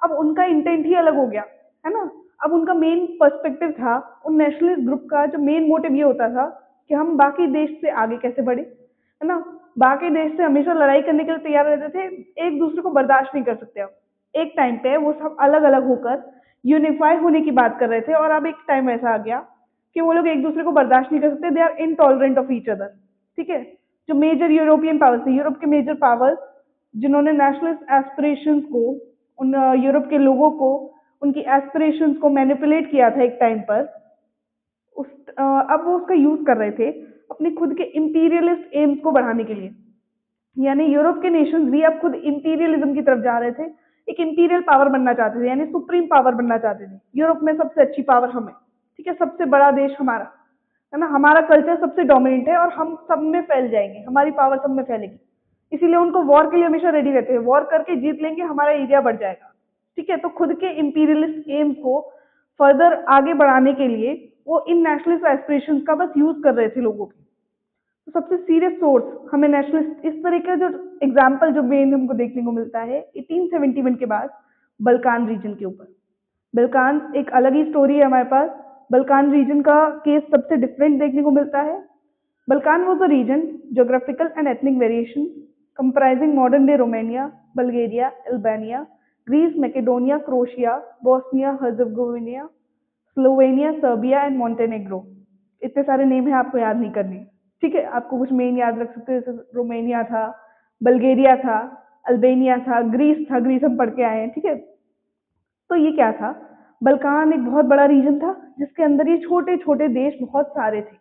अब उनका इंटेंट ही अलग हो गया, है ना। अब उनका मेन पर्सपेक्टिव था, उन नेशनलिस्ट ग्रुप का जो मेन मोटिव ये होता था कि हम बाकी देश से आगे कैसे बढ़े, है ना। बाकी देश से हमेशा लड़ाई करने के लिए तैयार रहते थे, एक दूसरे को बर्दाश्त नहीं कर सकते। अब एक टाइम पे वो सब अलग अलग होकर यूनिफाई होने की बात कर रहे थे, और अब एक टाइम ऐसा आ गया कि वो लोग एक दूसरे को बर्दाश्त नहीं कर सकते, they are intolerant of each other. ठीक है, जो मेजर यूरोपियन पावर्स थे, यूरोप के मेजर पावर्स जिन्होंने नेशनलिस्ट एस्पिरेशंस को, उन यूरोप के लोगों को, उनकी एस्पिरेशंस को मैनिपुलेट किया था एक टाइम पर, उस अब वो उसका यूज कर रहे थे अपने खुद के इंपीरियलिस्ट एम्स को बढ़ाने के लिए। यानी यूरोप के नेशंस भी अब खुद इंपीरियलिज्म की तरफ जा रहे थे, एक इंपीरियल पावर बनना चाहते थे, यानी सुप्रीम पावर बनना चाहते थे। यूरोप में सबसे अच्छी पावर हमें, ठीक है, सबसे बड़ा देश हमारा, है ना, हमारा कल्चर सबसे डोमिनेंट है और हम सब में फैल जाएंगे, हमारी पावर सब में फैलेगी। इसीलिए उनको वॉर के लिए हमेशा रेडी रहते हैं, वॉर करके जीत लेंगे, हमारा एरिया बढ़ जाएगा। ठीक है, तो खुद के इंपीरियलिस्ट एम्स को फर्दर आगे बढ़ाने के लिए वो इन नेशनलिस्ट एस्पिरेशंस का बस यूज कर रहे थे लोगों के। तो सबसे सीरियस सोर्स हमें नेशनलिस्ट इस तरह का जो एग्जाम्पल जो मेन हमको देखने को मिलता है 1871 के बाद बल्कान रीजन के ऊपर। बल्कान एक अलग ही स्टोरी है हमारे पास। बल्कान रीजन का केस सबसे डिफरेंट देखने को मिलता है। Balkan was a region, geographical and ethnic variation comprising modern day Romania, Bulgaria, Albania, Greece, Macedonia, Croatia, Bosnia Herzegovina, Slovenia, Serbia and Montenegro. इतने सारे नेम है, आपको याद नहीं करने, ठीक है। आपको कुछ मेन याद रख सकते हो, जैसे रोमेनिया था, बल्गेरिया था, अल्बेनिया था, ग्रीस था, ग्रीस हम पढ़ के आए हैं, ठीक है। तो ये क्या था, बल्कान एक बहुत बड़ा रीजन था जिसके अंदर ये छोटे छोटे देश बहुत सारे थे।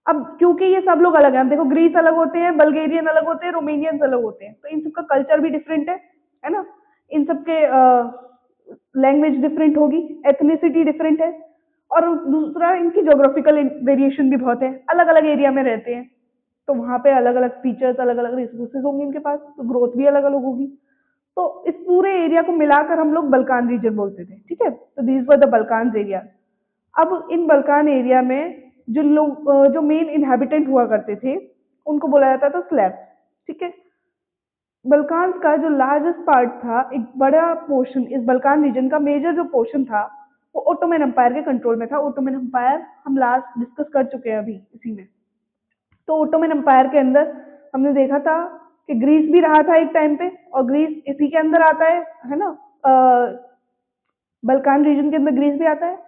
अब क्योंकि ये सब लोग अलग हैं, देखो ग्रीस अलग होते हैं, बल्गेरियन अलग होते हैं, रोमेनियंस अलग होते हैं, तो इन सबका कल्चर भी डिफरेंट है ना। इन सबके लैंग्वेज डिफरेंट होगी, एथनिसिटी डिफरेंट है, और दूसरा इनकी जोग्राफिकल वेरिएशन भी बहुत है, अलग अलग एरिया में रहते हैं, तो वहाँ पे अलग अलग फीचर्स, अलग अलग रिसोर्सेज होंगे इनके पास, तो ग्रोथ भी अलग अलग होगी। तो इस पूरे एरिया को मिलाकर हम लोग बल्कान रीजन बोलते थे, ठीक है। तो these were the Balkan area. अब इन बल्कान एरिया में जो लोग जो मेन इनहेबिटेंट हुआ करते थे उनको बोला जाता था स्लैब, ठीक है। बल्कान्स का जो लार्जेस्ट पार्ट था, एक बड़ा पोर्शन इस बल्कान रीजन का, मेजर जो पोर्शन था वो ओटोमन एम्पायर के कंट्रोल में था। ओटोमन एम्पायर हम लास्ट डिस्कस कर चुके हैं अभी इसी में। तो ओटोमन एम्पायर के अंदर हमने देखा था कि ग्रीस भी रहा था एक टाइम पे, और ग्रीस इसी के अंदर आता है ना। बल्कान रीजन के अंदर ग्रीस भी आता है,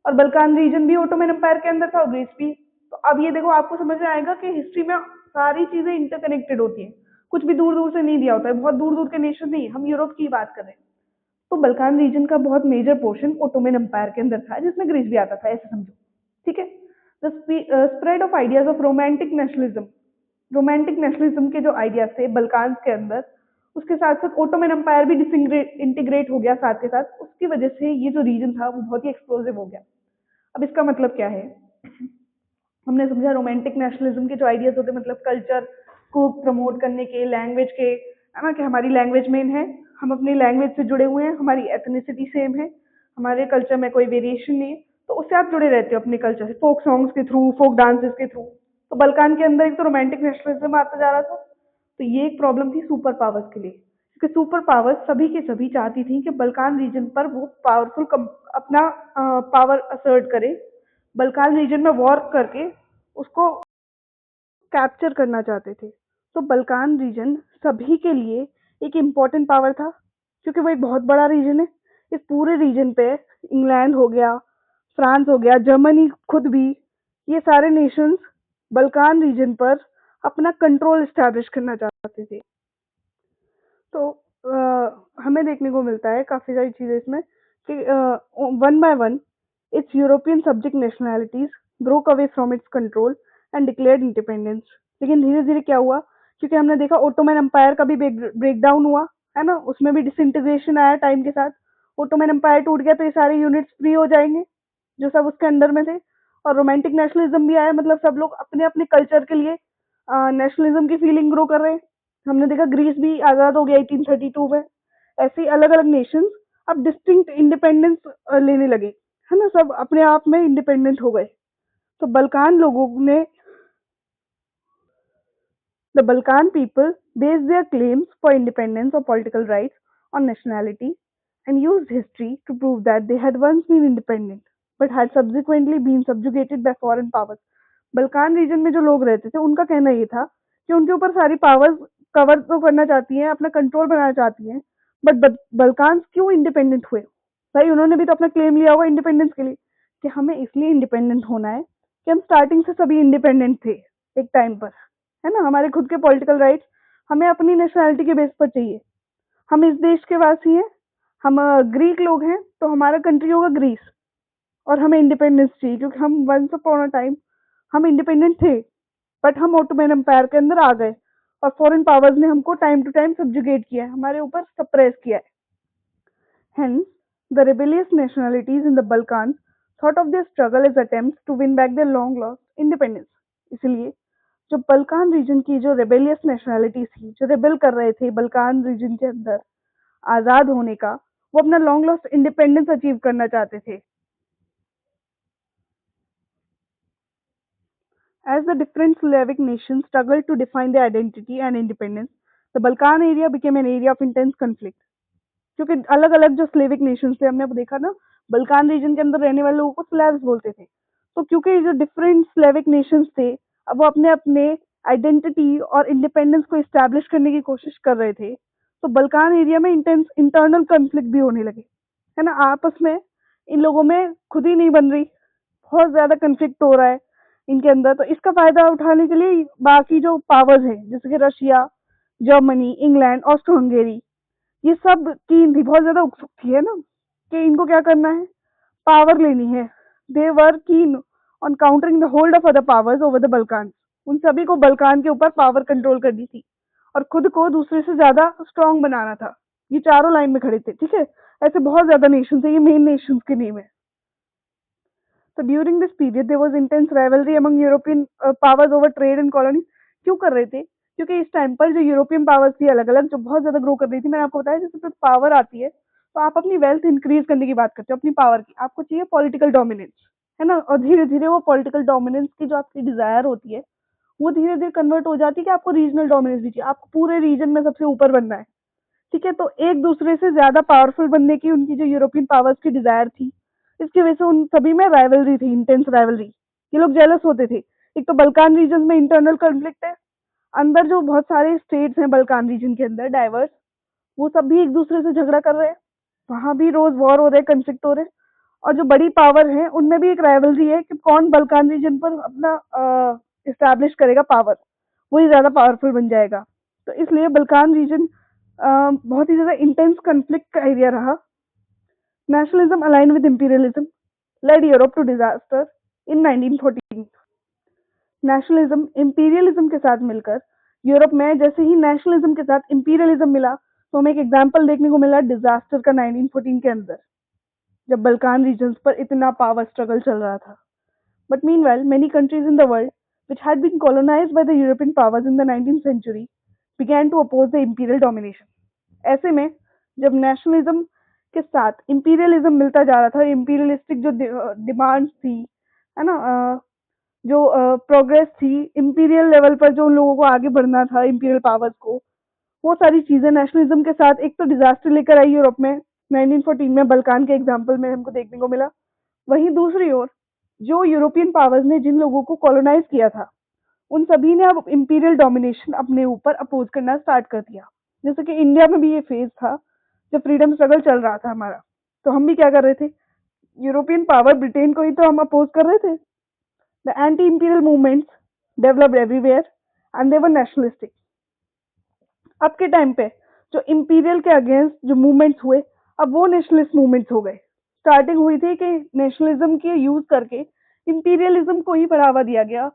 और बल्कान रीजन भी ओटोमन एम्पायर के अंदर था और ग्रीस भी। तो अब ये देखो, आपको समझ में आएगा कि हिस्ट्री में सारी चीजें इंटरकनेक्टेड होती हैं, कुछ भी दूर दूर से नहीं दिया होता है, बहुत दूर दूर के नेशन नहीं, हम यूरोप की बात कर रहे हैं। तो बल्कान रीजन का बहुत मेजर पोर्शन ओटोमन एम्पायर के अंदर था, जिसमें ग्रीस भी आता था, ऐसे समझो, ठीक है। The spread of ideas of romantic nationalism, romantic nationalism के जो आइडियाज थे बल्कान के अंदर, उसके साथ साथ ओटोमन एम्पायर भी इंटीग्रेट हो गया साथ के साथ, उसकी वजह से ये जो रीजन था वो बहुत ही एक्सप्लोसिव हो गया। अब इसका मतलब क्या है, हमने समझा रोमांटिक नेशनलिज्म के जो आइडियाज होते हैं, मतलब कल्चर को प्रमोट करने के, लैंग्वेज के, है ना, कि हमारी लैंग्वेज मेन है, हम अपनी लैंग्वेज से जुड़े हुए हैं, हमारी एथनिसिटी सेम है, हमारे कल्चर में कोई वेरिएशन नहीं है, तो उससे आप जुड़े रहते हो अपने कल्चर से, फोक सॉन्ग्स के थ्रू, फोक डांसेस के थ्रू। तो बल्कान के अंदर एक तो रोमांटिक नेशनलिज्म आता जा रहा था, तो ये एक प्रॉब्लम थी सुपर पावर्स के लिए, क्योंकि सुपर पावर्स सभी के सभी चाहती थी कि बल्कान रीजन पर वो पावरफुल अपना पावर असर्ट करे, बल्कान रीजन में वॉर करके उसको कैप्चर करना चाहते थे। तो बल्कान रीजन सभी के लिए एक इम्पॉर्टेंट पावर था, क्योंकि वो एक बहुत बड़ा रीजन है। इस पूरे रीजन पे इंग्लैंड हो गया, फ्रांस हो गया, जर्मनी खुद भी, ये सारे नेशंस बल्कान रीजन पर अपना कंट्रोल स्टैब्लिश करना चाहते थे। तो हमें देखने को मिलता है काफ़ी सारी चीज़ें इसमें कि one by one it's European subject nationalities broke away from its control and declared independence. लेकिन धीरे धीरे क्या हुआ, क्योंकि हमने देखा ओटोमन एम्पायर का भी ब्रेक डाउन हुआ, है ना, उसमें भी डिसइंटीग्रेशन आया टाइम के साथ। ओटोमन एम्पायर टूट गया तो ये सारे यूनिट्स फ्री हो जाएंगे जो सब उसके अंडर में थे, और रोमांटिक नेशनलिज्म भी आया, मतलब सब लोग अपने अपने कल्चर के लिए नेशनलिज्म की फीलिंग ग्रो कर रहे हैं। हमने देखा ग्रीस भी आज़ाद हो गया 1832 में। ऐसे ही अलग अलग नेशंस अब डिस्टिंक्ट इंडिपेंडेंस लेने लगे, है ना, सब अपने आप में इंडिपेंडेंट हो गए। तो बल्कान लोगों ने, the Balkan people based their claims for independence और political rights on nationality and used history to prove that they had once been independent but had subsequently been subjugated by foreign powers। Balkan region में जो लोग रहते थे उनका कहना ये था कि उनके ऊपर सारी पावर्स कवर तो करना चाहती हैं, अपना कंट्रोल बनाना चाहती हैं, बट बल्कान क्यों इंडिपेंडेंट हुए? भाई उन्होंने भी तो अपना क्लेम लिया होगा इंडिपेंडेंस के लिए, कि हमें इसलिए इंडिपेंडेंट होना है कि हम स्टार्टिंग से सभी इंडिपेंडेंट थे एक टाइम पर, है ना, हमारे खुद के पॉलिटिकल राइट्स हमें अपनी नेशनैलिटी के बेस पर चाहिए। हम इस देश के वासी हैं, हम ग्रीक लोग हैं, तो हमारा कंट्री होगा ग्रीस, और हमें इंडिपेंडेंस चाहिए क्योंकि हम वंस अपॉन अ टाइम हम इंडिपेंडेंट थे, बट हम ओटोमन एम्पायर के अंदर आ गए और फॉरेन पावर्स ने हमको टाइम टू टाइम सब्जुगेट किया है, हमारे ऊपर सप्रेस किया है। Hence, the rebellious nationalities in the Balkans thought of their struggle as attempts to win back their long lost independence। इसलिए जो बल्कान रीजन की जो रेबेलियस नेशनैलिटीज थी, जो रेबेल कर रहे थे बल्कान रीजन के अंदर आज़ाद होने का, वो अपना लॉन्ग लॉस्ट इंडिपेंडेंस अचीव करना चाहते थे। As the different Slavic nations struggled to define their identity and independence, the Balkan area became an area of intense conflict। क्योंकि अलग अलग जो स्लेविक नेशंस थे, हमने अब देखा ना, बल्कान रीजन के अंदर रहने वाले लोगों को स्लैव्स बोलते थे। तो क्योंकि जो डिफरेंट स्लेविक नेशंस थे, अब वो अपने अपने आइडेंटिटी और इंडिपेंडेंस को इस्टेब्लिश करने की कोशिश कर रहे थे, तो बल्कान एरिया में इंटेंस इंटरनल कॉन्फ्लिक्ट भी होने लगे, है ना, आपस में इन लोगों में खुद ही नहीं बन रही, बहुत ज्यादा कंफ्लिक्ट हो रहा है इनके अंदर। तो इसका फायदा उठाने के लिए बाकी जो पावर्स हैं जैसे कि Russia, Germany, England, Austro Hungary, ये सब की थी, बहुत ज्यादा उत्सुक थी, है ना, कि इनको क्या करना है, पावर लेनी है। They were keen on countering the hold of other powers over the Balkan. उन सभी को बल्कान के ऊपर पावर कंट्रोल करनी थी और खुद को दूसरे से ज्यादा स्ट्रांग बनाना था। ये चारों लाइन में खड़े थे, ठीक है। ऐसे बहुत ज्यादा नेशन थे, ये मेन नेशन के नेम है। So during this period there was intense rivalry among European powers over trade and colony। क्यों कर रहे थे? क्योंकि इस टाइम पर जो यूरोपियन पावर्स थी अलग अलग, जो बहुत ज्यादा ग्रो कर रही थी, मैंने आपको बताया जैसे तो पावर आती है तो आप अपनी वेल्थ इंक्रीज करने की बात करते हो, अपनी पावर की, आपको चाहिए पॉलिटिकल डोमिनेंस, है ना। और धीरे धीरे वो पॉलिटिकल डोमिनेंस की जो आपकी डिजायर होती है वो धीरे धीरे कन्वर्ट हो जाती है कि आपको रीजनल डोमिनेंस भी चाहिए, आपको पूरे रीजन में सबसे ऊपर बनना है, ठीक है। तो एक दूसरे से ज्यादा पावरफुल बनने की उनकी जो यूरोपियन पावर्स की डिजायर थी, इसकी वजह से उन सभी में राइवलरी थी, इंटेंस राइवलरी। ये लोग जेलस होते थे। एक तो बल्कान रीजन में इंटरनल कॉन्फ्लिक्ट है, अंदर जो बहुत सारे स्टेट्स हैं बल्कान रीजन के अंदर डाइवर्स, वो सब भी एक दूसरे से झगड़ा कर रहे हैं, वहां भी रोज वॉर हो रहे हैं, कंफ्लिक्ट हो रहे हैं। और जो बड़ी पावर है उनमें भी एक राइवलरी है कि कौन बल्कान रीजन पर अपना इस्टेब्लिश करेगा पावर, वही ज्यादा पावरफुल बन जाएगा। तो इसलिए बल्कान रीजन बहुत ही ज्यादा इंटेंस कॉन्फ्लिक्ट का एरिया रहा। Nationalism aligned with imperialism led Europe to disaster in 1914। Nationalism imperialism के साथ मिलकर यूरोप में जैसे ही नेशनलिज्म के साथ इंपीरियलिज्म मिला तो हमें एक एग्जांपल देखने को मिला डिजास्टर का 1914 के अंदर, जब बल्कान रीजन्स पर इतना पावर स्ट्रगल चल रहा था। But meanwhile, many countries in the world which had been colonized by the European powers in the 19th century began to oppose the imperial domination। ऐसे में जब नेशनलिज्म के साथ इंपीरियलिज्म मिलता जा रहा था, इंपीरियलिस्टिक जो डिमांड्स थी, है ना, जो प्रोग्रेस थी इंपीरियल लेवल पर, जो उन लोगों को आगे बढ़ना था इंपीरियल पावर्स को, वो सारी चीजें नेशनलिज्म के साथ एक तो डिजास्टर लेकर आई यूरोप में 1914 में, बल्कान के एग्जाम्पल में हमको देखने को मिला। वहीं दूसरी ओर जो यूरोपियन पावर्स ने जिन लोगों को कॉलोनाइज किया था उन सभी ने अब इंपीरियल डोमिनेशन अपने ऊपर अपोज करना स्टार्ट कर दिया। जैसे कि इंडिया में भी ये फेज था जब फ्रीडम स्ट्रगल चल रहा था हमारा, तो हम भी क्या कर रहे थे, यूरोपियन पावर ब्रिटेन को ही तो हम अपोज कर रहे थे। The anti imperial movements developed everywhere and they were nationalistic. अब के टाइम पे जो इंपीरियल के अगेंस्ट जो मूवमेंट्स हुए अब वो नेशनलिस्ट मूवमेंट्स हो गए। स्टार्टिंग हुई थी कि नेशनलिज्म के यूज करके इंपीरियलिज्म को ही बढ़ावा दिया गया,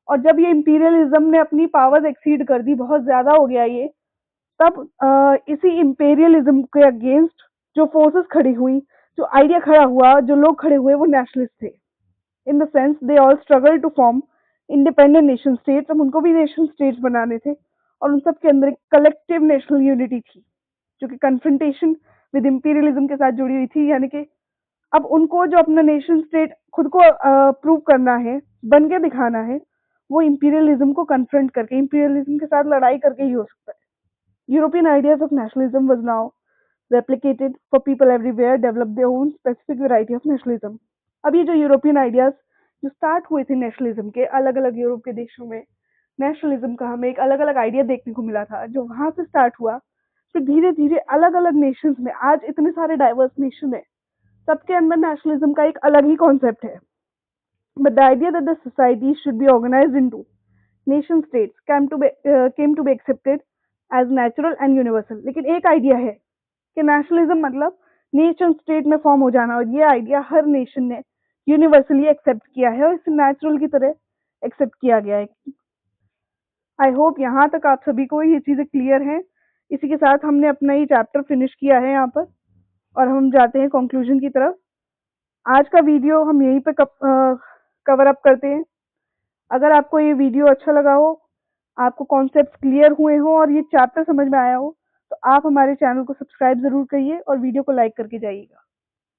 और जब ये इंपीरियलिज्म ने अपनी पावर्स एक्सीड कर दी, बहुत ज्यादा हो गया ये, तब इसी इंपीरियलिज्म के अगेंस्ट जो फोर्सेस खड़ी हुई, जो आइडिया खड़ा हुआ, जो लोग खड़े हुए, वो नेशनलिस्ट थे। In the sense they all struggle to form independent nation states. अब उनको भी नेशन स्टेट्स बनाने थे और उन सब के अंदर एक कलेक्टिव नेशनल यूनिटी थी जो कि कन्फ्रंटेशन विद इंपीरियलिज्म के साथ जुड़ी हुई थी। यानी कि अब उनको जो अपना नेशन स्टेट खुद को प्रूव करना है, बन के दिखाना है, वो इंपीरियलिज्म को कन्फ्रंट करके, इंपीरियलिज्म के साथ लड़ाई करके ही हो सकता है। European ideas of nationalism was now replicated for people everywhere develop their own specific variety of nationalism। अब ये जो यूरोपियन आइडियाज जो स्टार्ट हुए थे नेशनलिज्म के, अलग अलग यूरोप के देशों में नेशनलिज्म का हमें एक अलग अलग आइडिया देखने को मिला था, जो वहां से स्टार्ट हुआ, फिर धीरे धीरे अलग अलग नेशंस में, आज इतने सारे डाइवर्स नेशन है, सबके अंदर नेशनलिज्म का एक अलग ही कॉन्सेप्ट है। But the idea that the society should be organised into nation states came to be accepted as natural and universal। लेकिन एक आइडिया है कि नेशनलिज्म मतलब नेशन स्टेट में फॉर्म हो जाना, और ये आइडिया हर नेशन ने यूनिवर्सली एक्सेप्ट किया है और इसे नेचुरल की तरह एक्सेप्ट किया गया है। आई होप यहाँ तक आप सभी को ये चीजें क्लियर हैं। इसी के साथ हमने अपना ये चैप्टर फिनिश किया है यहाँ पर, और हम जाते हैं कंक्लूजन की तरफ। आज का वीडियो हम यहीं पे कवर अप करते हैं। अगर आपको ये वीडियो अच्छा लगा हो, आपको कॉन्सेप्ट क्लियर हुए हो और ये चैप्टर समझ में आया हो, तो आप हमारे चैनल को सब्सक्राइब जरूर करिए और वीडियो को लाइक करके जाइएगा।